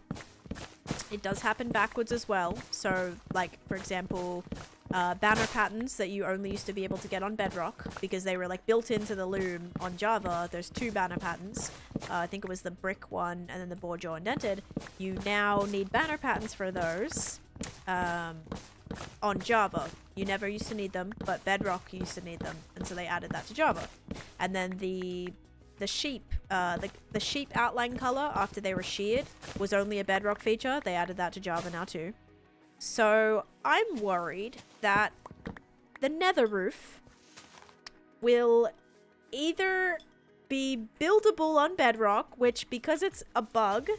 It does happen backwards as well. So, like, for example, banner patterns that you only used to be able to get on bedrock because they were like built into the loom on Java. There's two banner patterns. I think it was the brick one and then the board jaw indented. You now need banner patterns for those on Java. You never used to need them, but bedrock used to need them, and so they added that to Java. And then the sheep, the sheep outline color after they were sheared was only a bedrock feature. They added that to Java now too. So I'm worried that the nether roof will either be buildable on bedrock, which because it's a bug,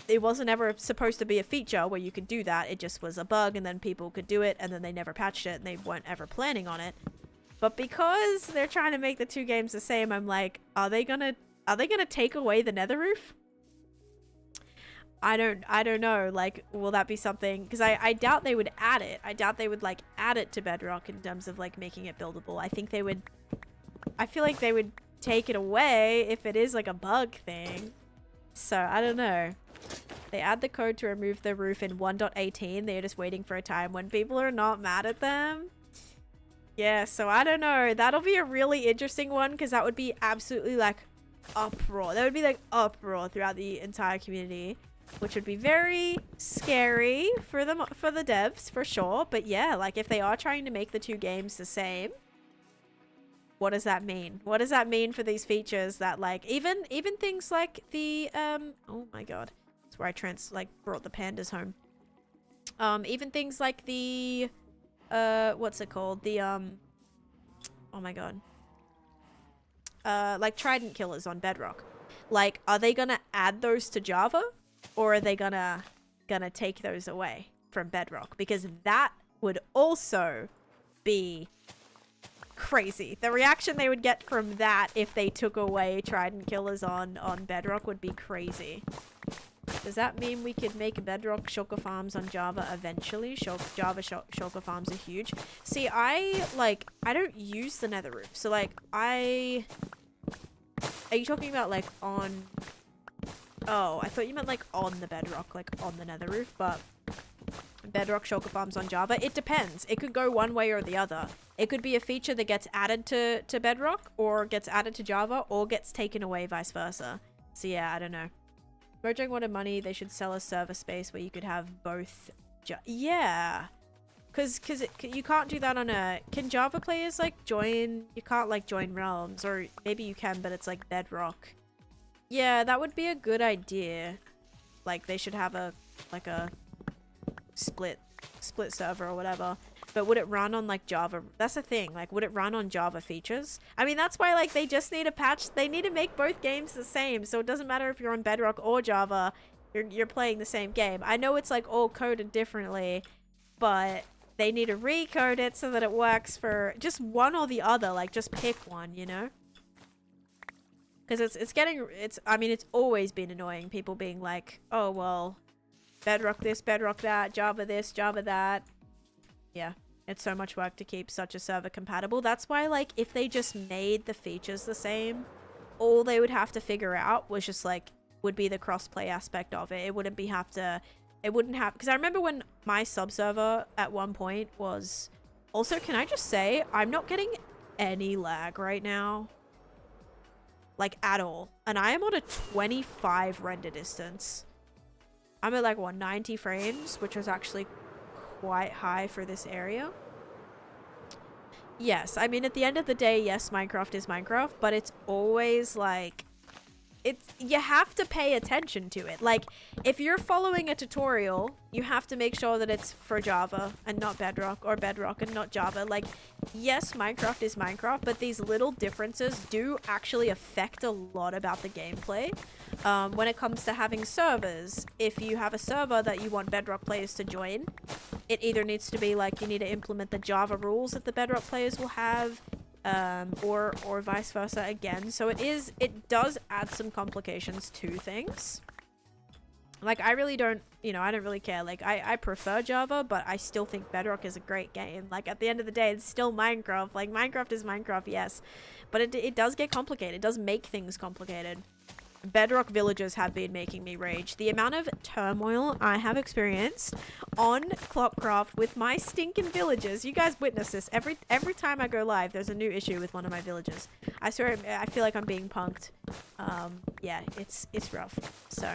it wasn't ever supposed to be a feature where you could do that. It just was a bug, and then people could do it, and then they never patched it, and they weren't ever planning on it. But because they're trying to make the two games the same, I'm like, are they gonna take away the nether roof? I don't know. Like, will that be something? Because I doubt they would add it. I doubt they would like add it to bedrock in terms of like making it buildable. I think they would. I feel like they would take it away if it is like a bug thing. So I don't know. They add the code to remove the roof in 1.18. They're just waiting for a time when people are not mad at them. Yeah, so I don't know. That'll be a really interesting one because that would be absolutely like uproar. That would be like uproar throughout the entire community, which would be very scary for the devs for sure. But yeah, like if they are trying to make the two games the same, what does that mean? What does that mean for these features that like even things like the oh my god, that's where I brought the pandas home. Even things like the what's it called? The oh my god. Like trident killers on bedrock. Like, are they gonna add those to Java, or are they gonna take those away from bedrock? Because that would also be crazy. The reaction they would get from that if they took away trident killers on bedrock would be crazy. Does that mean we could make bedrock shulker farms on Java eventually? Java shulker farms are huge. See, I don't use the nether roof. So like are you talking about like on, oh, I thought you meant like on the bedrock, like on the nether roof, but bedrock shulker farms on Java, it depends. It could go one way or the other. It could be a feature that gets added to bedrock, or gets added to Java, or gets taken away, vice versa. So yeah, I don't know. Mojang wanted money. They should sell a server space where you could have both. Yeah, because you can't do that on a. Can Java players like join? You can't like join realms, or maybe you can, but it's like bedrock. Yeah, that would be a good idea. Like they should have a split server or whatever. But would it run on like Java? That's the thing. Like, would it run on Java features? I mean, that's why like they just need a patch. They need to make both games the same. So it doesn't matter if you're on Bedrock or Java. You're playing the same game. I know it's like all coded differently, but they need to recode it so that it works for just one or the other. Like, just pick one, you know? Because I mean, it's always been annoying. People being like, oh, well, bedrock this, bedrock that, Java this, Java that. Yeah, it's so much work to keep such a server compatible. That's why, like, if they just made the features the same, all they would have to figure out was just like would be the crossplay aspect of it. It wouldn't have, because I remember when my sub server at one point was also, can I just say, I'm not getting any lag right now, like at all, and I am on a 25 render distance. I'm at like 190 frames, which was actually quite high for this area. Yes, I mean, at the end of the day, yes, Minecraft is Minecraft, but it's always like, you have to pay attention to it. Like, if you're following a tutorial, you have to make sure that it's for Java and not Bedrock, or Bedrock and not Java. Like, yes, Minecraft is Minecraft, but these little differences do actually affect a lot about the gameplay. When it comes to having servers, if you have a server that you want Bedrock players to join, it either needs to be like you need to implement the Java rules that the Bedrock players will have, or vice versa again. So it does add some complications to things. Like, I really don't, I don't really care. Like, I prefer Java, but I still think Bedrock is a great game. Like, at the end of the day, it's still Minecraft. Like, Minecraft is Minecraft, yes, but it does get complicated. It does make things complicated. Bedrock villagers have been making me rage. The amount of turmoil I have experienced on Clockcraft with my stinking villagers. You guys witness this. Every time I go live, there's a new issue with one of my villagers. I swear, I feel like I'm being punked. Yeah, it's rough. So.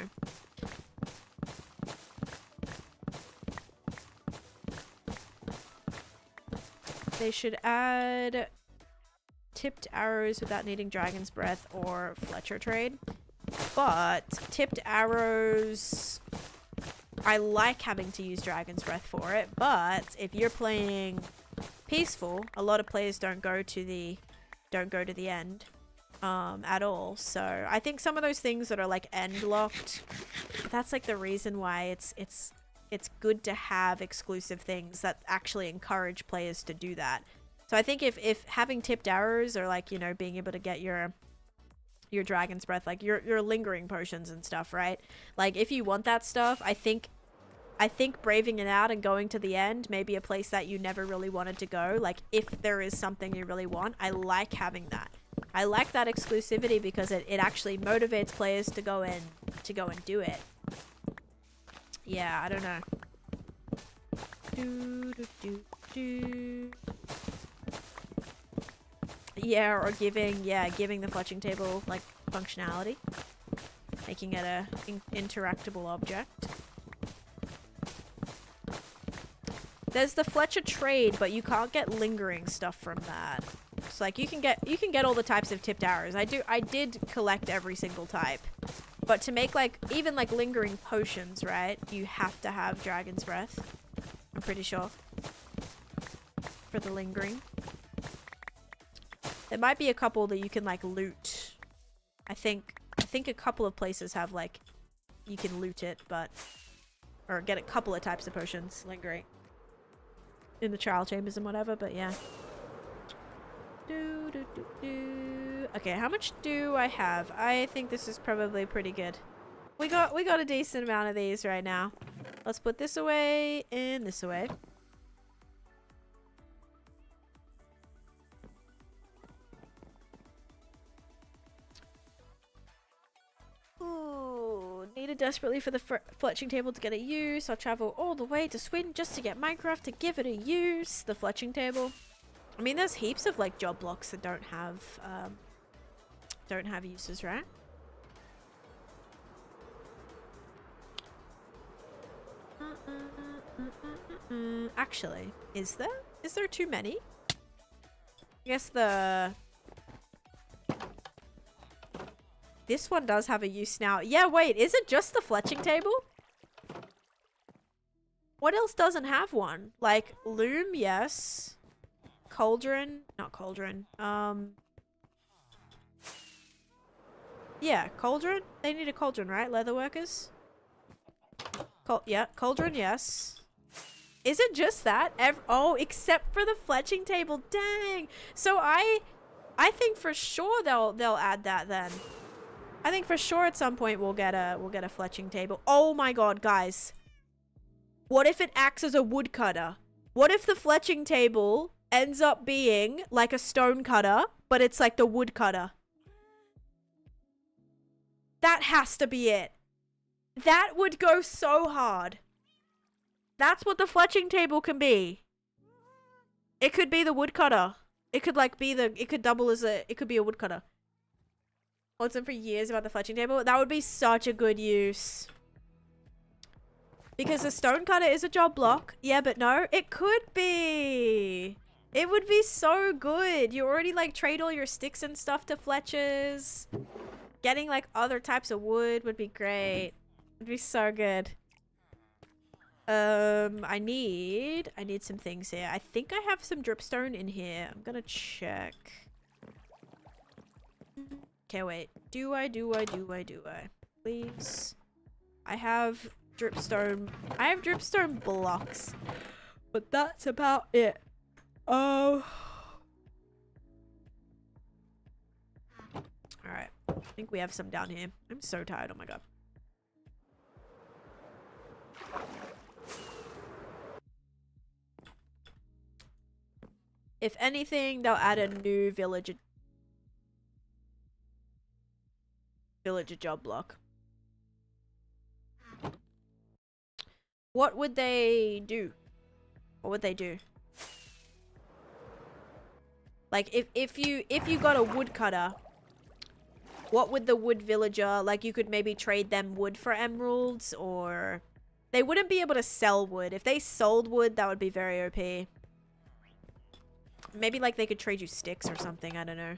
They should add tipped arrows without needing Dragon's Breath or Fletcher trade. But tipped arrows, I like having to use Dragon's Breath for it, but if you're playing peaceful, a lot of players don't go to the end at all. So I think some of those things that are like end locked, that's like the reason why it's good to have exclusive things that actually encourage players to do that. So I think if having tipped arrows, or like, being able to get your Dragon's Breath, like your lingering potions and stuff, right? Like, if you want that stuff, I think braving it out and going to the end may be a place that you never really wanted to go. Like, if there is something you really want, I like having that. I like that exclusivity because it actually motivates players to go and do it. Yeah, I don't know. Yeah, or giving the fletching table like functionality, making it a interactable object. There's the Fletcher trade, but you can't get lingering stuff from that. So like you can get all the types of tipped arrows. I did collect every single type, but to make like even like lingering potions, right? You have to have Dragon's Breath. I'm pretty sure for the lingering. There might be a couple that you can like loot. I think a couple of places have like you can loot it, or get a couple of types of potions lingering in the trial chambers and whatever. But yeah. Okay, how much do I have? I think this is probably pretty good. We got a decent amount of these right now. Let's put this away and this away. Ooh, needed desperately for the fletching table to get a use. I'll travel all the way to Sweden just to get Minecraft to give it a use. The fletching table. I mean, there's heaps of like job blocks that don't have uses, right? Actually, is there too many? I guess this one does have a use now. Yeah, wait, is it just the fletching table? What else doesn't have one? Like, loom, yes. Cauldron, not cauldron. Yeah, cauldron? They need a cauldron, right? Leatherworkers? Yeah, cauldron, yes. Is it just that? Oh, except for the fletching table. Dang. So I think for sure they'll add that then. I think for sure at some point we'll get a fletching table. Oh my god, guys. What if it acts as a woodcutter? What if the fletching table ends up being like a stone cutter, but it's like the woodcutter? That has to be it. That would go so hard. That's what the fletching table can be. It could be the woodcutter. It could like be the, it could double as a, it could be a woodcutter. What's in for years about the fletching table? That would be such a good use. Because a stone cutter is a job block. Yeah, but no, it could be. It would be so good. You already like trade all your sticks and stuff to fletchers. Getting like other types of wood would be great. It'd be so good. I need some things here. I think I have some dripstone in here. I'm gonna check. Okay, wait. Do I? Please. I have dripstone. I have dripstone blocks. But that's about it. Oh. Alright. I think we have some down here. I'm so tired. Oh my god. If anything, they'll add a new villager job block. What would they do? What would they do? Like if you got a woodcutter, what would the wood villager, like you could maybe trade them wood for emeralds, or they wouldn't be able to sell wood. If they sold wood, that would be very OP. Maybe like they could trade you sticks or something, I don't know.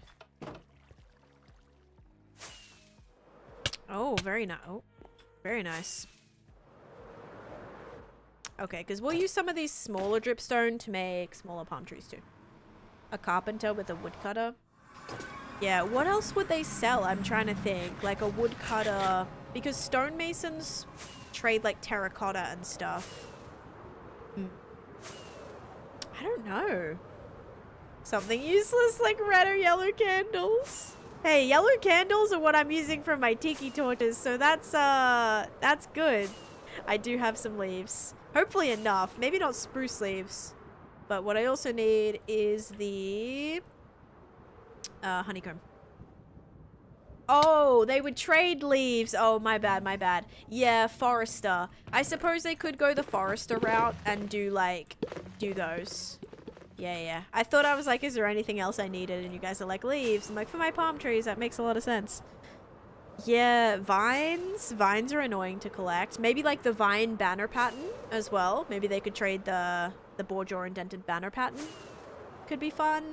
Oh, very nice. Oh, very nice. Okay, because we'll use some of these smaller dripstone to make smaller palm trees too. A carpenter with a woodcutter. Yeah, what else would they sell? I'm trying to think. Like a woodcutter. Because stonemasons trade like terracotta and stuff. I don't know. Something useless like red or yellow candles. Hey, yellow candles are what I'm using for my tiki torches, so that's good. I do have some leaves. Hopefully enough. Maybe not spruce leaves. But what I also need is the honeycomb. Oh, they would trade leaves. Oh, my bad. Yeah, forester. I suppose they could go the forester route and do those. Yeah. I thought, I was like, is there anything else I needed? And you guys are like, leaves. I'm like, for my palm trees, that makes a lot of sense. Yeah, vines. Vines are annoying to collect. Maybe like the vine banner pattern as well. Maybe they could trade the Borjaw indented banner pattern. Could be fun.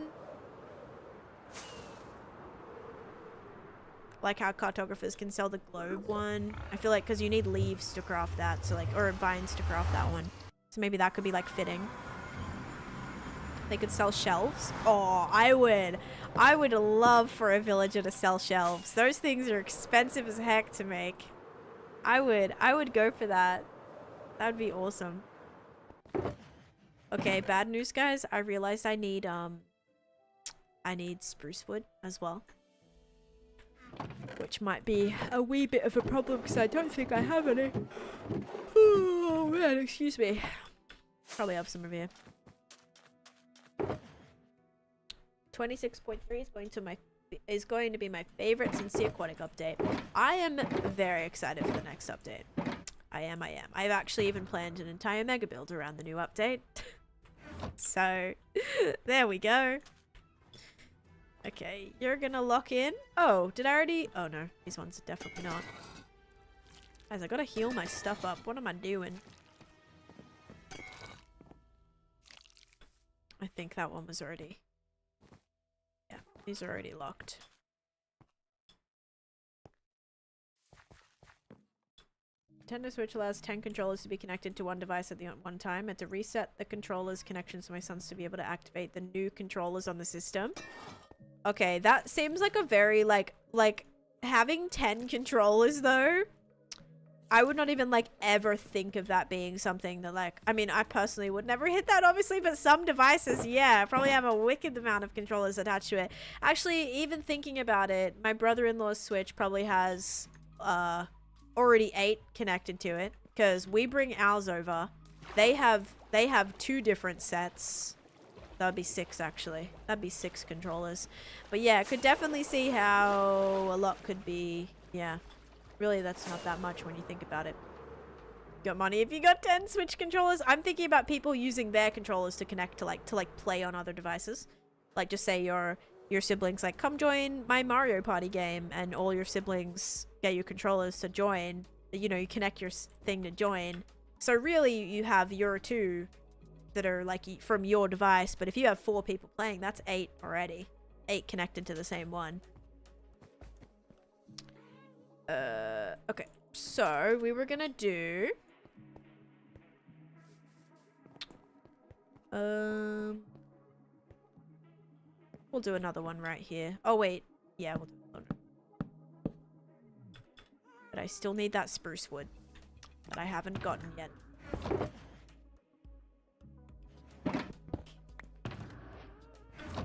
Like how cartographers can sell the globe one. I feel like because you need leaves to craft that. So like, or vines to craft that one. So maybe that could be like fitting. They could sell shelves. Oh, I would love for a villager to sell shelves. Those things are expensive as heck to make. I would go for that. That would be awesome. Okay, bad news, guys. I realized I need spruce wood as well. Which might be a wee bit of a problem because I don't think I have any. Oh man, excuse me. Probably have some of here. 26.3 is going to be my favorite Sincere Aquatic update. I am very excited for the next update. I am. I've actually even planned an entire mega build around the new update. So, there we go. Okay, you're gonna lock in. Oh, did I already? Oh no, these ones are definitely not. Guys, I gotta heal my stuff up. What am I doing? I think that one was already... Yeah, these are already locked. Nintendo Switch allows 10 controllers to be connected to one device at one time, and to reset the controllers connections to my sons to be able to activate the new controllers on the system. Okay, that seems like a very, like having 10 controllers, though. I would not even, like, ever think of that being something that, like... I mean, I personally would never hit that, obviously, but some devices, yeah, probably have a wicked amount of controllers attached to it. Actually, even thinking about it, my brother-in-law's Switch probably has, already 8 connected to it, because we bring ours over, they have 2 different sets. That would be 6 actually. That'd be 6 controllers. But yeah, could definitely see how a lot could be. Yeah, really, that's not that much when you think about it. Got money if you got 10 Switch controllers. I'm thinking about people using their controllers to connect to like play on other devices. Like, just say your siblings like, come join my Mario Party game, and all your siblings get your controllers to join. You know, you connect your thing to join. So really, you have your 2 that are like from your device. But if you have 4 people playing, that's 8 already. 8 connected to the same one. Okay. So we were gonna do. We'll do another one right here. Oh wait, yeah, we'll do one. But I still need that spruce wood that I haven't gotten yet.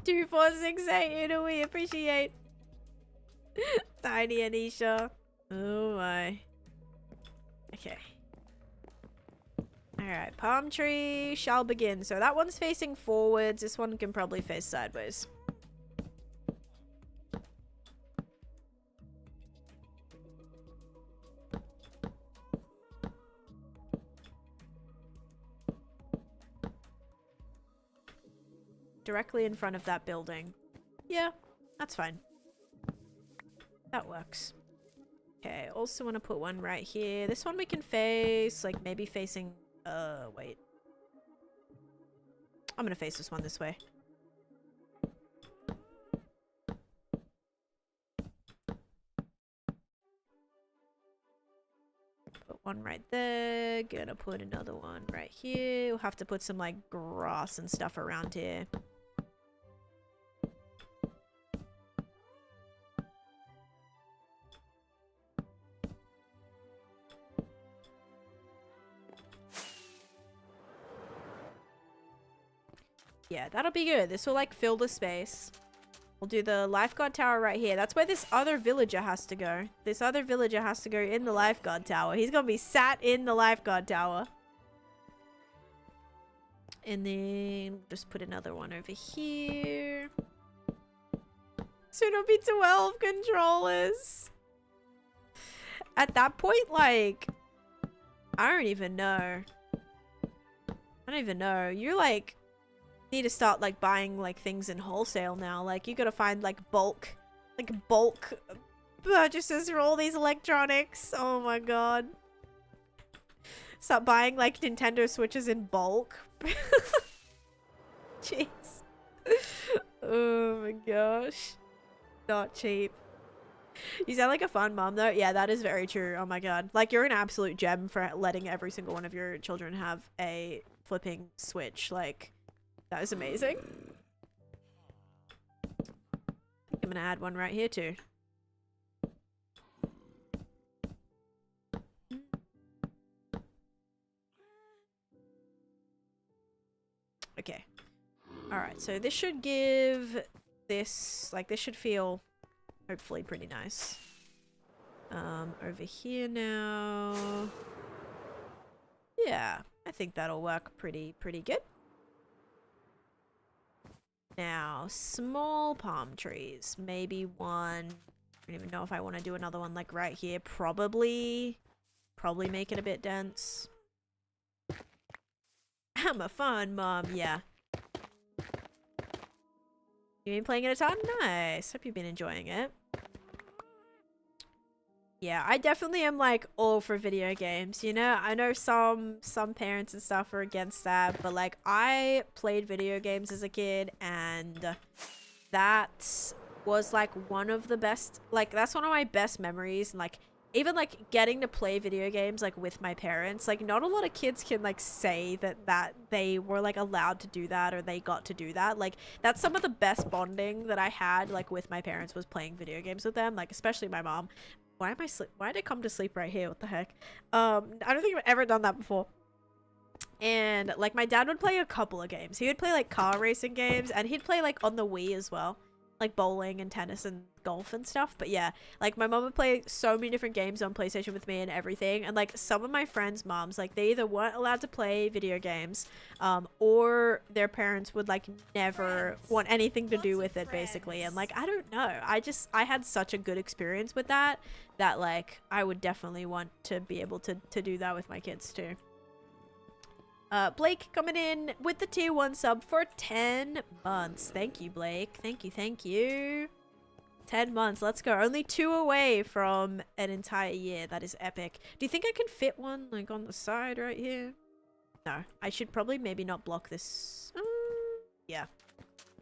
Two, 4, 6, 8. Do we appreciate? Tiny Anisha. Oh my. Okay. Alright, palm tree shall begin. So that one's facing forwards. This one can probably face sideways. Directly in front of that building. Yeah, that's fine. That works. Okay, also want to put one right here. This one we can face, like maybe facing... wait. I'm gonna face this one this way. Put one right there. Gonna put another one right here. We'll have to put some, like, grass and stuff around here. Yeah, that'll be good. This will, like, fill the space. We'll do the lifeguard tower right here. That's where this other villager has to go. This other villager has to go in the lifeguard tower. He's gonna be sat in the lifeguard tower. And then just put another one over here. Soon it'll be 12 controllers. At that point, like, I don't even know. I don't even know. You're like... need to start like buying like things in wholesale now. Like, you gotta find like bulk purchases for all these electronics. Oh my god. Start buying like Nintendo Switches in bulk. Jeez. Oh my gosh. Not cheap. You sound like a fun mom though. Yeah, that is very true. Oh my god. Like, you're an absolute gem for letting every single one of your children have a flipping Switch. Like, that is amazing. I think I'm gonna add one right here too. Okay. Alright, so this should give this, like, this should feel hopefully pretty nice. Over here now. Yeah, I think that'll work pretty good. Now, small palm trees. Maybe one. I don't even know if I want to do another one like right here. Probably make it a bit dense. I'm a fun mom. Yeah. You been playing it a ton? Nice. Hope you've been enjoying it. Yeah, I definitely am like all for video games, you know? I know some parents and stuff are against that, but like, I played video games as a kid, and that was like one of the best, like, that's one of my best memories. And like, even like getting to play video games like with my parents, like, not a lot of kids can like say that they were like allowed to do that, or they got to do that. Like, that's some of the best bonding that I had like with my parents, was playing video games with them, like especially my mom. Why did I come to sleep right here? What the heck? I don't think I've ever done that before. And like, my dad would play a couple of games. He would play like car racing games, and he'd play like on the Wii as well. like bowling and tennis and golf and stuff. But yeah, like my mom would play so many different games on PlayStation with me and everything. And like some of my friends' moms, like they either weren't allowed to play video games, or their parents would like never want anything to do with it, basically. And like, I don't know, I had such a good experience with that like I would definitely want to be able to do that with my kids too. Blake coming in with the tier 1 sub for 10 months. Thank you, Blake. Thank you. 10 months. Let's go. Only 2 away from an entire year. That is epic. Do you think I can fit one like on the side right here? No. I should probably maybe not block this. Yeah.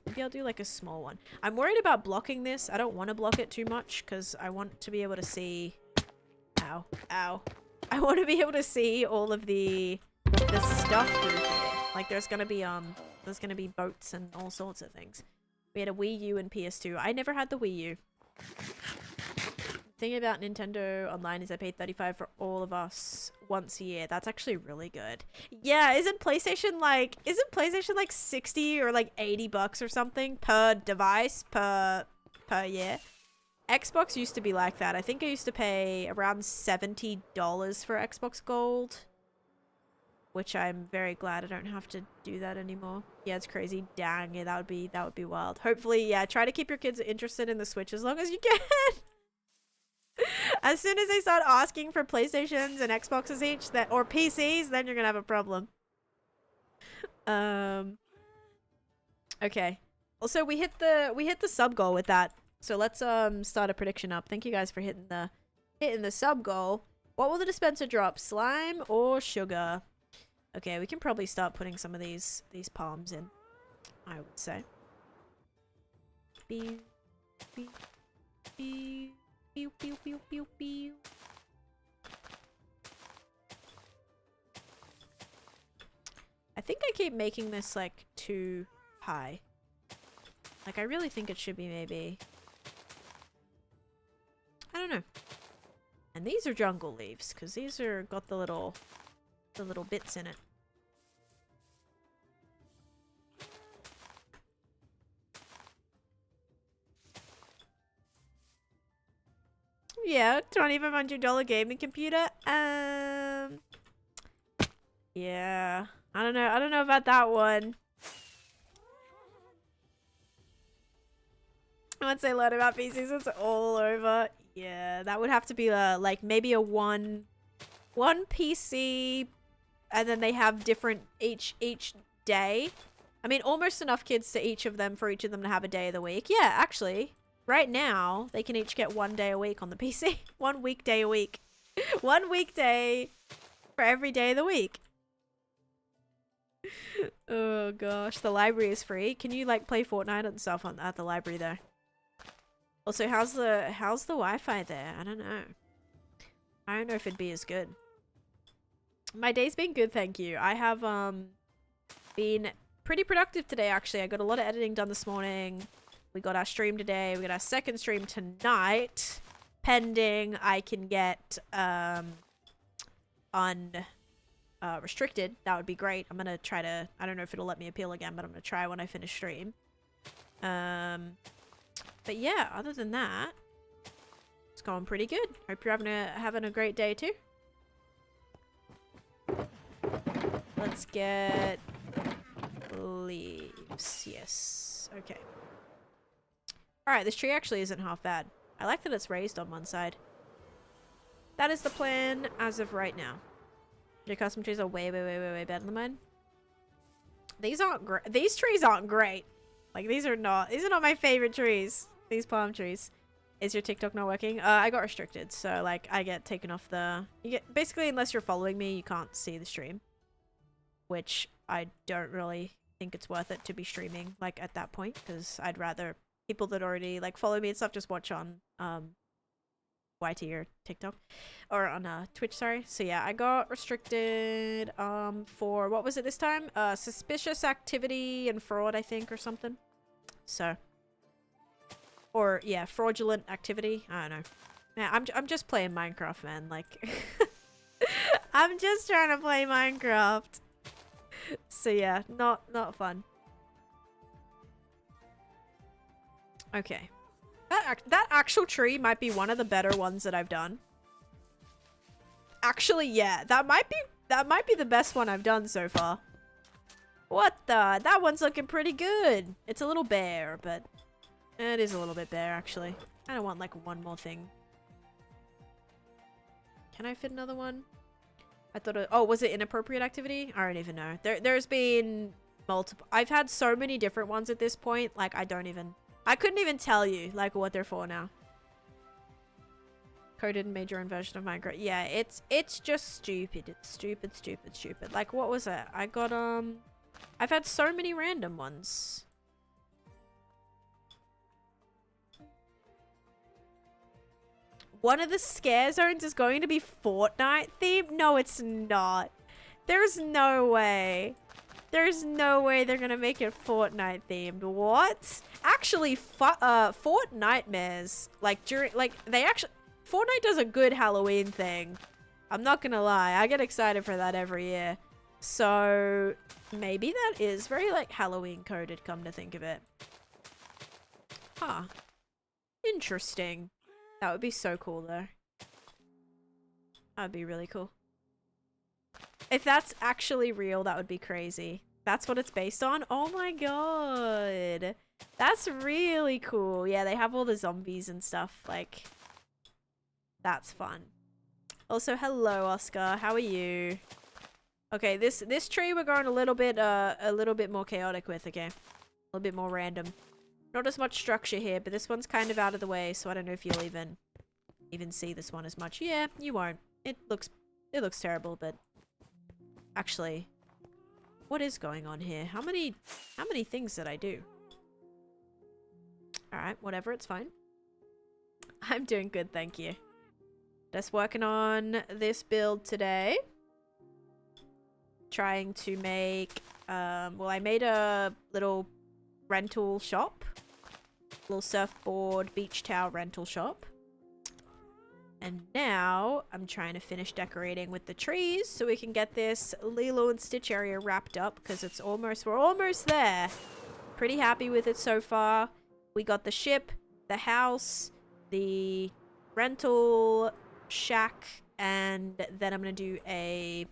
Maybe I'll do like a small one. I'm worried about blocking this. I don't want to block it too much because I want to be able to see... Ow. Ow. I want to be able to see all of the stuff through here. Like there's gonna be boats and all sorts of things. We had a Wii U and PS2. I never had the Wii U. The thing about Nintendo Online is I pay $35 for all of us once a year. That's actually really good. Yeah, isn't PlayStation like 60 or like $80 or something per device per year? Xbox used to be like that. I think I used to pay around $70 for Xbox Gold, which I'm very glad I don't have to do that anymore. Yeah, it's crazy. Dang, yeah, that would be wild. Hopefully, yeah, try to keep your kids interested in the Switch as long as you can. As soon as they start asking for PlayStations and Xboxes each, or PCs, then you're gonna have a problem. Okay. Also, we hit the sub goal with that. So let's start a prediction up. Thank you guys for hitting the sub goal. What will the dispenser drop? Slime or sugar? Okay, we can probably start putting some of these palms in, I would say. Pew, pew, pew, pew, pew, pew, pew, pew. I think I keep making this like too high. Like I really think it should be maybe... I don't know. And these are jungle leaves, because these are got the little bits in it. Yeah, $2,500 gaming computer. Yeah. I don't know about that one. Once they learn about PCs, it's all over. Yeah, that would have to be like maybe a one PC, and then they have different each day. I mean, almost enough kids for each of them to have a day of the week. Yeah, actually, right now they can each get 1 day a week on the PC. 1 weekday a week. 1 weekday for every day of the week. Oh gosh, the library is free. Can you like play Fortnite and stuff at the library though? Also, how's the Wi-Fi there? I don't know. I don't know if it'd be as good. My day's been good, thank you. I have been pretty productive today, actually. I got a lot of editing done this morning. We got our stream today. We got our second stream tonight. Pending I can get restricted. That would be great. I'm gonna try to... I don't know if it'll let me appeal again, but I'm gonna try when I finish stream. But yeah, other than that, it's going pretty good. Hope you're having a great day too. Let's get leaves. Yes. Okay. Alright, this tree actually isn't half bad. I like that it's raised on one side. That is the plan as of right now. Your custom trees are way better than mine. These aren't great. These trees aren't great. Like, these are not my favorite trees. These palm trees. Is your TikTok not working? I got restricted, so like I get taken off the... basically, unless you're following me, you can't see the stream. Which I don't really think it's worth it to be streaming like at that point, because I'd rather people that already like follow me and stuff just watch on YT or TikTok or on Twitch, sorry. So yeah, I got restricted for what was it this time? Suspicious activity and fraud, I think, or something. So, or yeah, fraudulent activity. I don't know. Man, I'm just playing Minecraft, man. Like, I'm just trying to play Minecraft. So yeah, not fun. Okay. That actual tree might be one of the better ones that I've done. Actually, yeah. That might be the best one I've done so far. What the? That one's looking pretty good. It's a little bare, but it is a little bit bare, actually. I don't want, like, one more thing. Can I fit another one? I thought it... Oh, was it inappropriate activity? I don't even know. There's been multiple... I've had so many different ones at this point. Like, I couldn't even tell you, like, what they're for now. Coded and made your own version of Minecraft. Yeah, it's just stupid. It's stupid, stupid, stupid. Like, what was it? I got, I've had so many random ones. One of the scare zones is going to be Fortnite themed? No, it's not. There's no way. There's no way they're gonna make it Fortnite themed. What? Actually, Fortnitemares, like, Fortnite does a good Halloween thing. I'm not gonna lie. I get excited for that every year. So, maybe that is very, like, Halloween coded, come to think of it. Huh. Interesting. That would be so cool, though. That would be really cool. If that's actually real, that would be crazy. That's what it's based on? Oh my god. That's really cool. Yeah, they have all the zombies and stuff. Like, that's fun. Also, hello, Oscar. How are you? Okay, this tree we're going a little bit more chaotic with, okay? A little bit more random. Not as much structure here, but this one's kind of out of the way, so I don't know if you'll even see this one as much. Yeah, you won't. It looks terrible, but actually, what is going on here? How many things did I do? Alright, whatever, it's fine. I'm doing good, thank you. Just working on this build today. Trying to make, well, I made a little rental shop. Little surfboard, beach towel rental shop. And now I'm trying to finish decorating with the trees so we can get this Lilo and Stitch area wrapped up because we're almost there. Pretty happy with it so far. We got the ship, the house, the rental shack, and then I'm going to do a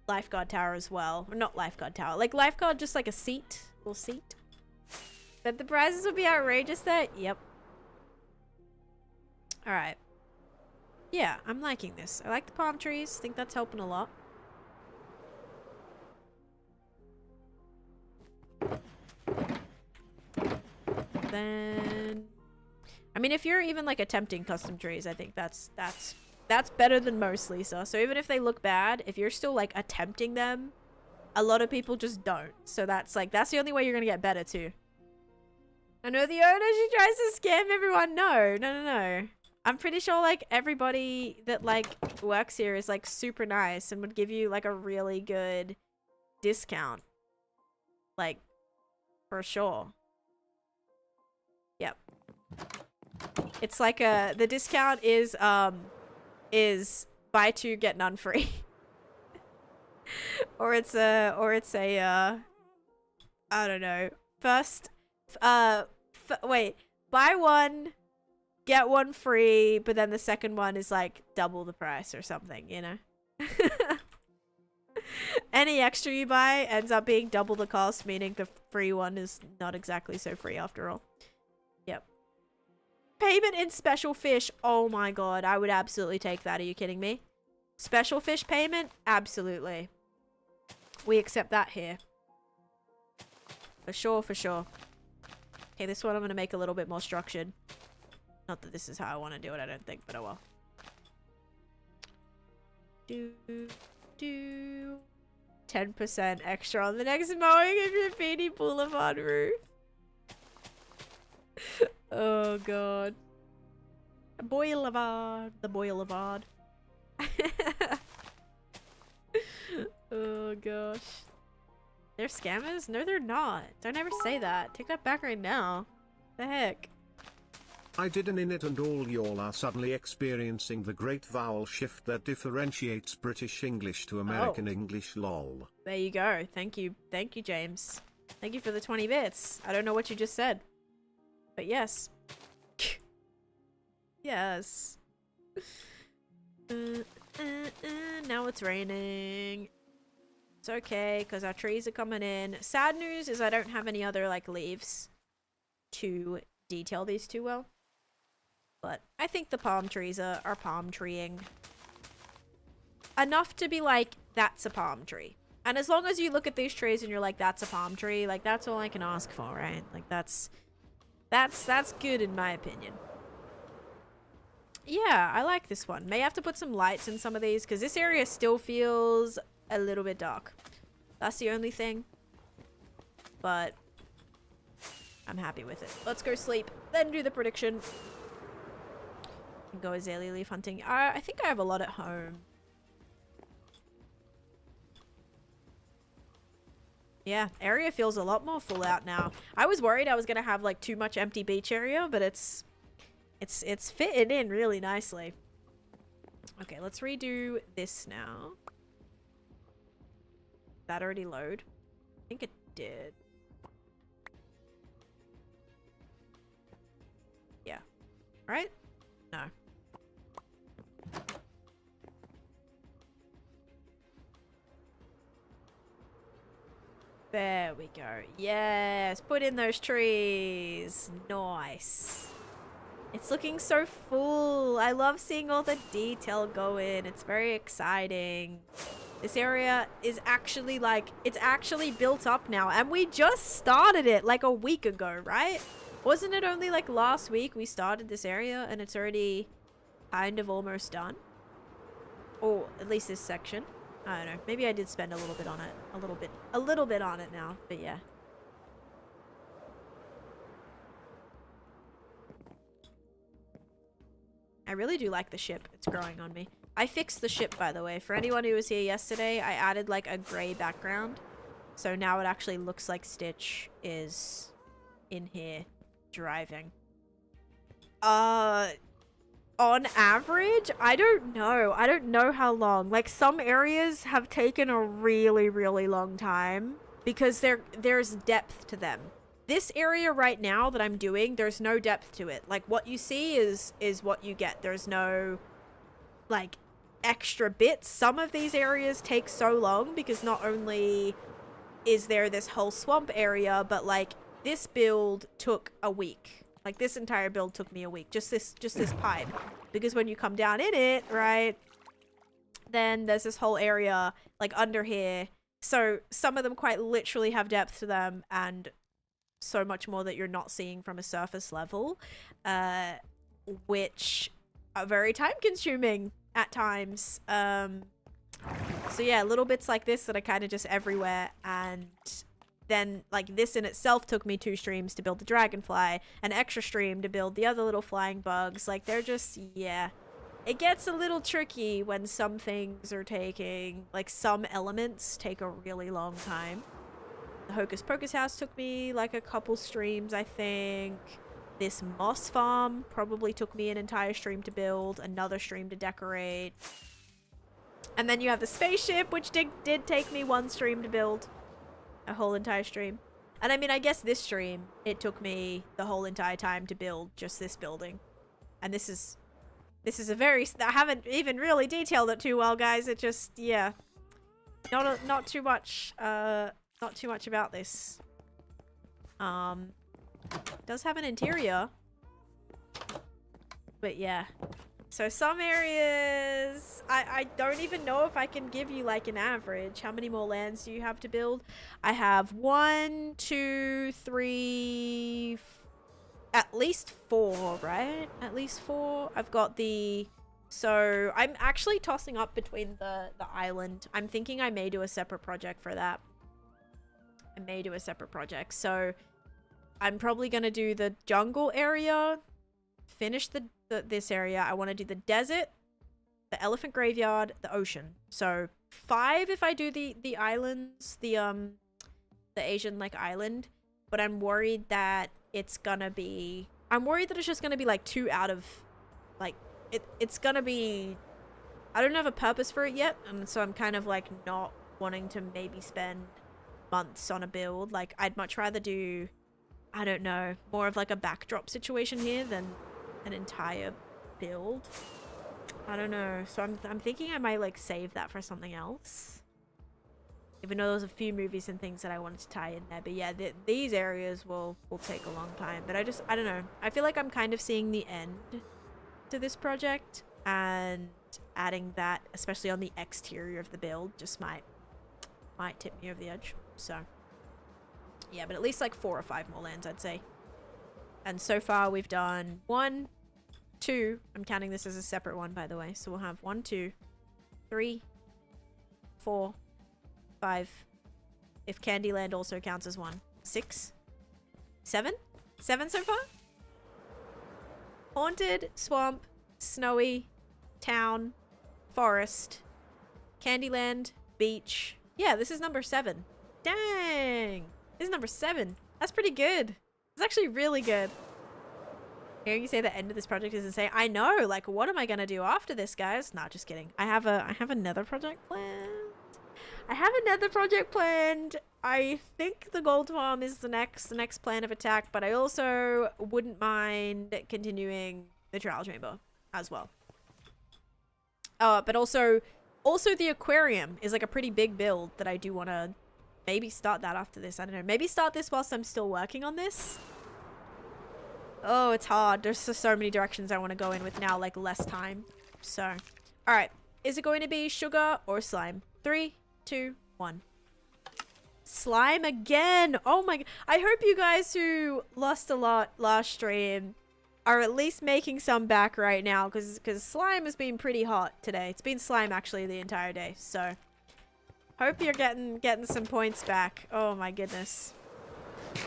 lifeguard tower as well. Or not lifeguard tower. Like lifeguard, just like a seat. Little seat. But the prizes will be outrageous there. Yep. Alright. Yeah, I'm liking this. I like the palm trees. Think that's helping a lot. Then... I mean, if you're even, like, attempting custom trees, I think that's better than most, Lisa. So even if they look bad, if you're still, like, attempting them, a lot of people just don't. So that's the only way you're gonna get better, too. I know the owner, she tries to scam everyone. No. I'm pretty sure, like, everybody that, like, works here is, like, super nice and would give you, like, a really good discount. Like, for sure. Yep. It's like the discount is buy two, get none free. or it's a, I don't know. Wait, buy one, get one free, but then the second one is like double the price or something, you know? Any extra you buy ends up being double the cost, meaning the free one is not exactly so free after all. Yep. Payment in special fish. Oh my god, I would absolutely take that. Are you kidding me? Special fish payment? Absolutely. We accept that here. For sure, for sure. Okay, this one I'm going to make a little bit more structured. Not that this is how I want to do it, I don't think, but oh well. 10% extra on the next mowing of your Beanie Boulevard roof. Oh god. The Boulevard. Oh gosh. They're scammers? No, they're not. Don't ever say that. Take that back right now. The heck? I did an in it and all y'all are suddenly experiencing the great vowel shift that differentiates British English to American English, lol. There you go. Thank you. Thank you, James. Thank you for the 20 bits. I don't know what you just said. But yes. Yes. Now it's raining. It's okay, because our trees are coming in. Sad news is I don't have any other, like, leaves to detail these too well. But I think the palm trees are palm treeing enough to be like, that's a palm tree. And as long as you look at these trees and you're like, that's a palm tree, like, that's all I can ask for, right? Like, that's good in my opinion. Yeah, I like this one. May have to put some lights in some of these, because this area still feels a little bit dark. That's the only thing. But I'm happy with it. Let's go sleep, then do the prediction. Go azalea leaf hunting. I think I have a lot at home. Yeah, area feels a lot more full out now. I was worried I was gonna have like too much empty beach area, but it's fitting in really nicely. Okay, let's redo this now. That already load? I think it did. Yeah. Right? No. There we go. Yes, put in those trees. Nice. It's looking so full. I love seeing all the detail go in. It's very exciting. This area is actually like, it's actually built up now. And we just started it like a week ago, right? Wasn't it only like last week we started this area and it's already kind of almost done? Or at least this section. I don't know. Maybe I did spend a little bit on it. A little bit on it now, but yeah. I really do like the ship. It's growing on me. I fixed the ship, by the way. For anyone who was here yesterday, I added like a gray background. So now it actually looks like Stitch is in here driving. On average, I don't know. I don't know how long. Like, some areas have taken a really, really long time because there's depth to them. This area right now that I'm doing, there's no depth to it. Like, what you see is what you get. There's no, like, extra bits. Some of these areas take so long because not only is there this whole swamp area, but, like, this build took a week. Like, this entire build took me a week. Just this pipe. Because when you come down in it, right, then there's this whole area, like, under here. So some of them quite literally have depth to them and so much more that you're not seeing from a surface level. Which are very time-consuming at times. So yeah, little bits like this that are kind of just everywhere, and then, like, this in itself took me 2 streams to build the dragonfly, an extra stream to build the other little flying bugs. Like, they're just, yeah. It gets a little tricky when some things are taking, like, some elements take a really long time. The Hocus Pocus house took me, like, a couple streams, I think. This moss farm probably took me an entire stream to build, another stream to decorate. And then you have the spaceship, which did take me 1 stream to build. A whole entire stream. And I mean, I guess this stream, it took me the whole entire time to build just this building. And this is a very, I haven't even really detailed it too well, guys. It just, yeah. Not too much about this. Does have an interior. But yeah. So some areas, I don't even know if I can give you like an average. How many more lands do you have to build? I have 1, 2, 3, at least 4, right? At least 4. I've got the, so I'm actually tossing up between the island. I'm thinking I may do a separate project for that. I may do a separate project. So I'm probably going to do the jungle area, finish this area. I want to do the desert, the elephant graveyard, the ocean. So 5 if I do the islands, the Asian like island. But I'm worried that it's gonna be, I'm worried that it's just gonna be like 2 out of, like, it's gonna be, I don't have a purpose for it yet, and so I'm kind of like not wanting to maybe spend months on a build. Like, I'd much rather do I don't know, more of like a backdrop situation here than an entire build. I don't know. So I'm thinking I might like save that for something else. Even though there's a few movies and things that I wanted to tie in there. But yeah, these areas will take a long time. But I don't know. I feel like I'm kind of seeing the end to this project. And adding that, especially on the exterior of the build, just might tip me over the edge. So yeah, but at least like 4 or 5 more lands, I'd say. And so far we've done 1, 2. I'm counting this as a separate one, by the way. So we'll have 1, 2, 3, 4, 5. If Candyland also counts as 1. 6, 7? 7 so far? Haunted, swamp, snowy, town, forest, Candyland, beach. Yeah, this is number 7. Dang! This is number 7. That's pretty good. It's actually really good. Hearing you say the end of this project is insane. I know, like, what am I gonna do after this, guys? Nah, just kidding. I have another project planned. I think the gold farm is the next plan of attack, but I also wouldn't mind continuing the trial chamber as well. But also the aquarium is like a pretty big build that I do want to maybe start that after this. I don't know. Maybe start this whilst I'm still working on this. Oh, it's hard. There's just so many directions I want to go in with now, like less time. So, all right. Is it going to be sugar or slime? 3, 2, 1. Slime again. Oh my. I hope you guys who lost a lot last stream are at least making some back right now, because slime has been pretty hot today. It's been slime actually the entire day. So, hope you're getting some points back. Oh my goodness.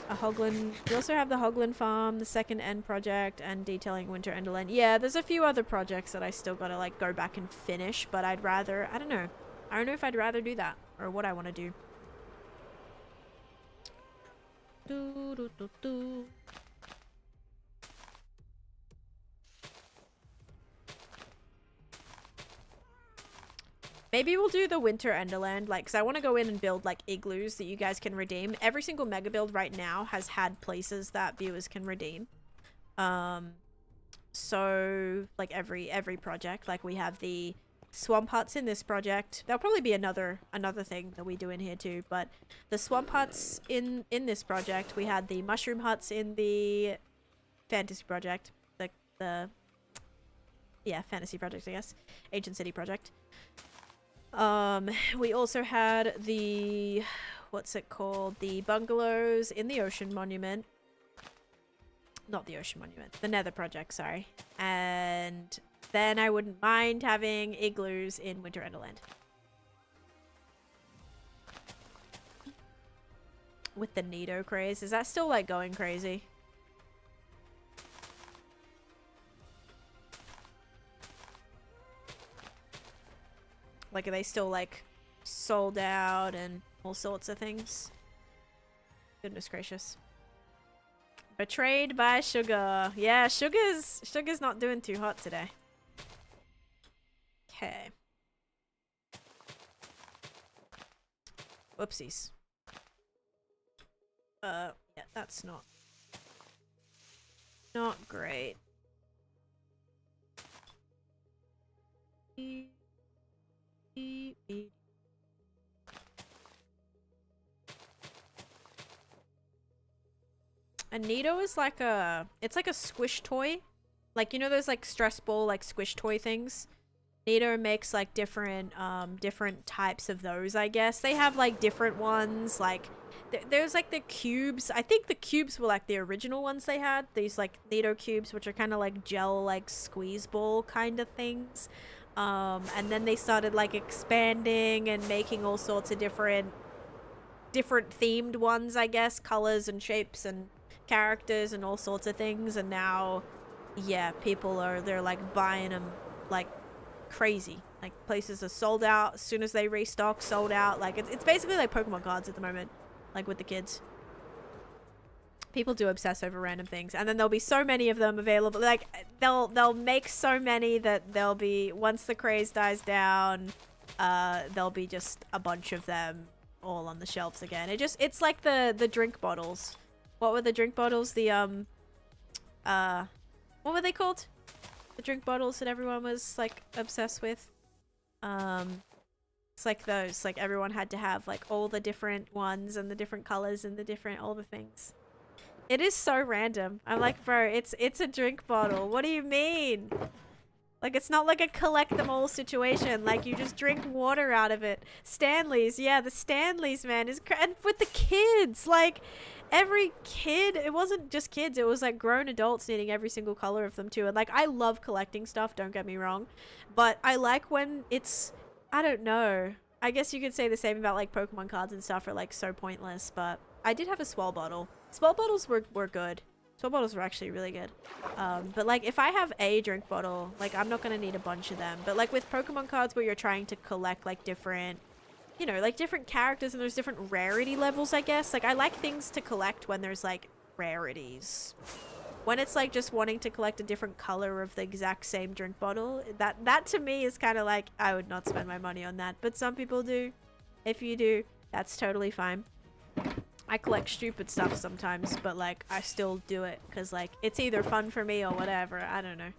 A Hoglin. We also have the Hoglin farm, the second end project, and detailing Winter Enderland. Yeah, there's a few other projects that I still gotta like go back and finish, but I'd rather, I don't know if I'd rather do that or what I want to do. Maybe we'll do the Winter Enderland, like, because I want to go in and build, like, igloos that you guys can redeem. Every single mega build right now has had places that viewers can redeem. So, like, every project. Like, we have the swamp huts in this project. There'll probably be another thing that we do in here, too. But the swamp huts in this project. We had the mushroom huts in the fantasy project. Yeah, fantasy project, I guess. Ancient City project. We also had the, what's it called? The bungalows in the Ocean Monument. Not the Ocean Monument. The Nether project, sorry. And then I wouldn't mind having igloos in Winter Enderland. With the Nido craze. Is that still, like, going crazy? Like, are they still, like, sold out and all sorts of things? Goodness gracious. Betrayed by sugar. Yeah, sugar's not doing too hot today. Okay. Whoopsies. Yeah, that's not great. A Nido is like it's like a squish toy. Like, you know those like stress ball, like squish toy things? Nido makes like different types of those, I guess. They have like different ones, like there's like the cubes. I think the cubes were like the original ones they had. These like Nido cubes, which are kind of like gel, like squeeze ball kind of things. And then they started like expanding and making all sorts of different themed ones, I guess, colors and shapes and characters and all sorts of things. And now, yeah, they're like buying them like crazy. Like, places are sold out as soon as they restock, sold out. Like, it's basically like Pokemon cards at the moment, like with the kids. People do obsess over random things, and then there'll be so many of them available. Like, they'll make so many that there'll be, once the craze dies down, there'll be just a bunch of them all on the shelves again. It's like the drink bottles. What were the drink bottles? The what were they called? The drink bottles that everyone was like obsessed with. It's like those. Like everyone had to have like all the different ones and the different colors and the different all the things. It is so random. I'm like, bro, it's a drink bottle. What do you mean? Like, it's not like a collect them all situation. Like, you just drink water out of it. Stanley's, yeah, the Stanley's, man, is and with the kids, like, every kid, it wasn't just kids, it was like grown adults needing every single color of them too. And like, I love collecting stuff, don't get me wrong, but I like when it's, I don't know, I guess you could say the same about like Pokemon cards and stuff are like so pointless, but I did have a Swell bottle. Swell bottles were good. Swell bottles were actually really good. But like if I have a drink bottle, like I'm not gonna need a bunch of them. But like with Pokemon cards where you're trying to collect like different, you know, like different characters and there's different rarity levels, I guess. Like I like things to collect when there's like rarities. When it's like just wanting to collect a different color of the exact same drink bottle, that to me is kind of like, I would not spend my money on that. But some people do. If you do, that's totally fine. I collect stupid stuff sometimes, but like I still do it because like it's either fun for me or whatever. I don't know.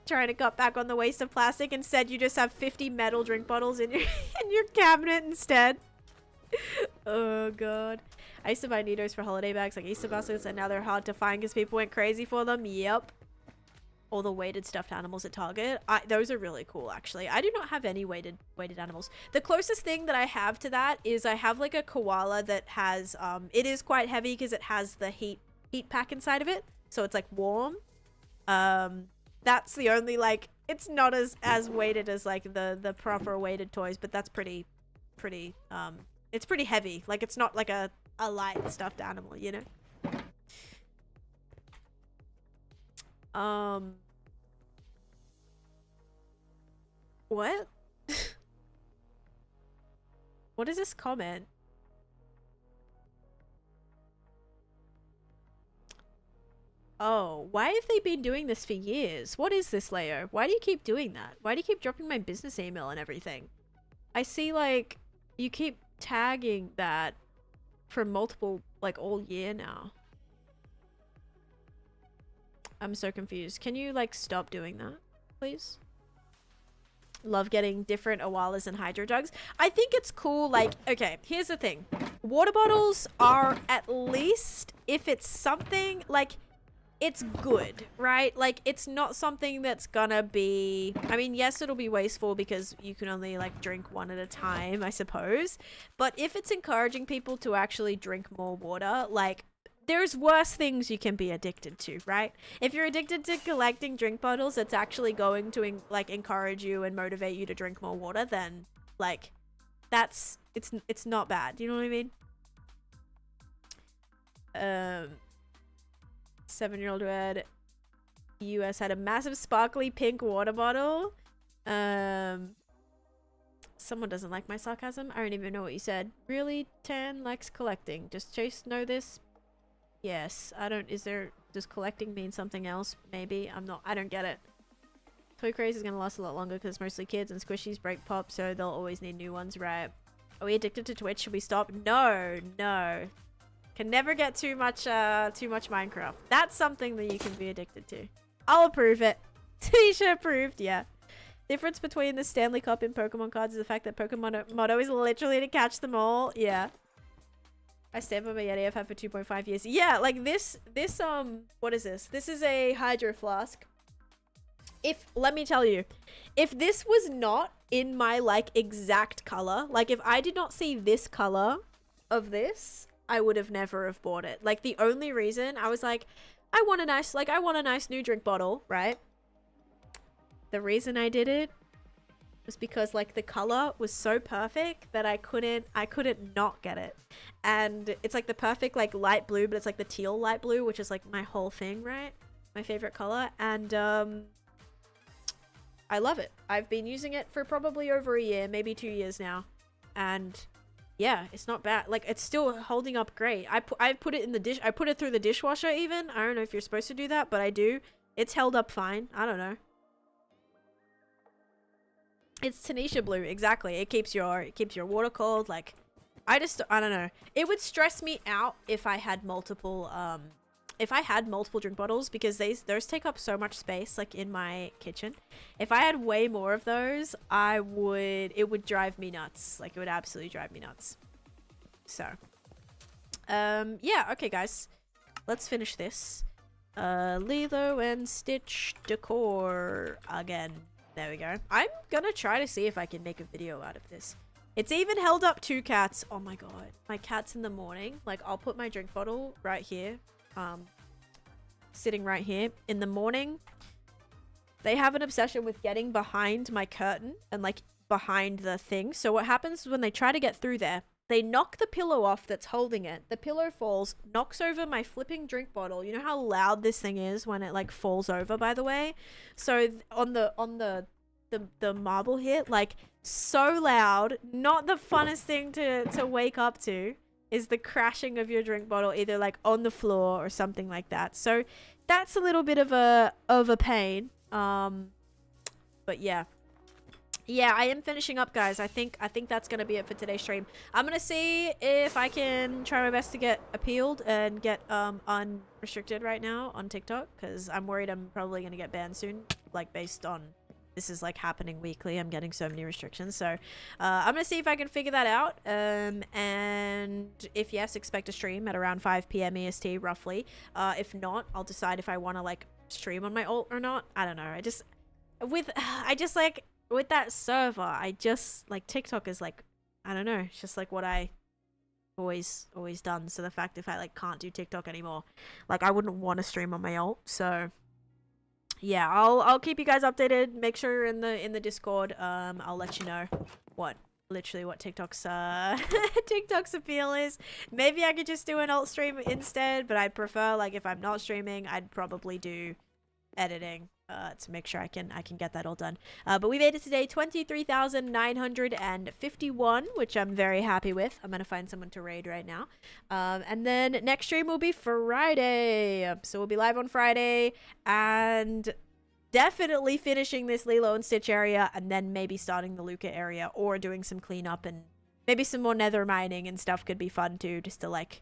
Trying to cut back on the waste of plastic. Instead, you just have 50 metal drink bottles in your in your cabinet instead. Oh god. I used to buy Nidos for holiday bags like Easter baskets, and now they're hard to find because people went crazy for them. Yep. All the weighted stuffed animals at Target. Those are really cool, actually. I do not have any weighted animals. The closest thing that I have to that is I have like a koala that has, it is quite heavy because it has the heat pack inside of it. So it's like warm. That's the only like, it's not as weighted as like the proper weighted toys, but that's pretty, it's pretty heavy. Like it's not like a light stuffed animal, you know? What? What is this comment? Oh, why have they been doing this for years? What is this, Leo? Why do you keep doing that? Why do you keep dropping my business email and everything? I see like you keep tagging that for multiple, like all year now. I'm so confused. Can you like stop doing that, please? Love getting different Owalas and Hydro Jugs. I think it's cool. Like, okay, here's the thing. Water bottles are, at least if it's something like, it's good, right? Like, it's not something that's gonna be, I mean, yes, it'll be wasteful because you can only like drink one at a time, I suppose. But if it's encouraging people to actually drink more water, like, there's worse things you can be addicted to, right? If you're addicted to collecting drink bottles, it's actually going to like encourage you and motivate you to drink more water, then like that's it's not bad. You know what I mean? 7-year-old Red US had a massive sparkly pink water bottle. Someone doesn't like my sarcasm. I don't even know what you said. Really? Tan likes collecting. Does Chase know this? Yes, I don't, does collecting mean something else? Maybe, I don't get it. Toy craze is gonna last a lot longer because mostly kids and squishies break pop, so they'll always need new ones, right? Are we addicted to Twitch? Should we stop? No. Can never get too much Minecraft. That's something that you can be addicted to. I'll approve it. Taneesha approved, yeah. Difference between the Stanley Cup and Pokemon cards is the fact that Pokemon motto is literally to catch them all, yeah. I stand by my Yeti I've had for 2.5 years. Yeah, like this, what is this? This is a Hydro Flask. Let me tell you, if this was not in my, like, exact color, like, if I did not see this color of this, I would have never have bought it. Like, the only reason, I was like, I want a nice new drink bottle, right? The reason I did it was because like the color was so perfect that I couldn't not get it. And it's like the perfect like light blue, but it's like the teal light blue, which is like my whole thing, right? My favorite color. And I love it. I've been using it for probably over a year, maybe 2 years now. And yeah, it's not bad. Like it's still holding up great. I put it in the dish. I put it through the dishwasher even. I don't know if you're supposed to do that, but I do. It's held up fine. I don't know. It's Taneesha blue, exactly. It keeps your water cold. Like, I don't know. It would stress me out if I had multiple drink bottles, because those take up so much space, like in my kitchen. If I had way more of those, it would drive me nuts. Like, it would absolutely drive me nuts. So, yeah, okay, guys. Let's finish this. Lilo and Stitch decor again. There we go. I'm gonna try to see if I can make a video out of this. It's even held up 2 cats. Oh my god. My cats in the morning. Like, I'll put my drink bottle right here. Sitting right here. In the morning, they have an obsession with getting behind my curtain and, like, behind the thing. So what happens when they try to get through there, they knock the pillow off that's holding it. The pillow falls, knocks over my flipping drink bottle. You know how loud this thing is when it, like, falls over, by the way? So on the marble hit, like, so loud. Not the funnest thing to wake up to is the crashing of your drink bottle, either, like, on the floor or something like that. So that's a little bit of a pain. But yeah. Yeah, I am finishing up, guys. I think that's gonna be it for today's stream. I'm gonna see if I can try my best to get appealed and get unrestricted right now on TikTok, because I'm worried I'm probably gonna get banned soon, like, based on this is, like, happening weekly. I'm getting so many restrictions. So I'm gonna see if I can figure that out, and if yes, expect a stream at around 5 p.m. EST roughly. If not, I'll decide if I want to, like, stream on my alt or not. I don't know. I just like, with that server, I just, like, TikTok is, like, I don't know, it's just, like, what I always done. So the fact if I, like, can't do TikTok anymore, like, I wouldn't want to stream on my alt. So yeah, I'll keep you guys updated. Make sure you're in the Discord. I'll let you know what TikTok's TikTok's appeal is. Maybe I could just do an alt stream instead, but I'd prefer, like, if I'm not streaming, I'd probably do editing to make sure I can get that all done. But we made it today, 23,951, which I'm very happy with. I'm gonna find someone to raid right now, and then next stream will be Friday, so we'll be live on Friday, and definitely finishing this Lilo and Stitch area, and then maybe starting the Luca area, or doing some cleanup, and maybe some more nether mining and stuff could be fun too, just to, like,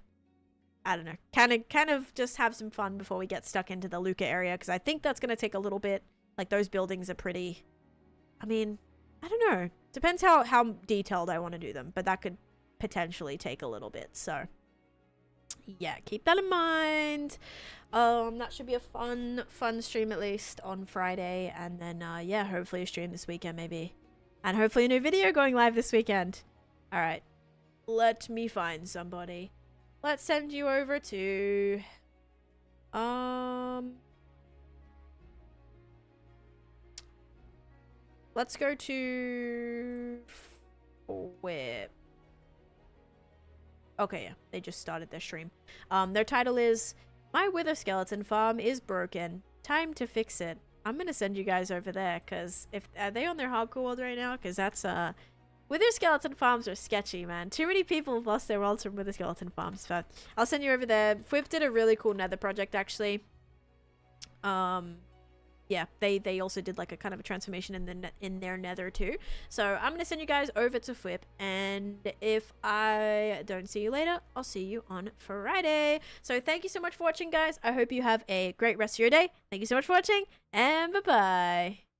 I don't know, kind of just have some fun before we get stuck into the Luca area, because I think that's going to take a little bit. Like, those buildings are pretty, I mean, I don't know. Depends how detailed I want to do them, but that could potentially take a little bit. So yeah, keep that in mind. That should be a fun stream, at least on Friday, and then yeah, hopefully a stream this weekend maybe, and hopefully a new video going live this weekend. All right, let me find somebody. Let's send you over to, let's go to Whip. Okay, yeah, they just started their stream. Their title is, "My Wither Skeleton Farm is broken. Time to fix it." I'm gonna send you guys over there, because are they on their hardcore world right now? Because that's, Wither skeleton farms are sketchy, man. Too many people have lost their worlds from wither skeleton farms, but I'll send you over there. Fwip did a really cool nether project, actually. Yeah, they also did, like, a kind of a transformation in their nether too. So I'm gonna send you guys over to Fwip, and if I don't see you later, I'll see you on Friday. So thank you so much for watching, guys. I hope you have a great rest of your day. Thank you so much for watching, and bye-bye.